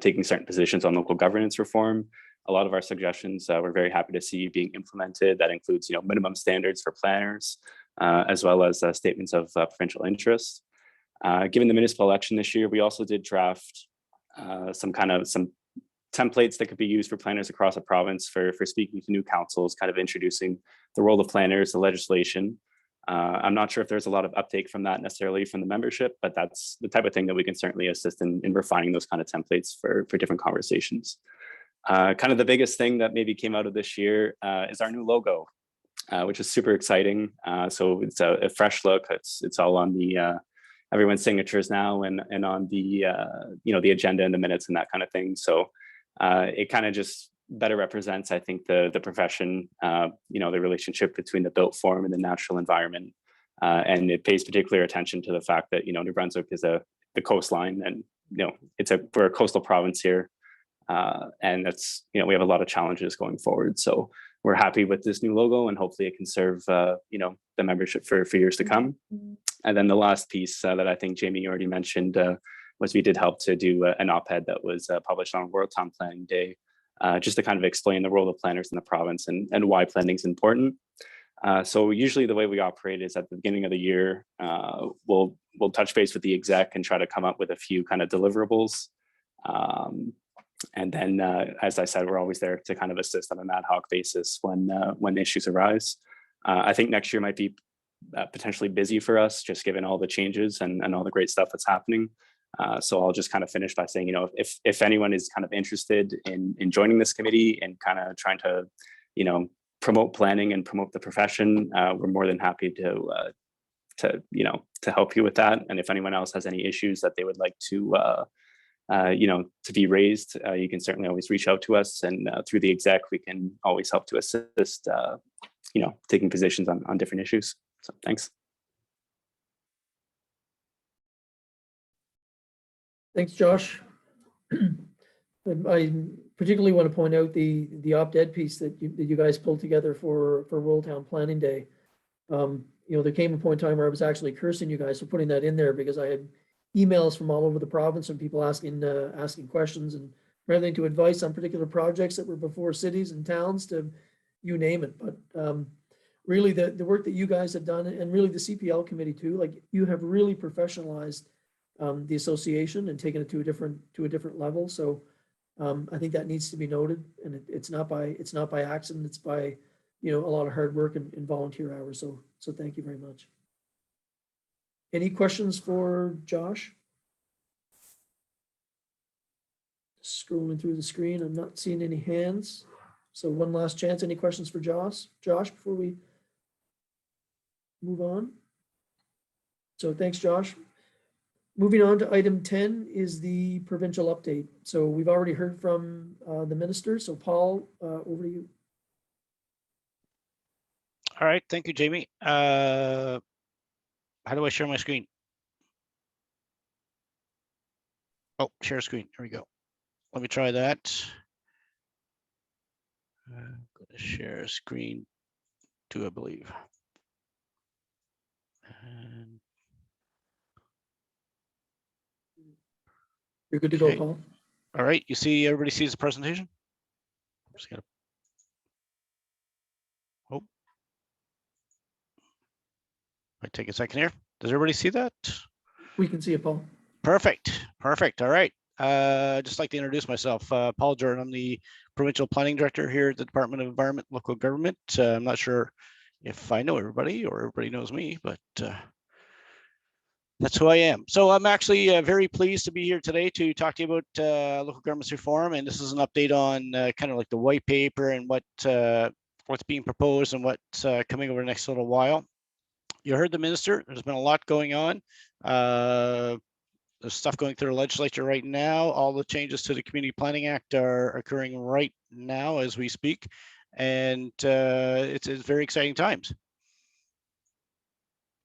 taking certain positions on local governance reform. A lot of our suggestions we're very happy to see being implemented. That includes minimum standards for planners, as well as statements of provincial interest. Given the municipal election this year, we also did draft some templates that could be used for planners across the province for speaking to new councils, kind of introducing the role of planners, the legislation. I'm not sure if there's a lot of uptake from that necessarily from the membership, but that's the type of thing that we can certainly assist in refining those kind of templates for different conversations. Kind of the biggest thing that maybe came out of this year is our new logo, which is super exciting. So it's a fresh look. It's all on the everyone's signatures now and on the the agenda and the minutes and that kind of thing. So it kind of just better represents, I think, the profession, the relationship between the built form and the natural environment. And it pays particular attention to the fact that, New Brunswick is the coastline, and, we're a coastal province here. And that's, we have a lot of challenges going forward. So we're happy with this new logo, and hopefully it can serve, the membership for years to come. And then the last piece that I think Jamie already mentioned was we did help to do an op-ed that was published on World Town Planning Day, just to kind of explain the role of planners in the province and why planning is important. So usually the way we operate is at the beginning of the year, we'll touch base with the exec and try to come up with a few kind of deliverables. And then, as I said, we're always there to kind of assist on an ad hoc basis when issues arise. I think next year might be potentially busy for us, just given all the changes and all the great stuff that's happening. So I'll just kind of finish by saying, if anyone is kind of interested in joining this committee and kind of trying to, promote planning and promote the profession, we're more than happy to help you with that. And if anyone else has any issues that they would like to be raised, you can certainly always reach out to us, and through the exec, we can always help to assist, taking positions on different issues. So thanks. Thanks, Josh. I particularly want to point out the op-ed piece that you guys pulled together for World Town Planning Day. There came a point in time where I was actually cursing you guys for putting that in there, because I had emails from all over the province and people asking questions, and everything to advice on particular projects that were before cities and towns to you name it. But really the work that you guys have done, and really the CPL committee too, like, you have really professionalized the association and taken it to a different level. So I think that needs to be noted, and it's not by accident. It's by a lot of hard work and volunteer hours. So thank you very much. Any questions for Josh? Scrolling through the screen, I'm not seeing any hands. So one last chance. Any questions for Josh before we move on? So thanks, Josh. Moving on to item 10 is the provincial update. So we've already heard from the minister. So Paul, over to you. All right, thank you, Jamie. How do I share my screen? Oh, share screen. Here we go. Let me try that. I'm going to share screen too, I believe. And you're good to go, Paul. All right, everybody sees the presentation? Just gotta Oh. Might take a second here. Does everybody see that? We can see it, Paul. Perfect. Perfect. All right. Just like to introduce myself. Paul Jordan. I'm the Provincial Planning Director here at the Department of Environment and Local Government. I'm not sure if I know everybody or everybody knows me, but that's who I am. So I'm actually very pleased to be here today to talk to you about local governments reform. And this is an update on kind of like the white paper and what's being proposed and what's coming over the next little while. You heard the minister. There's been a lot going on. There's stuff going through the legislature right now. All the changes to the Community Planning Act are occurring right now as we speak. And it's very exciting times.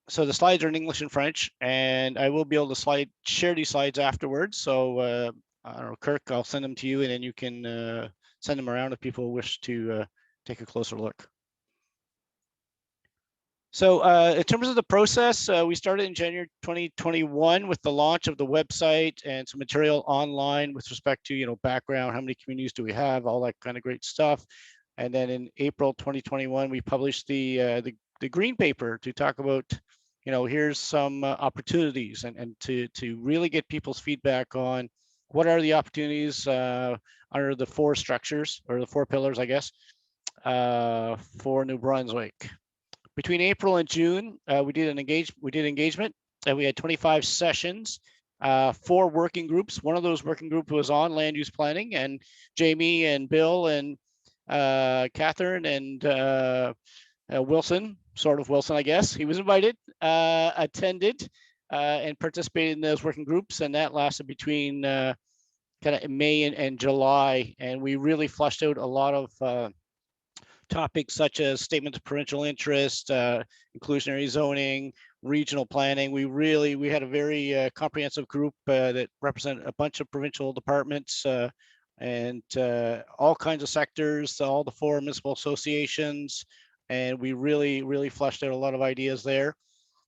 So the slides are in English and French, and I will be able to share these slides afterwards. So I don't know, Kirk, I'll send them to you, and then you can send them around if people wish to take a closer look. So in terms of the process, we started in January 2021 with the launch of the website and some material online with respect to background, how many communities do we have, all that kind of great stuff. And then in April 2021, we published the green paper to talk about here's some opportunities and to really get people's feedback on what are the opportunities under the 4 structures or the 4 pillars, I guess, for New Brunswick. Between April and June, we did engagement, and we had 25 sessions, 4 working groups. One of those working groups was on land use planning, and Jamie and Bill and Catherine and Wilson, sort of Wilson, I guess, he was invited, attended and participated in those working groups, and that lasted between kind of May and July, and we really fleshed out a lot of topics such as statements of provincial interest, inclusionary zoning, regional planning. We had a very comprehensive group that represented a bunch of provincial departments and all kinds of sectors, all the 4 municipal associations, and we really fleshed out a lot of ideas there.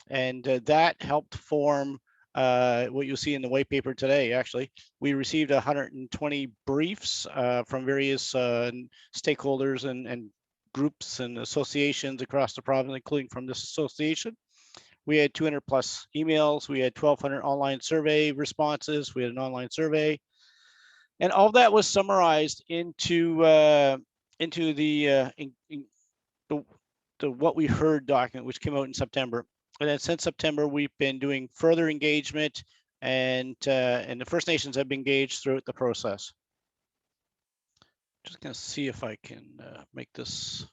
And that helped form what you'll see in the white paper today. Actually, we received 120 briefs from various stakeholders and groups and associations across the province, including from this association. We had 200 plus emails. We had 1,200 online survey responses. We had an online survey, and all that was summarized into the what we heard document, which came out in September. And then since September, we've been doing further engagement, and the First Nations have been engaged throughout the process. Just gonna see if I can make this.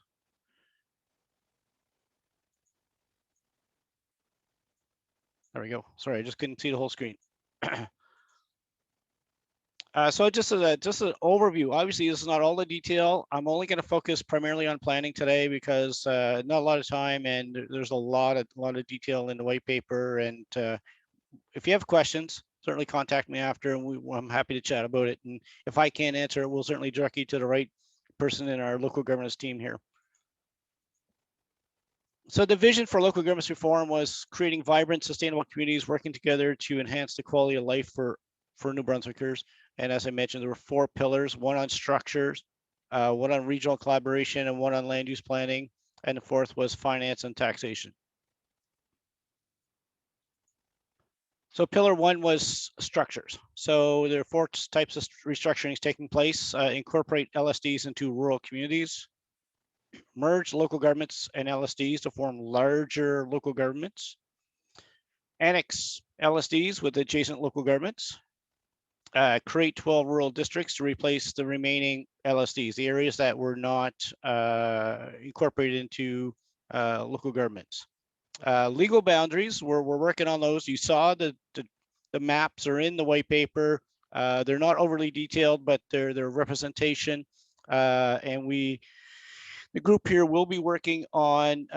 There we go. Sorry, I just couldn't see the whole screen. So just an overview. Obviously, this is not all the detail. I'm only going to focus primarily on planning today because not a lot of time, and there's a lot of detail in the white paper. And if you have questions, certainly contact me after, and I'm happy to chat about it. And if I can't answer it, we'll certainly direct you to the right person in our local governance team here. So the vision for local governance reform was creating vibrant, sustainable communities working together to enhance the quality of life for New Brunswickers. And as I mentioned, there were 4 pillars: 1 on structures, 1 on regional collaboration, and 1 on land use planning. And the 4th was finance and taxation. So pillar 1 was structures. So there are 4 types of restructurings taking place: incorporate LSDs into rural communities, merge local governments and LSDs to form larger local governments, annex LSDs with adjacent local governments, create 12 rural districts to replace the remaining LSDs, the areas that were not incorporated into local governments. Legal boundaries, we're working on those. You saw the maps are in the white paper. They're not overly detailed, but they're representation. And the group here will be working on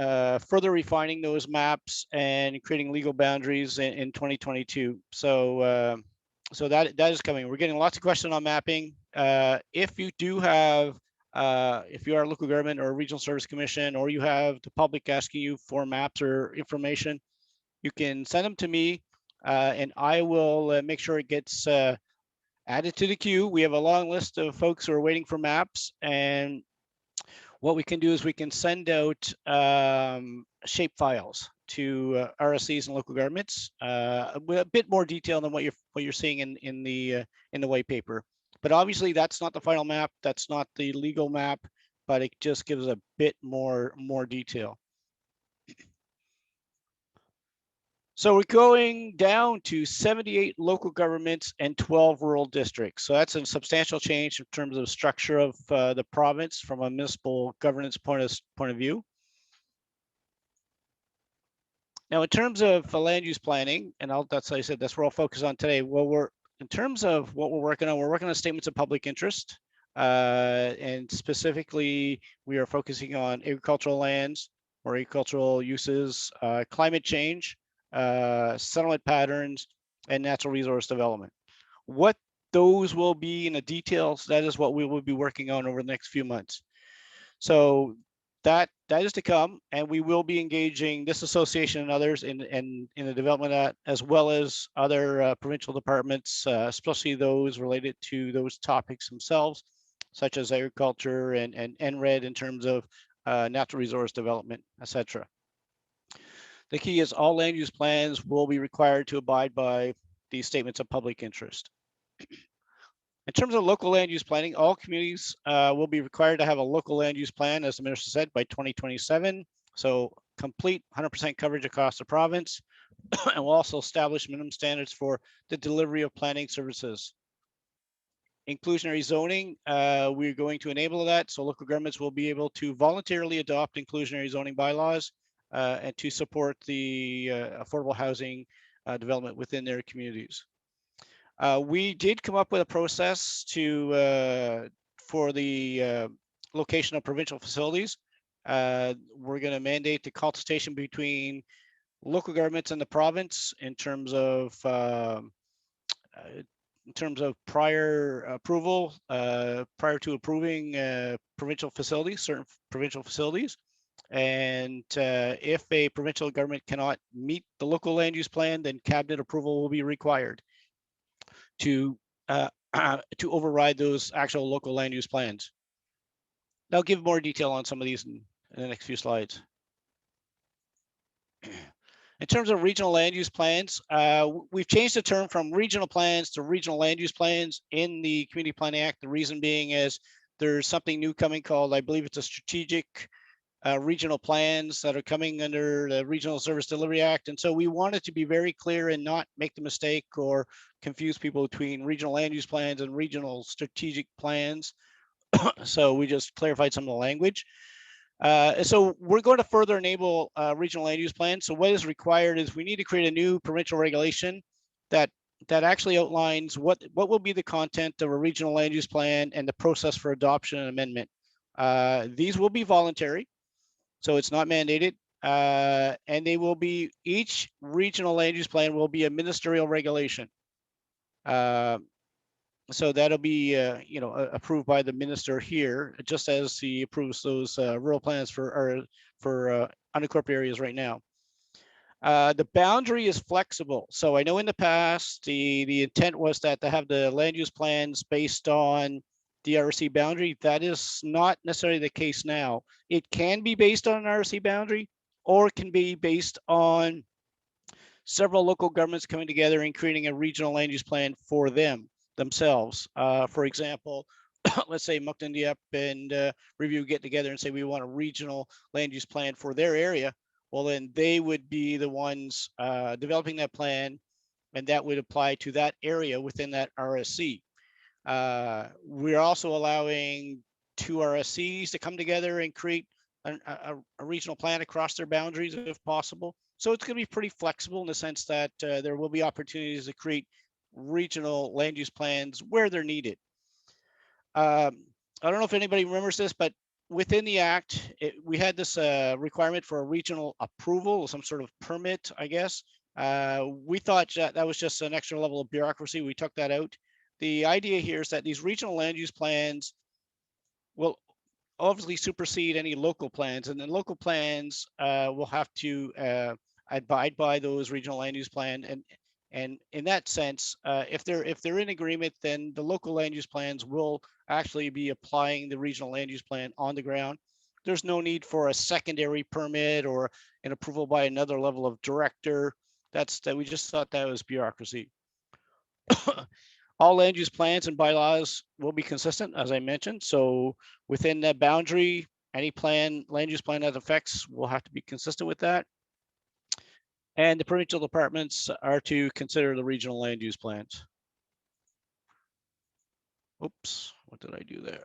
further refining those maps and creating legal boundaries in 2022. So that is coming. We're getting lots of questions on mapping. If you do have, if you are a local government or a regional service commission, or you have the public asking you for maps or information, you can send them to me, and I will make sure it gets added to the queue. We have a long list of folks who are waiting for maps, and what we can do is we can send out shape files to RSCs and local governments with a bit more detail than what you're seeing in the white paper. But obviously, that's not the final map. That's not the legal map, but it just gives a bit more detail. So we're going down to 78 local governments and 12 rural districts. So that's a substantial change in terms of structure of the province from a municipal governance point of view. Now, in terms of land use planning, and that's, like I said, that's what I'll focus on today. Well, in terms of what we're working on statements of public interest. And specifically, we are focusing on agricultural lands or agricultural uses, climate change, settlement patterns, and natural resource development. What those will be in the details, that is what we will be working on over the next few months. So that is to come, and we will be engaging this association and others in the development of that, as well as other provincial departments, especially those related to those topics themselves, such as agriculture and NRED in terms of natural resource development, etc. The key is all land use plans will be required to abide by these statements of public interest. In terms of local land use planning, all communities will be required to have a local land use plan, as the minister said, by 2027. So complete 100% coverage across the province, and will also establish minimum standards for the delivery of planning services. Inclusionary zoning, we're going to enable that, so local governments will be able to voluntarily adopt inclusionary zoning bylaws and to support the affordable housing development within their communities. We did come up with a process for the location of provincial facilities. We're going to mandate the consultation between local governments and the province in terms of prior approval, prior to approving provincial facilities, certain provincial facilities. And if a provincial government cannot meet the local land use plan, then cabinet approval will be required to override those actual local land use plans. I'll give more detail on some of these in the next few slides. In terms of regional land use plans, we've changed the term from regional plans to regional land use plans in the Community Planning Act. The reason being is there's something new coming called, I believe it's a strategic regional plans that are coming under the Regional Service Delivery Act. And so we wanted to be very clear and not make the mistake or confuse people between regional land use plans and regional strategic plans. So we just clarified some of the language. So we're going to further enable regional land use plans. So what is required is we need to create a new provincial regulation that actually outlines what will be the content of a regional land use plan and the process for adoption and amendment. These will be voluntary, so it's not mandated, and they will be, each regional land use plan will be a ministerial regulation. So that'll be, approved by the minister here, just as he approves those rural plans for unincorporated areas right now. The boundary is flexible. So I know in the past, the intent was that to have the land use plans based on the RSC boundary. That is not necessarily the case now. It can be based on an RSC boundary, or it can be based on several local governments coming together and creating a regional land use plan for themselves. For example, let's say Nbap and Review get together and say we want a regional land use plan for their area. Well, then they would be the ones developing that plan, and that would apply to that area within that RSC. We're also allowing two RSCs to come together and create a regional plan across their boundaries if possible. So it's going to be pretty flexible in the sense that there will be opportunities to create regional land use plans where they're needed. I don't know if anybody remembers this, but within the Act, we had this requirement for a regional approval, some sort of permit, I guess. We thought that was just an extra level of bureaucracy. We took that out. The idea here is that these regional land use plans will obviously supersede any local plans, and then local plans will have to abide by those regional land use plan. And in that sense, if they're in agreement, then the local land use plans will actually be applying the regional land use plan on the ground. there's no need for a secondary permit or an approval by another level of director. We just thought that was bureaucracy. All land use plans and bylaws will be consistent, as I mentioned. So within that boundary, any land use plan that affects will have to be consistent with that. And the provincial departments are to consider the regional land use plans. Oops, what did I do there?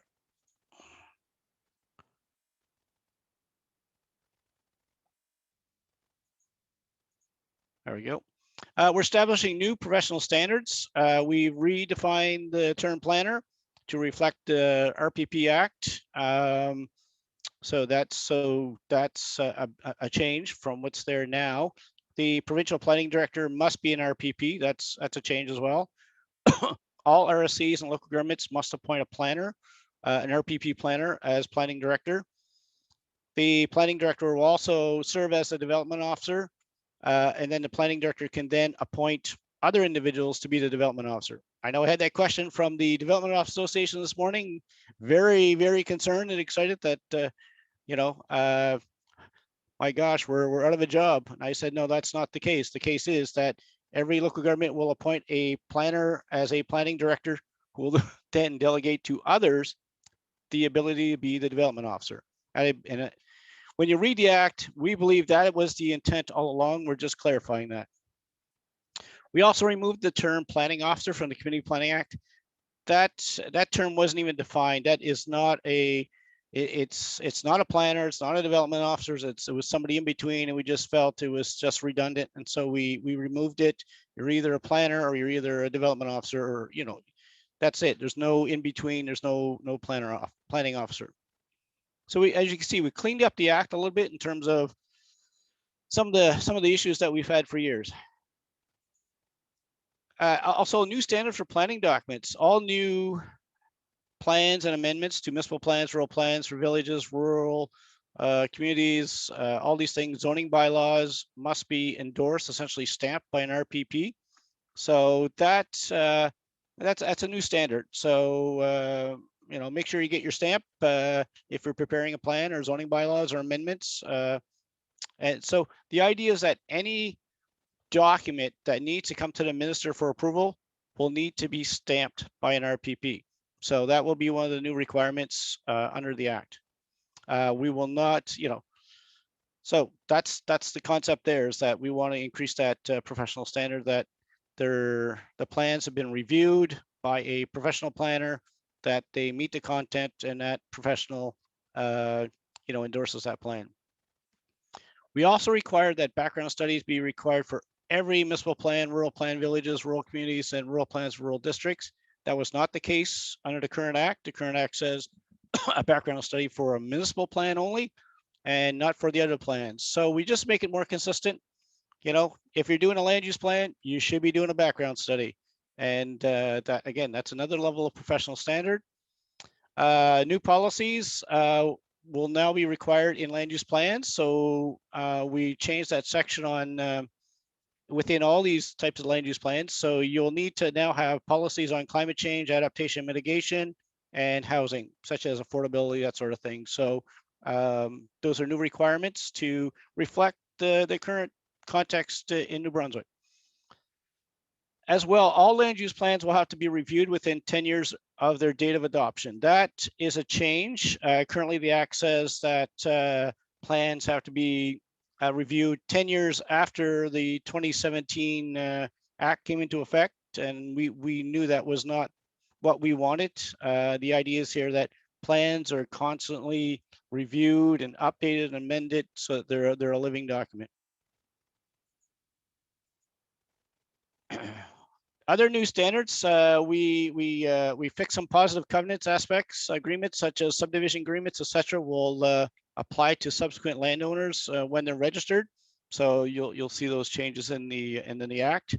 There we go. We're establishing new professional standards. We redefined the term planner to reflect the RPP Act. So that's a change from what's there now. The provincial planning director must be an RPP. That's a change as well. All RSCs and local governments must appoint a planner, an RPP planner as planning director. The planning director will also serve as a development officer, and then the planning director can then appoint other individuals to be the development officer. I know I had that question from the Development Office Association this morning. Very, very concerned and excited that, my gosh, we're out of a job. And I said, no, that's not the case. The case is that every local government will appoint a planner as a planning director who will then delegate to others the ability to be the development officer. When you read the act, we believe that it was the intent all along. We're just clarifying that. We also removed the term planning officer from the Community Planning Act. That term wasn't even defined. That is not it's not a planner, it's not a development officer, it was somebody in between, and we just felt it was just redundant. And so we removed it. You're either a planner or you're either a development officer, or, that's it. There's no in between, there's no planning officer. So as you can see, we cleaned up the act a little bit in terms of some of the issues that we've had for years. Also, new standards for planning documents. All new plans and amendments to municipal plans, rural plans for villages, rural communities, all these things, zoning bylaws must be endorsed, essentially stamped by an RPP. So that's a new standard. So make sure you get your stamp if you're preparing a plan or zoning bylaws or amendments. And so the idea is that any document that needs to come to the minister for approval will need to be stamped by an RPP. So that will be one of the new requirements under the act. We will not, so that's the concept there, is that we want to increase that professional standard, that the plans have been reviewed by a professional planner, that they meet the content, and that professional endorses that plan. We also required that background studies be required for every municipal plan, rural plan villages, rural communities, and rural plans, rural districts. That was not the case under the current act. The current act says a background study for a municipal plan only, and not for the other plans. So we just make it more consistent. If you're doing a land use plan, you should be doing a background study. And that, again, that's another level of professional standard. New policies will now be required in land use plans. So we changed that section on within all these types of land use plans. So you'll need to now have policies on climate change, adaptation, mitigation, and housing, such as affordability, that sort of thing. So those are new requirements to reflect the current context in New Brunswick. As well, all land use plans will have to be reviewed within 10 years of their date of adoption. That is a change. Currently, the Act says that plans have to be reviewed 10 years after the 2017 Act came into effect, and we knew that was not what we wanted. The idea is here that plans are constantly reviewed and updated and amended so that they're a living document. Other new standards, we fixed some positive covenants aspects. Agreements such as subdivision agreements, etc., will apply to subsequent landowners when they're registered. So you'll see those changes in the Act,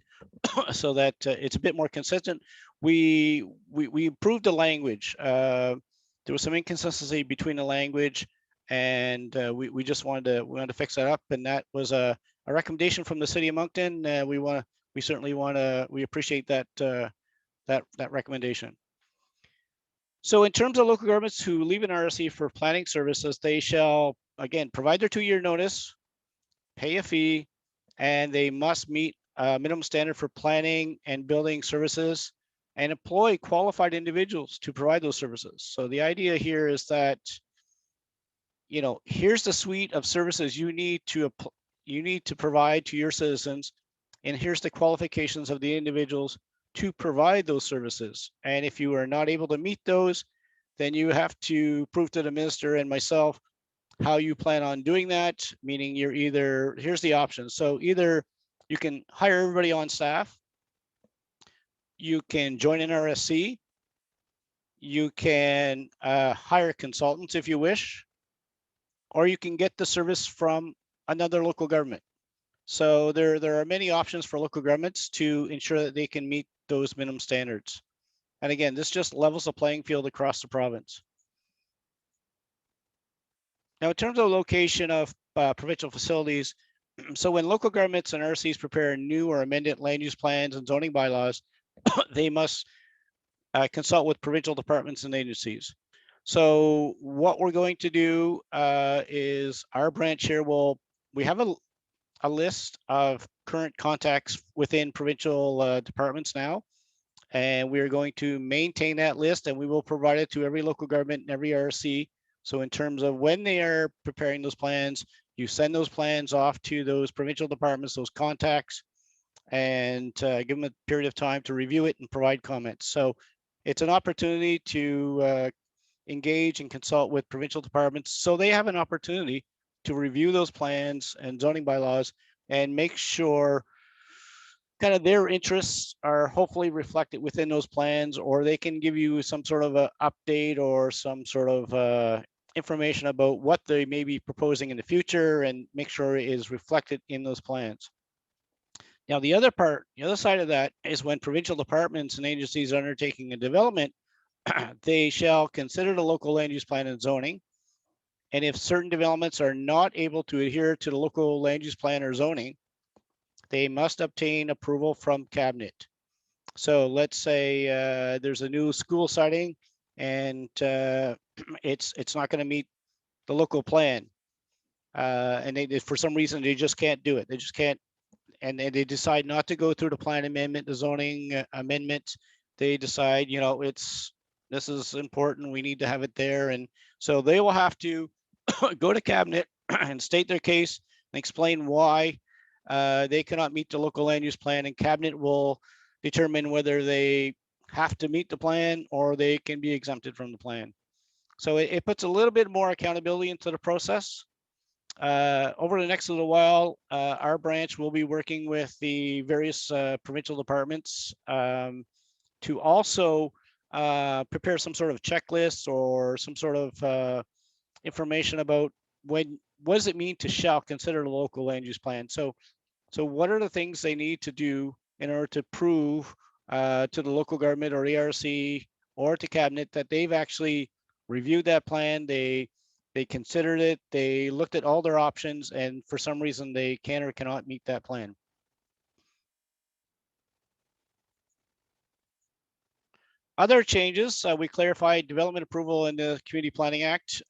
so that it's a bit more consistent. We improved the language. There was some inconsistency between the language, and we just wanted to fix that up. And that was a recommendation from the City of Moncton. We appreciate that recommendation. So in terms of local governments who leave an RSC for planning services, they shall, again, provide their 2-year notice, pay a fee, and they must meet a minimum standard for planning and building services and employ qualified individuals to provide those services. So the idea here is that, you know, here's the suite of services you need to provide to your citizens, and here's the qualifications of the individuals to provide those services. And if you are not able to meet those, then you have to prove to the minister and myself how you plan on doing that, meaning you're either, here's the options. So either you can hire everybody on staff, you can join an RSC, you can hire consultants if you wish, or you can get the service from another local government. So there are many options for local governments to ensure that they can meet those minimum standards. And again, this just levels the playing field across the province. Now, in terms of location of provincial facilities, so when local governments and RCs prepare new or amended land use plans and zoning bylaws, they must consult with provincial departments and agencies. So what we're going to do is our branch here we have a list of current contacts within provincial departments now, and we are going to maintain that list, and we will provide it to every local government and every RC. So in terms of when they are preparing those plans, you send those plans off to those provincial departments, those contacts, and give them a period of time to review it and provide comments. So it's an opportunity to engage and consult with provincial departments so they have an opportunity to review those plans and zoning bylaws and make sure kind of their interests are hopefully reflected within those plans, or they can give you some sort of a update or some sort of information about what they may be proposing in the future and make sure it is reflected in those plans. Now, the other side of that is when provincial departments and agencies are undertaking a development, they shall consider the local land use plan and zoning. And if certain developments are not able to adhere to the local land use plan or zoning, they must obtain approval from cabinet. So let's say there's a new school siting and it's not going to meet the local plan. And they, for some reason, they just can't do it. They just can't. And they decide not to go through the plan amendment, the zoning amendment. They decide, you know, this is important. We need to have it there. And so they will have to go to cabinet and state their case and explain why they cannot meet the local land use plan, and cabinet will determine whether they have to meet the plan or they can be exempted from the plan. So it puts a little bit more accountability into the process. Over the next little while, our branch will be working with the various provincial departments to also prepare some sort of checklist or some sort of information about what does it mean to shall consider the local land use plan. So what are the things they need to do in order to prove to the local government or ERC or to cabinet that they've actually reviewed that plan, they considered it, they looked at all their options, and for some reason they can or cannot meet that plan. Other changes, we clarified development approval in the Community Planning Act.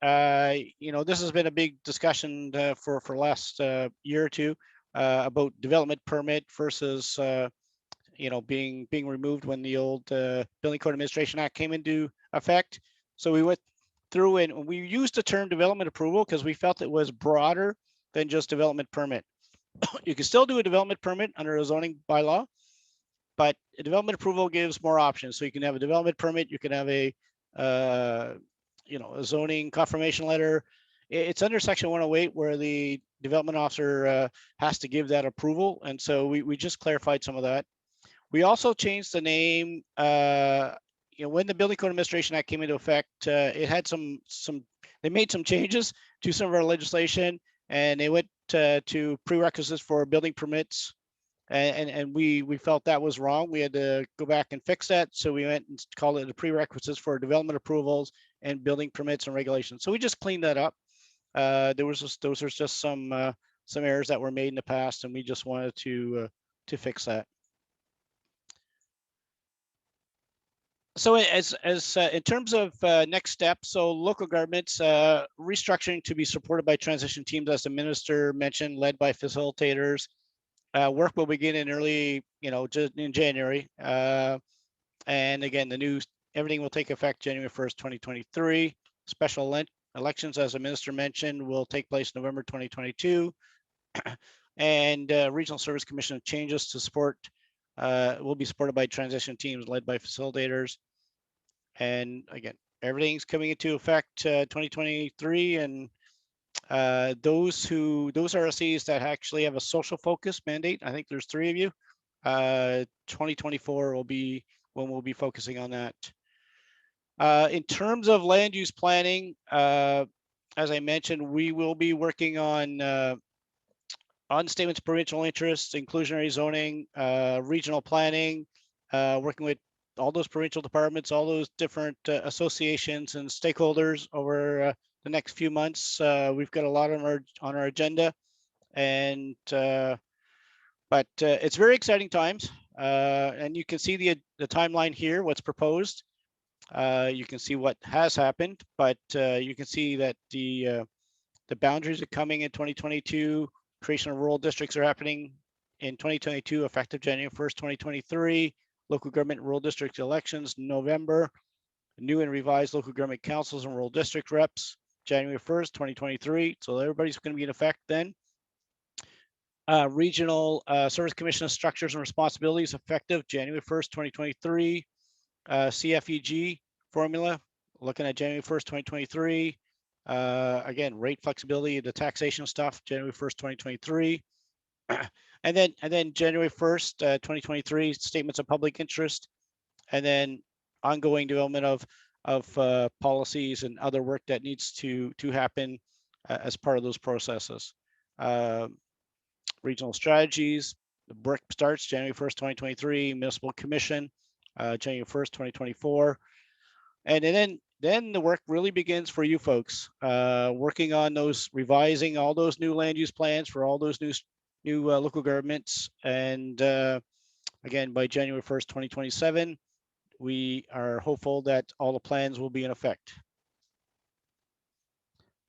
You know, this has been a big discussion for the last year or two about development permit versus, you know, being removed when the old Building Code Administration Act came into effect. So we went through and we used the term development approval because we felt it was broader than just development permit. You can still do a development permit under a zoning bylaw, but a development approval gives more options. So you can have a development permit, you can have a, you know, a zoning confirmation letter. It's under section 108 where the development officer has to give that approval. And so we just clarified some of that. We also changed the name, you know, when the Building Code Administration Act came into effect, it had they made some changes to some of our legislation, and they went to prerequisites for building permits. And we felt that was wrong. We had to go back and fix that. So we went and called it the prerequisites for development approvals and building permits and regulations. So we just cleaned that up. Those are just some errors that were made in the past, and we just wanted to fix that. So as in terms of next steps, so local governments restructuring to be supported by transition teams, as the minister mentioned, led by facilitators. Work will begin in early, just in January. And again, everything will take effect January 1st, 2023. Special elections, as the minister mentioned, will take place November 2022. And Regional Service Commission changes to support will be supported by transition teams led by facilitators. And again, everything's coming into effect 2023. And those RSCs that actually have a social focus mandate, I think there's 3 of you. 2024 will be when we'll be focusing on that. In terms of land use planning, as I mentioned, we will be working on statements of provincial interest, inclusionary zoning, regional planning, working with all those provincial departments, all those different associations and stakeholders over the next few months. We've got a lot on our agenda, and but it's very exciting times. And you can see the timeline here, what's proposed. You can see what has happened, but you can see that the boundaries are coming in 2022. Creation of rural districts are happening in 2022, effective January 1st, 2023. Local government rural district elections, November. New and revised local government councils and rural district reps, January 1st, 2023. So everybody's going to be in effect then. Regional Service Commission structures and responsibilities effective January 1st, 2023. CFEG formula, looking at January 1st, 2023. Again, rate flexibility, the taxation stuff, January 1st, 2023. And then January 1st, 2023, statements of public interest, and then ongoing development of policies and other work that needs to happen as part of those processes. Regional strategies, the work starts January 1st, 2023, Municipal Commission, January 1st, 2024. And then the work really begins for you folks, working on those, revising all those new land use plans for all those new local governments. And again, by January 1st, 2027, we are hopeful that all the plans will be in effect.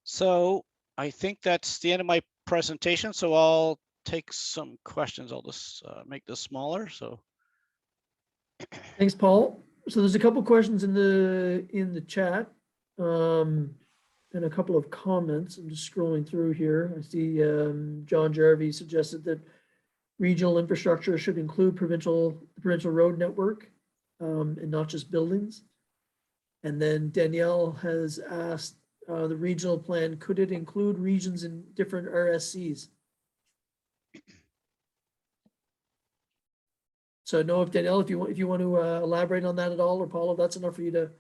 So I think that's the end of my presentation. So I'll take some questions. I'll just make this smaller. So thanks, Paul. So there's a couple questions in the chat, and a couple of comments. I'm just scrolling through here. I see John Jarvie suggested that regional infrastructure should include the provincial road network, and not just buildings. And then Danielle has asked the regional plan, could it include regions in different RSCs? So I know if Danielle, if you want to elaborate on that at all, or Paul, if that's enough for you to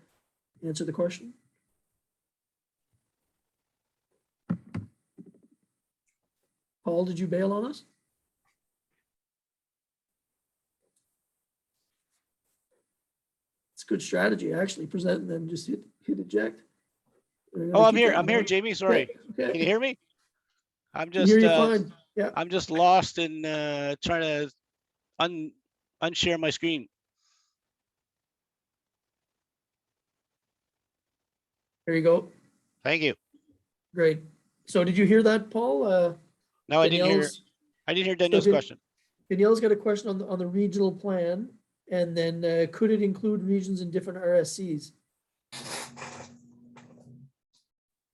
answer the question. Paul, did you bail on us? It's a good strategy, actually, present and then just hit eject. Oh, I'm here, Jamie. Sorry. Okay. Can you hear me? I'm just hear you fine. Yeah. I'm just lost in trying to unshare my screen. There you go. Thank you. Great. So did you hear that, Paul? No, I didn't hear Danielle's question. Danielle's got a question on the regional plan, and then could it include regions in different RSCs?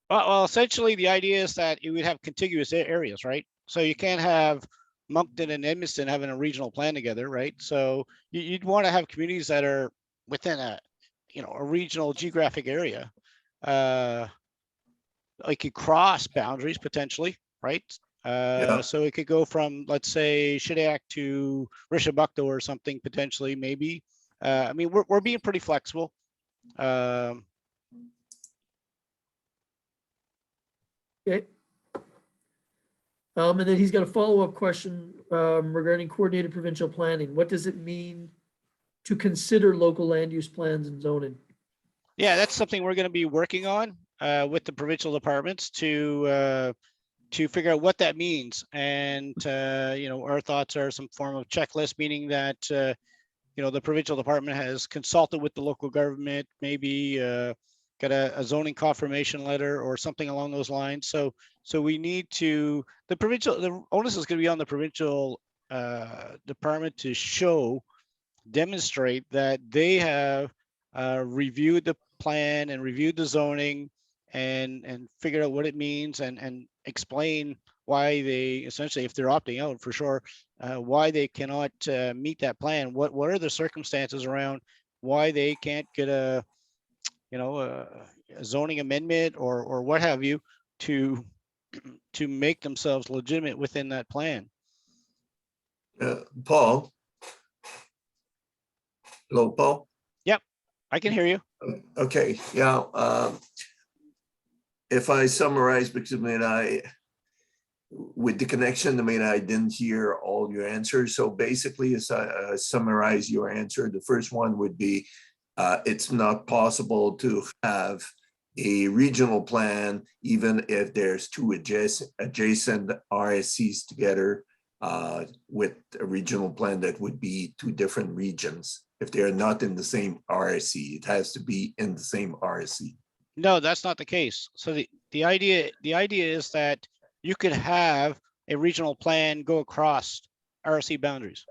Well, essentially the idea is that you would have contiguous areas, right? So you can't have Moncton and Edmundston having a regional plan together, right? So you'd want to have communities that are within a regional geographic area. Like you cross boundaries potentially, right? So it could go from, let's say, Shediac to Rishabukto or something potentially, maybe. I mean, we're being pretty flexible. Okay. And then he's got a follow-up question regarding coordinated provincial planning. What does it mean to consider local land use plans and zoning? Yeah, that's something we're going to be working on with the provincial departments to figure out what that means. And our thoughts are some form of checklist, meaning that the provincial department has consulted with the local government, maybe got a zoning confirmation letter or something along those lines. So we need to, the onus is going to be on the provincial department to demonstrate that they have reviewed the plan and reviewed the zoning and figured out what it means and explain why they essentially, if they're opting out for sure, why they cannot meet that plan. What are the circumstances around why they can't get a zoning amendment or what have you to make themselves legitimate within that plan. Paul. Hello, Paul. Yep, I can hear you. Okay, yeah. If I summarize, because with the connection, I didn't hear all your answers. So basically, as I summarize your answer, the first one would be, it's not possible to have a regional plan, even if there's two adjacent RSCs together with a regional plan that would be two different regions. If they're not in the same RSC, it has to be in the same RSC. No, that's not the case. So the idea is that you could have a regional plan go across RSC boundaries.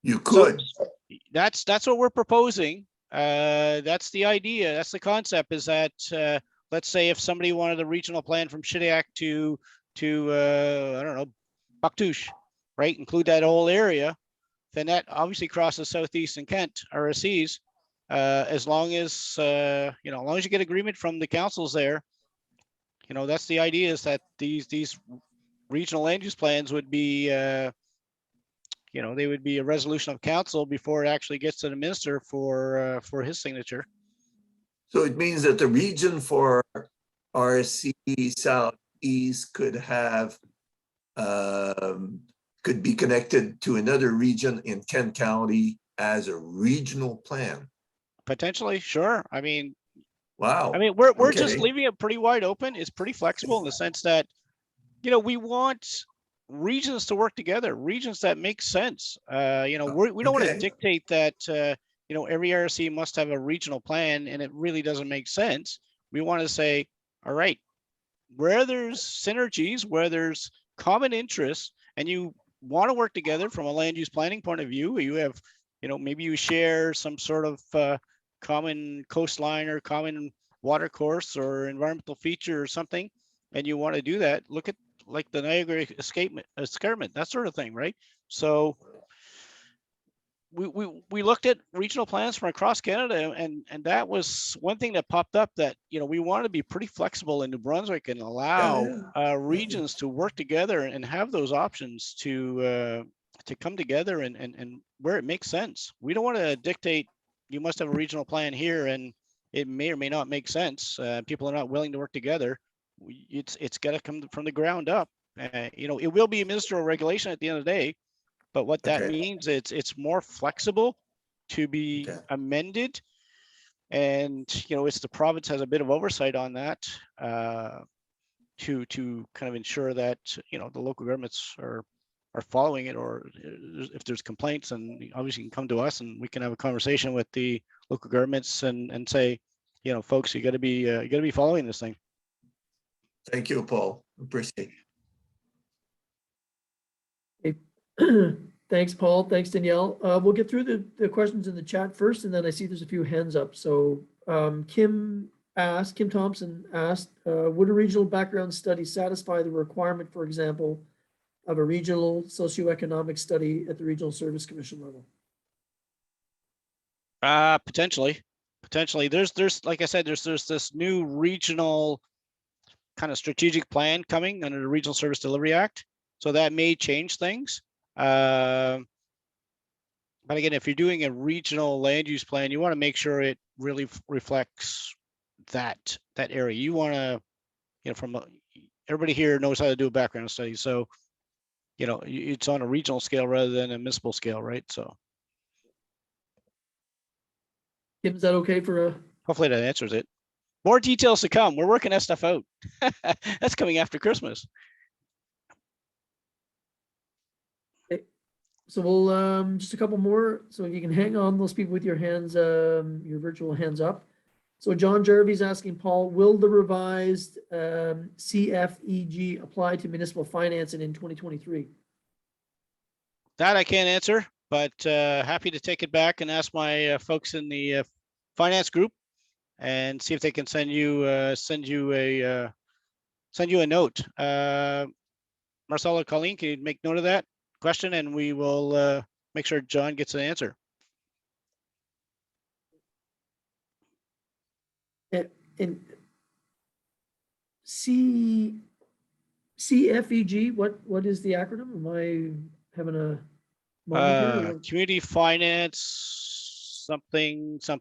You could. So that's what we're proposing. That's the idea. That's the concept. Is that let's say if somebody wanted a regional plan from Shediac to I don't know, Bucktouche, right? Include that whole area. Then that obviously crosses Southeast and Kent RSCs, as long as as long as you get agreement from the councils there. That's the idea, is that these regional land use plans would be, they would be a resolution of council before it actually gets to the minister for his signature. So it means that the region for RSC Southeast could have could be connected to another region in Kent County as a regional plan. Potentially, sure. I mean, wow. We're just leaving it pretty wide open. It's pretty flexible in the sense that, we want regions to work together, regions that make sense. We don't want to dictate that, every RSC must have a regional plan, and it really doesn't make sense. We want to say, all right, where there's synergies, where there's common interests, and you want to work together from a land use planning point of view, you have, maybe you share some sort of common coastline or common water course or environmental feature or something, and you want to do that, look at like the Niagara escarpment, that sort of thing, right? So we looked at regional plans from across Canada, and that was one thing that popped up, that we want to be pretty flexible in New Brunswick and allow regions to work together and have those options to come together and where it makes sense. We don't want to dictate you must have a regional plan here, and it may or may not make sense. People are not willing to work together. It's got to come from the ground up. It will be a ministerial regulation at the end of the day, but what that means, it's more flexible to be amended, and it's the province has a bit of oversight on that to kind of ensure that the local governments are following it, or if there's complaints, and obviously you can come to us and we can have a conversation with the local governments and say, folks, you got to be following this thing. Thank you, Paul. Appreciate it. Thanks, Paul. Thanks, Danielle. We'll get through the questions in the chat first, and then I see there's a few hands up. So Kim Thompson asked, would a regional background study satisfy the requirement, for example, of a regional socioeconomic study at the Regional Service Commission level? Potentially. There's like I said, there's this new regional kind of strategic plan coming under the Regional Service Delivery Act, so that may change things. But again, if you're doing a regional land use plan, you want to make sure it really reflects that area. You want to, everybody here knows how to do a background study, so it's on a regional scale rather than a municipal scale, right? So Kim, is that okay for a? Hopefully that answers it. More details to come. We're working that stuff out. That's coming after Christmas. So we'll, just a couple more. So if you can hang on, those people with your hands, your virtual hands up. So John Jarvie's asking Paul, will the revised CFEG apply to municipal financing in 2023? That I can't answer, but happy to take it back and ask my folks in the finance group and see if they can send you a note. Marcelo, Colleen, can you make note of that question, and we will make sure John gets an answer. And CFEG, what is the acronym? Am I having a moment here? Community finance, something. Hi,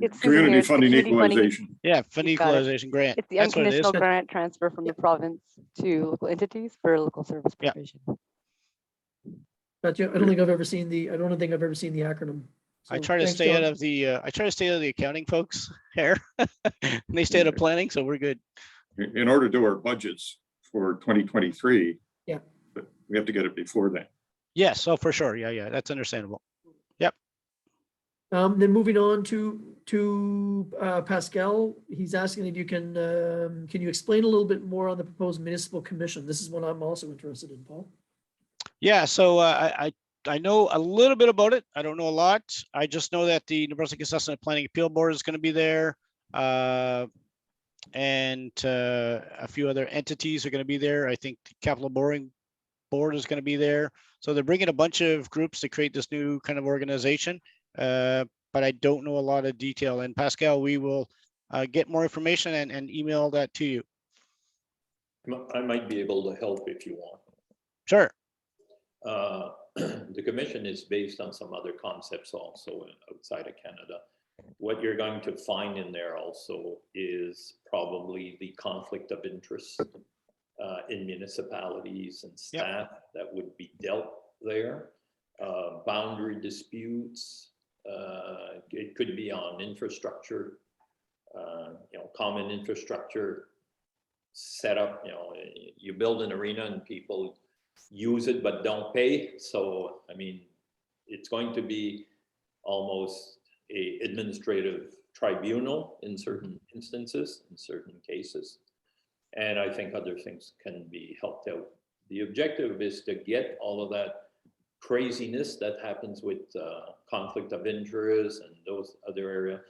it's Susan Community here. It's the funding community funding. equalization. Yeah, fund You've got it. equalization grant. It's the That's what it is. unconditional grant transfer from the province to local entities for local service provision. But I don't think I've ever seen the acronym. I So try to thanks, stay out John. of the accounting folks here. And they stay out of planning, so we're good. In order to do our budgets for 2023. Yeah. But we have to get it before then. Yes, oh, for sure. Yeah, that's understandable. Yep. Then moving on to Pascal, he's asking if you can you explain a little bit more on the proposed municipal commission? This is what I'm also interested in, Paul. Yeah, so I know a little bit about it. I don't know a lot. I just know that the New Brunswick Assessment Planning Appeal Board is going to be there. And a few other entities are going to be there. I think the Capital Borrowing Board is going to be there. So they're bringing a bunch of groups to create this new kind of organization. But I don't know a lot of detail. And Pascal, we will get more information and email that to you. I might be able to help if you want. Sure. The commission is based on some other concepts also outside of Canada. What you're going to find in there also is probably the conflict of interest in municipalities and staff that would be dealt there. Boundary disputes, it could be on infrastructure, common infrastructure setup. You build an arena and people use it but don't pay. So, I mean, it's going to be almost a administrative tribunal in certain instances, in certain cases. And I think other things can be helped out. The objective is to get all of that craziness that happens with conflict of interest and those other areas,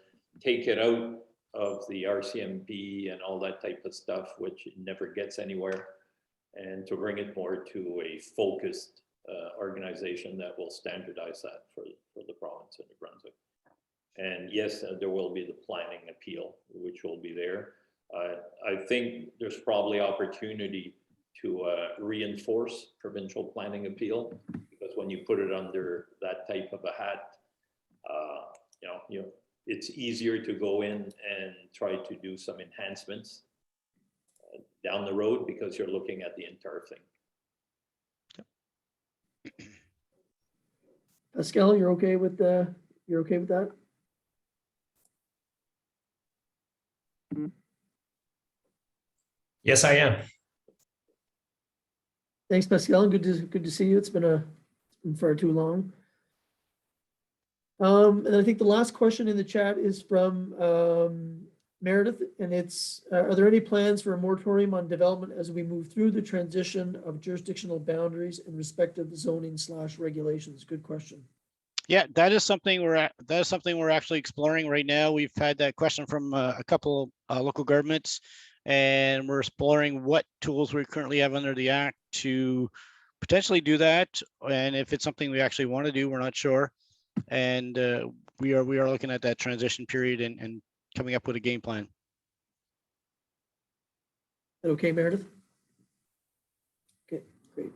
take it out of the RCMP and all that type of stuff, which never gets anywhere, and to bring it more to a focused organization that will standardize that for the province of New Brunswick. And yes, there will be the planning appeal, which will be there. I think there's probably opportunity to reinforce provincial planning appeal, because when you put it under that type of a hat, it's easier to go in and try to do some enhancements down the road, because you're looking at the entire thing. Pascal, you're okay with that? Yes, I am. Thanks, Pascal. Good to see you. It's been far too long. And I think the last question in the chat is from Meredith, and it's, are there any plans for a moratorium on development as we move through the transition of jurisdictional boundaries and respective zoning/regulations? Good question. Yeah, that is something we're actually exploring right now. We've had that question from a couple local governments, and we're exploring what tools we currently have under the Act to potentially do that. And if it's something we actually want to do, we're not sure. And we are looking at that transition period and coming up with a game plan. Okay, Meredith? Okay, great.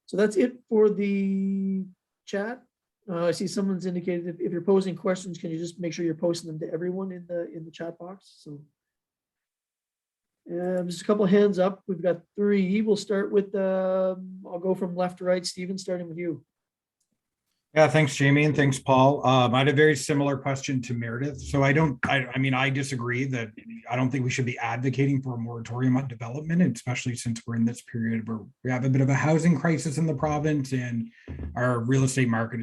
So that's it for the chat. I see someone's indicated if you're posing questions, can you just make sure you're posting them to everyone in the chat box? So just a couple of hands up. We've got 3. We'll start with I'll go from left to right. Stephen, starting with you. Yeah, thanks, Jamie, and thanks, Paul. I had a very similar question to Meredith. So I mean, I disagree that I don't think we should be advocating for a moratorium on development, especially since we're in this period where we have a bit of a housing crisis in the province, and our real estate market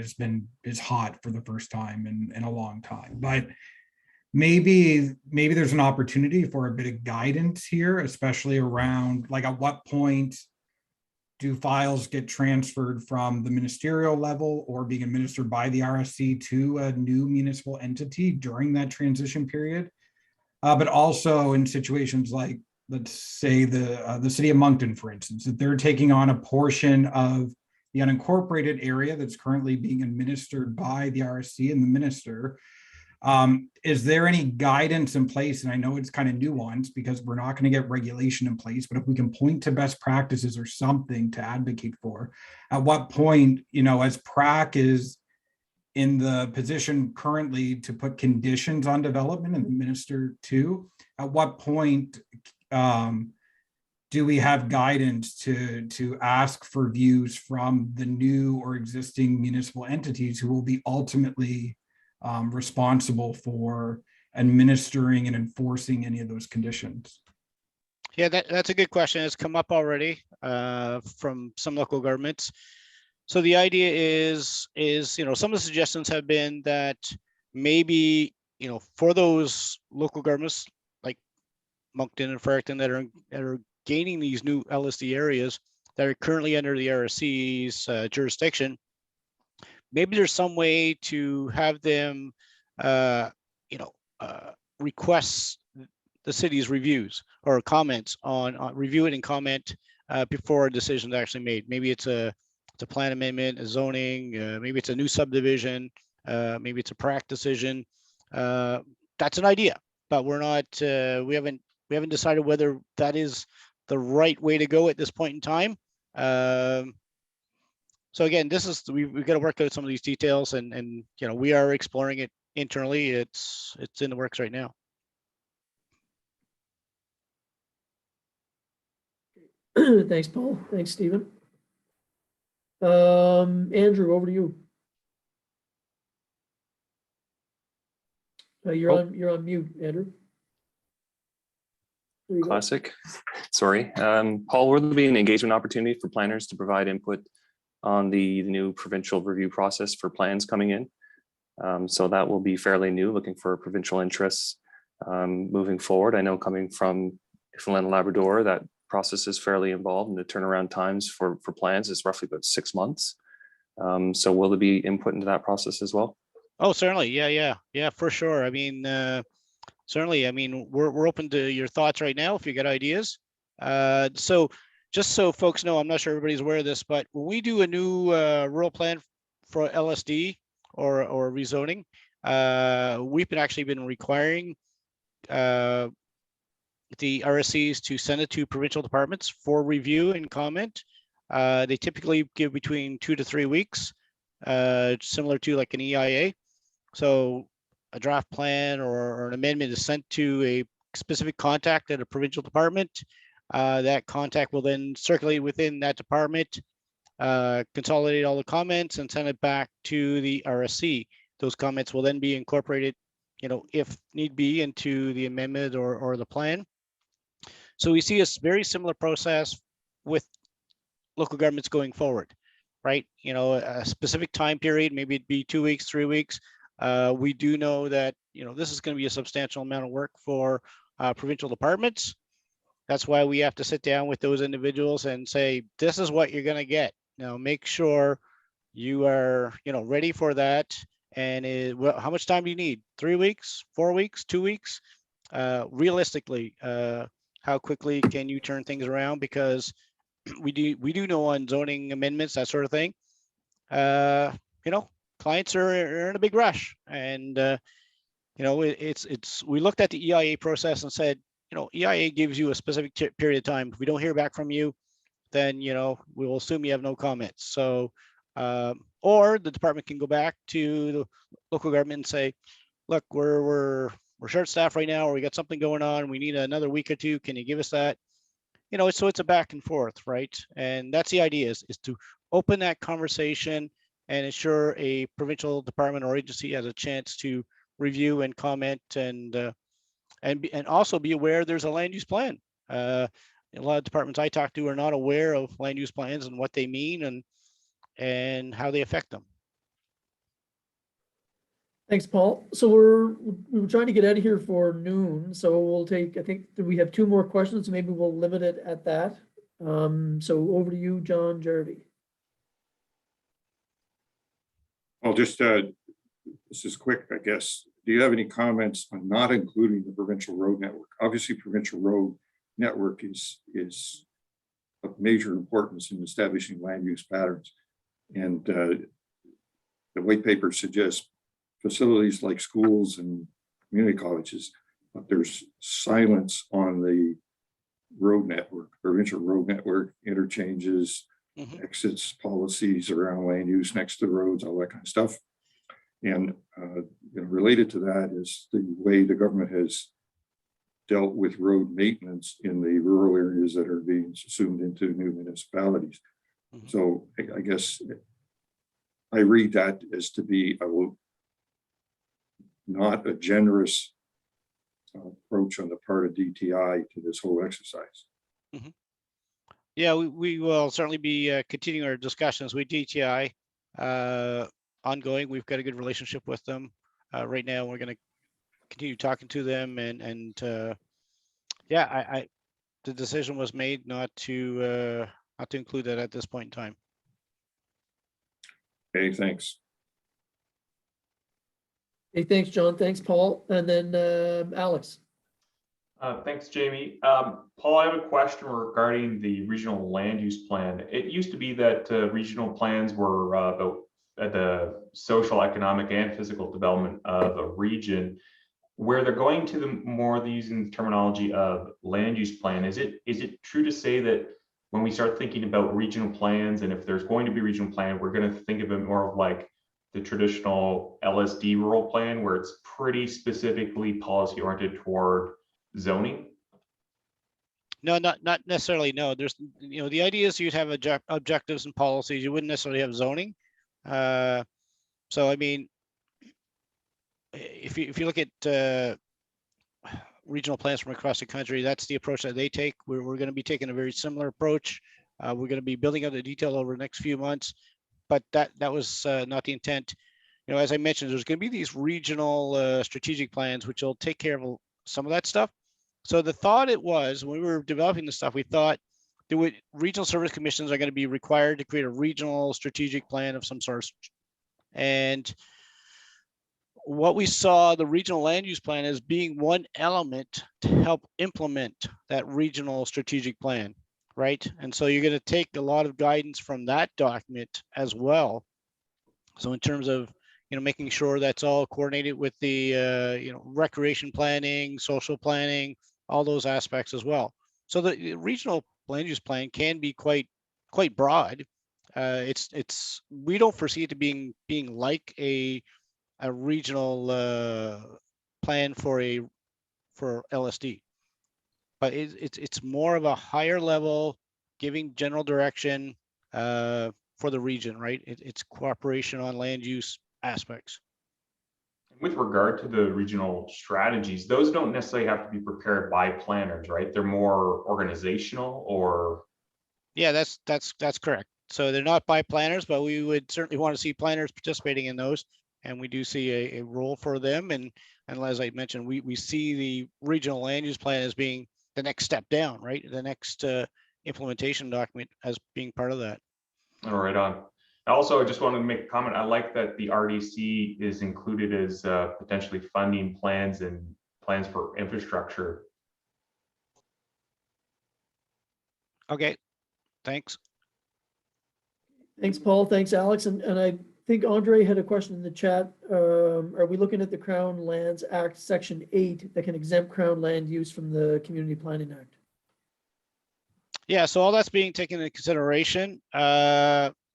is hot for the first time in a long time. But maybe there's an opportunity for a bit of guidance here, especially around like at what point do files get transferred from the ministerial level or being administered by the RSC to a new municipal entity during that transition period. But also in situations like, let's say the city of Moncton, for instance, that they're taking on a portion of the unincorporated area that's currently being administered by the RSC and the minister. Is there any guidance in place? And I know it's kind of nuanced because we're not going to get regulation in place, but if we can point to best practices or something to advocate for, at what point, as PRAC is in the position currently to put conditions on development and the minister too, at what point do we have guidance to ask for views from the new or existing municipal entities who will be ultimately responsible for administering and enforcing any of those conditions? Yeah, that's a good question. It's come up already from some local governments. So the idea is some of the suggestions have been that maybe for those local governments like Moncton and Fredericton that are gaining these new LSD areas that are currently under the RSC's jurisdiction, maybe there's some way to have them request the city's reviews or comments on review it and comment before a decision is actually made. Maybe it's a plan amendment, a zoning, maybe it's a new subdivision, maybe it's a PRAC decision. That's an idea, but we're not. We haven't decided whether that is the right way to go at this point in time. So again, we've got to work out some of these details, and we are exploring it internally. It's in the works right now. Thanks, Paul. Thanks, Stephen. Andrew, over to you. You're on mute, Andrew. Classic. Sorry. Paul, will there be an engagement opportunity for planners to provide input on the new provincial review process for plans coming in? So that will be fairly new, looking for provincial interests moving forward. I know coming from Newfoundland and Labrador, that process is fairly involved, and the turnaround times for plans is roughly about 6 months. So will there be input into that process as well? Oh, certainly. Yeah, for sure. I mean, certainly. I mean, we're open to your thoughts right now if you got ideas. So just so folks know, I'm not sure everybody's aware of this, but when we do a new rural plan for LSD or rezoning, we've actually been requiring the RSCs to send it to provincial departments for review and comment. They typically give between 2 to 3 weeks, similar to like an EIA. So a draft plan or an amendment is sent to a specific contact at a provincial department. That contact will then circulate within that department, consolidate all the comments and send it back to the RSC. Those comments will then be incorporated, if need be, into the amendment or the plan. So we see a very similar process with local governments going forward, right? A specific time period, maybe it'd be 2 weeks, 3 weeks. We do know that, this is going to be a substantial amount of work for provincial departments. That's why we have to sit down with those individuals and say, this is what you're going to get. Now, make sure you are, ready for that. And how much time do you need? 3 weeks, 4 weeks, 2 weeks? Realistically, how quickly can you turn things around? Because we do know on zoning amendments, that sort of thing, clients are in a big rush. And, we looked at the EIA process and said, EIA gives you a specific period of time. If we don't hear back from you, then, we will assume you have no comments. So, or the department can go back to the local government and say, look, we're short staffed right now, or we got something going on. We need another week or two. Can you give us that? So it's a back and forth, right? And that's the idea is to open that conversation and ensure a provincial department or agency has a chance to review and comment and also be aware there's a land use plan. A lot of departments I talk to are not aware of land use plans and what they mean. And and how they affect them. Thanks, Paul. So we're trying to get out of here for noon. So we'll take, I think that we have 2 more questions. So maybe we'll limit it at that. So over to you, John Jarvie. I'll just, this is quick, I guess. Do you have any comments on not including the provincial road network? Obviously, provincial road network is of major importance in establishing land use patterns. And the white paper suggests facilities like schools and community colleges, but there's silence on the road network, provincial road network, interchanges, exits, policies around land use next to the roads, all that kind of stuff. And related to that is the way the government has dealt with road maintenance in the rural areas that are being assumed into new municipalities. So I guess I read that as to be not a generous approach on the part of DTI to this whole exercise. Yeah, we will certainly be continuing our discussions with DTI ongoing. We've got a good relationship with them right now. We're going to continue talking to them, and yeah, the decision was made not to include that at this point in time. Okay, thanks. Hey, thanks, John. Thanks, Paul. And then Alex. Thanks, Jamie. Paul, I have a question regarding the regional land use plan. It used to be that regional plans were about the social, economic, and physical development of a region. Where they're going to the more using the terminology of land use plan, is it true to say that when we start thinking about regional plans, and if there's going to be a regional plan, we're going to think of it more of like the traditional LSD rural plan, where it's pretty specifically policy oriented toward zoning? No, not necessarily. No, there's, the idea is you'd have objectives and policies. You wouldn't necessarily have zoning. So, I mean, if you look at regional plans from across the country, that's the approach that they take. We're going to be taking a very similar approach. We're going to be building out the detail over the next few months, but that was not the intent. As I mentioned, there's going to be these regional strategic plans, which will take care of some of that stuff. So the thought it was, when we were developing the stuff, we thought regional service commissions are going to be required to create a regional strategic plan of some sort. And what we saw the regional land use plan as being one element to help implement that regional strategic plan, right? And so you're going to take a lot of guidance from that document as well. So in terms of, making sure that's all coordinated with the, recreation planning, social planning, all those aspects as well. So the regional land use plan can be quite broad. We don't foresee it to being like a regional plan for LSD, but it's more of a higher level, giving general direction for the region, right? It's cooperation on land use aspects. With regard to the regional strategies, those don't necessarily have to be prepared by planners, right? They're more organizational, or? Yeah, that's correct. So they're not by planners, but we would certainly want to see planners participating in those. And we do see a role for them. And as I mentioned, we see the regional land use plan as being the next step down, right? The next implementation document as being part of that. All right, on. Also, I just wanted to make a comment. I like that the RDC is included as potentially funding plans and plans for infrastructure. Okay, thanks. Thanks, Paul. Thanks, Alex. And I think Andre had a question in the chat. Are we looking at the Crown Lands Act Section 8 that can exempt Crown land use from the Community Planning Act? Yeah, so all that's being taken into consideration.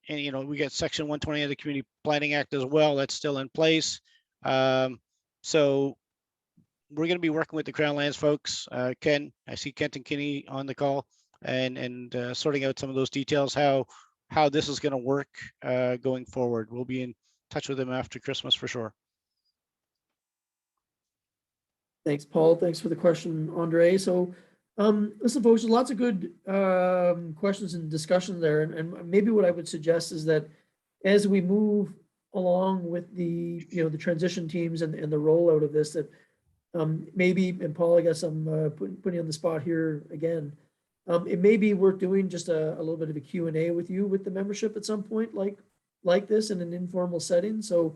And, we got Section 120 of the Community Planning Act as well. That's still in place. So we're going to be working with the Crown Lands folks. Ken, I see Kent and Kinney on the call, and sorting out some of those details, how this is going to work going forward. We'll be in touch with them after Christmas for sure. Thanks, Paul. Thanks for the question, Andre. So listen, folks, lots of good questions and discussion there. And maybe what I would suggest is that as we move along with the, you know, the transition teams and the rollout of this, that maybe, and Paul, I guess I'm putting you on the spot here again. It may be worth doing just a little bit of a Q&A with you with the membership at some point, like this in an informal setting. So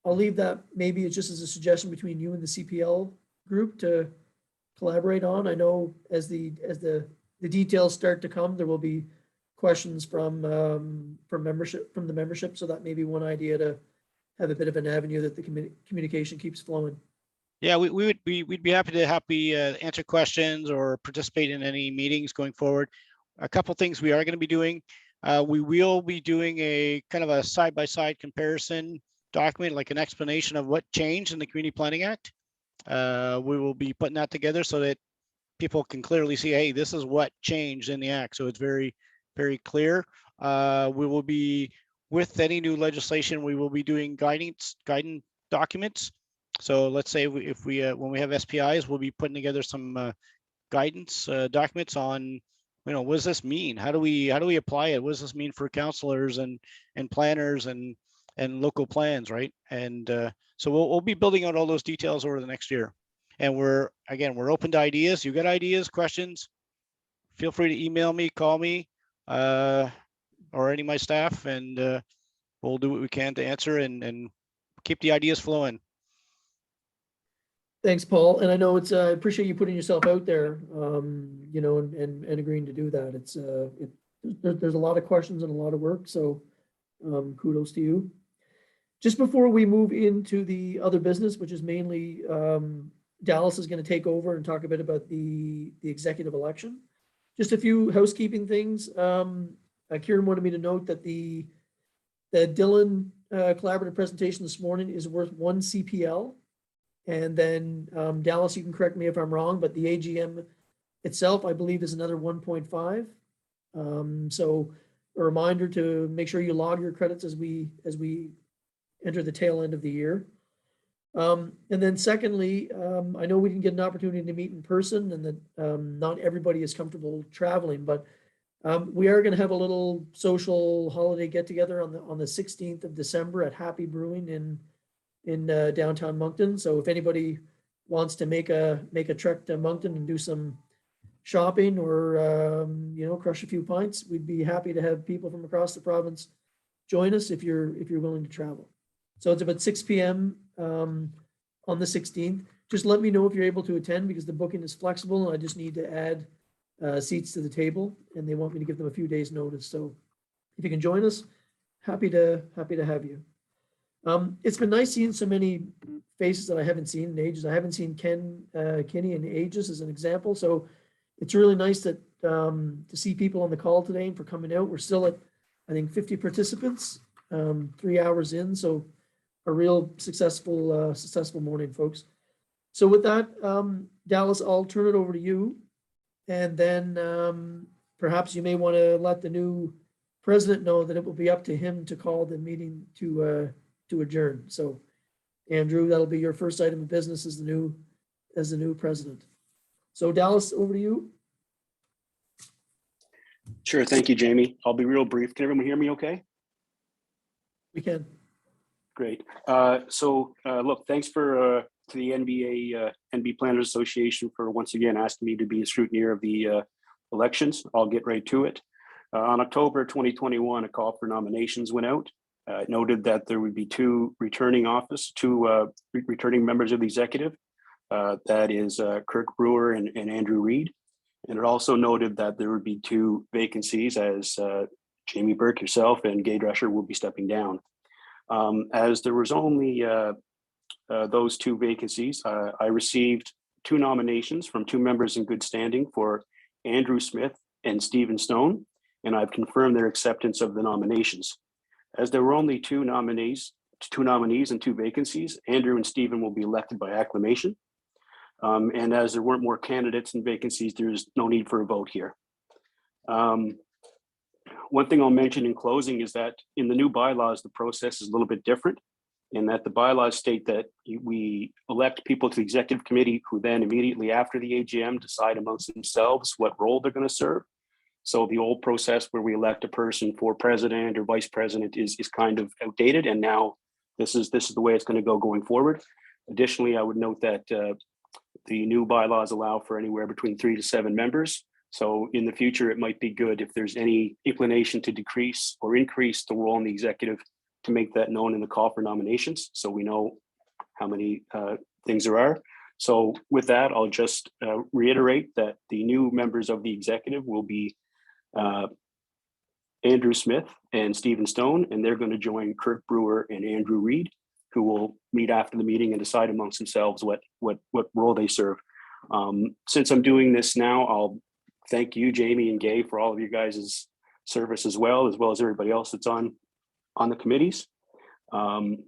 I'll leave that maybe it's just as a suggestion between you and the CPL group to collaborate on. I know as the details start to come, there will be questions from the membership. So that may be one idea to have a bit of an avenue that the communication keeps flowing. Yeah, we'd be happy to answer questions or participate in any meetings going forward. A couple things we are going to be doing. We will be doing a kind of a side-by-side comparison document, like an explanation of what changed in the Community Planning Act. We will be putting that together so that people can clearly see, hey, this is what changed in the act. So it's very, very clear. We will be, with any new legislation, we will be doing guidance documents. So let's say if we when we have SPIs, we'll be putting together some guidance documents on, you know, what does this mean? How do we apply it? What does this mean for councillors and planners and local plans, right? And so we'll be building out all those details over the next year. And we're open to ideas. You got ideas, questions? Feel free to email me, call me, or any of my staff, and we'll do what we can to answer and keep the ideas flowing. Thanks, Paul. And I know it's, I appreciate you putting yourself out there, you know, and agreeing to do that. It's, there's a lot of questions and a lot of work. So kudos to you. Just before we move into the other business, which is mainly, Dallas is going to take over and talk a bit about the executive election. Just a few housekeeping things. Kieran wanted me to note that the Dylan collaborative presentation this morning is worth 1 CPL. And then Dallas, you can correct me if I'm wrong, but the AGM itself, I believe, is another 1.5. So a reminder to make sure you log your credits as we enter the tail end of the year. And then secondly, I know we didn't get an opportunity to meet in person, and that not everybody is comfortable traveling, but we are going to have a little social holiday get together on the 16th of December at Happy Brewing in downtown Moncton. So if anybody wants to make a trek to Moncton and do some shopping or you know, crush a few pints, we'd be happy to have people from across the province join us if you're willing to travel. So it's about 6 p.m. On the 16th. Just let me know if you're able to attend, because the booking is flexible and I just need to add seats to the table, and they want me to give them a few days notice. So if you can join us, happy to have you. It's been nice seeing so many faces that I haven't seen in ages. I haven't seen Kenny in ages, as an example. So it's really nice that to see people on the call today and for coming out. We're still at, I think, 50 participants, 3 hours in. So a real successful morning, folks. So with that, Dallas, I'll turn it over to you. And then perhaps you may want to let the new president know that it will be up to him to call the meeting to adjourn. So Andrew, that'll be your first item of business as the new president. So Dallas, over to you. Sure. Thank you, Jamie. I'll be real brief. Can everyone hear me okay? We can. Great. Look, thanks to the NB Planners Association for once again asking me to be a scrutineer of the elections. I'll get right to it. On October 2021, a call for nominations went out. It noted that there would be two returning members of the executive. That is Kirk Brewer and Andrew Reid. And it also noted that there would be 2 vacancies, as Jamie Burke, yourself, and Gay Drescher will be stepping down. As there was only those 2 vacancies, I received 2 nominations from 2 members in good standing for Andrew Smith and Stephen Stone, and I've confirmed their acceptance of the nominations. As there were only 2 nominees and 2 vacancies, Andrew and Stephen will be elected by acclamation. And as there weren't more candidates and vacancies, there's no need for a vote here. One thing I'll mention in closing is that in the new bylaws, the process is a little bit different, in that the bylaws state that we elect people to the executive committee who then immediately after the AGM decide amongst themselves what role they're going to serve. So the old process where we elect a person for president or vice president is kind of outdated, and now this is the way it's going to go going forward. Additionally, I would note that the new bylaws allow for anywhere between 3 to 7 members. So in the future, it might be good if there's any inclination to decrease or increase the role in the executive to make that known in the call for nominations, so we know how many things there are. So with that, I'll just reiterate that the new members of the executive will be Andrew Smith and Stephen Stone, and they're going to join Kirk Brewer and Andrew Reed, who will meet after the meeting and decide amongst themselves what role they serve. Since I'm doing this now, I'll thank you, Jamie and Gay, for all of you guys' service as well as everybody else that's on the committees.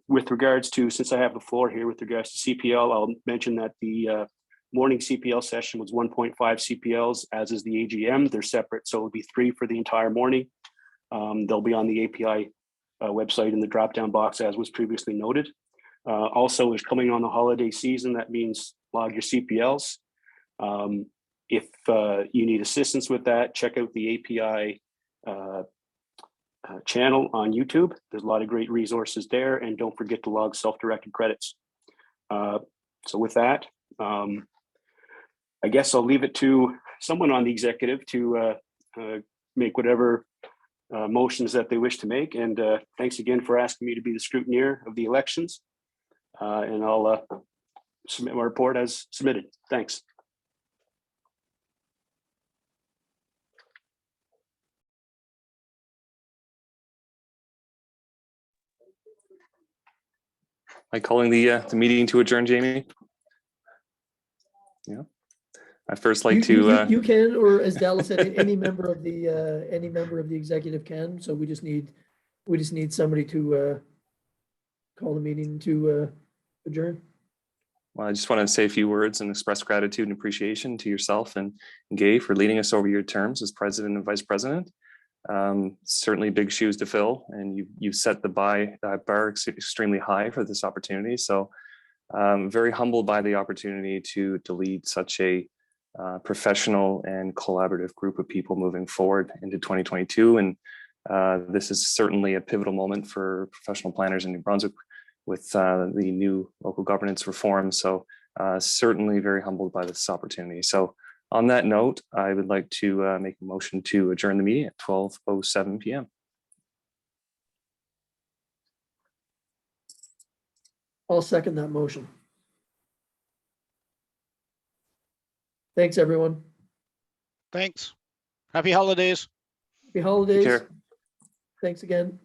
With regards to, since I have the floor here, with regards to CPL, I'll mention that the morning CPL session was 1.5 CPLs, as is the AGM. They're separate, so it'll be 3 for the entire morning. They'll be on the API website in the drop-down box, as was previously noted. Also, is coming on the holiday season. That means log your CPLs. If you need assistance with that, check out the API channel on YouTube. There's a lot of great resources there, and don't forget to log self-directed credits. So with that, I guess I'll leave it to someone on the executive to make whatever motions that they wish to make. And thanks again for asking me to be the scrutineer of the elections. And I'll submit my report as submitted. Thanks. Am I calling the meeting to adjourn, Jamie? Yeah. I'd first like to. You can, or as Dallas said, any member of the executive can. So we just need somebody to call the meeting to adjourn. Well, I just want to say a few words and express gratitude and appreciation to yourself and Gay for leading us over your terms as president and vice president. Certainly big shoes to fill, and you've set the bar extremely high for this opportunity. So very humbled by the opportunity to lead such a professional and collaborative group of people moving forward into 2022. And this is certainly a pivotal moment for professional planners in New Brunswick with the new local governance reform. So certainly very humbled by this opportunity. So on that note, I would like to make a motion to adjourn the meeting at 12:07 p.m. I'll second that motion. Thanks, everyone. Thanks. Happy holidays. Happy holidays. Take care. Thanks again.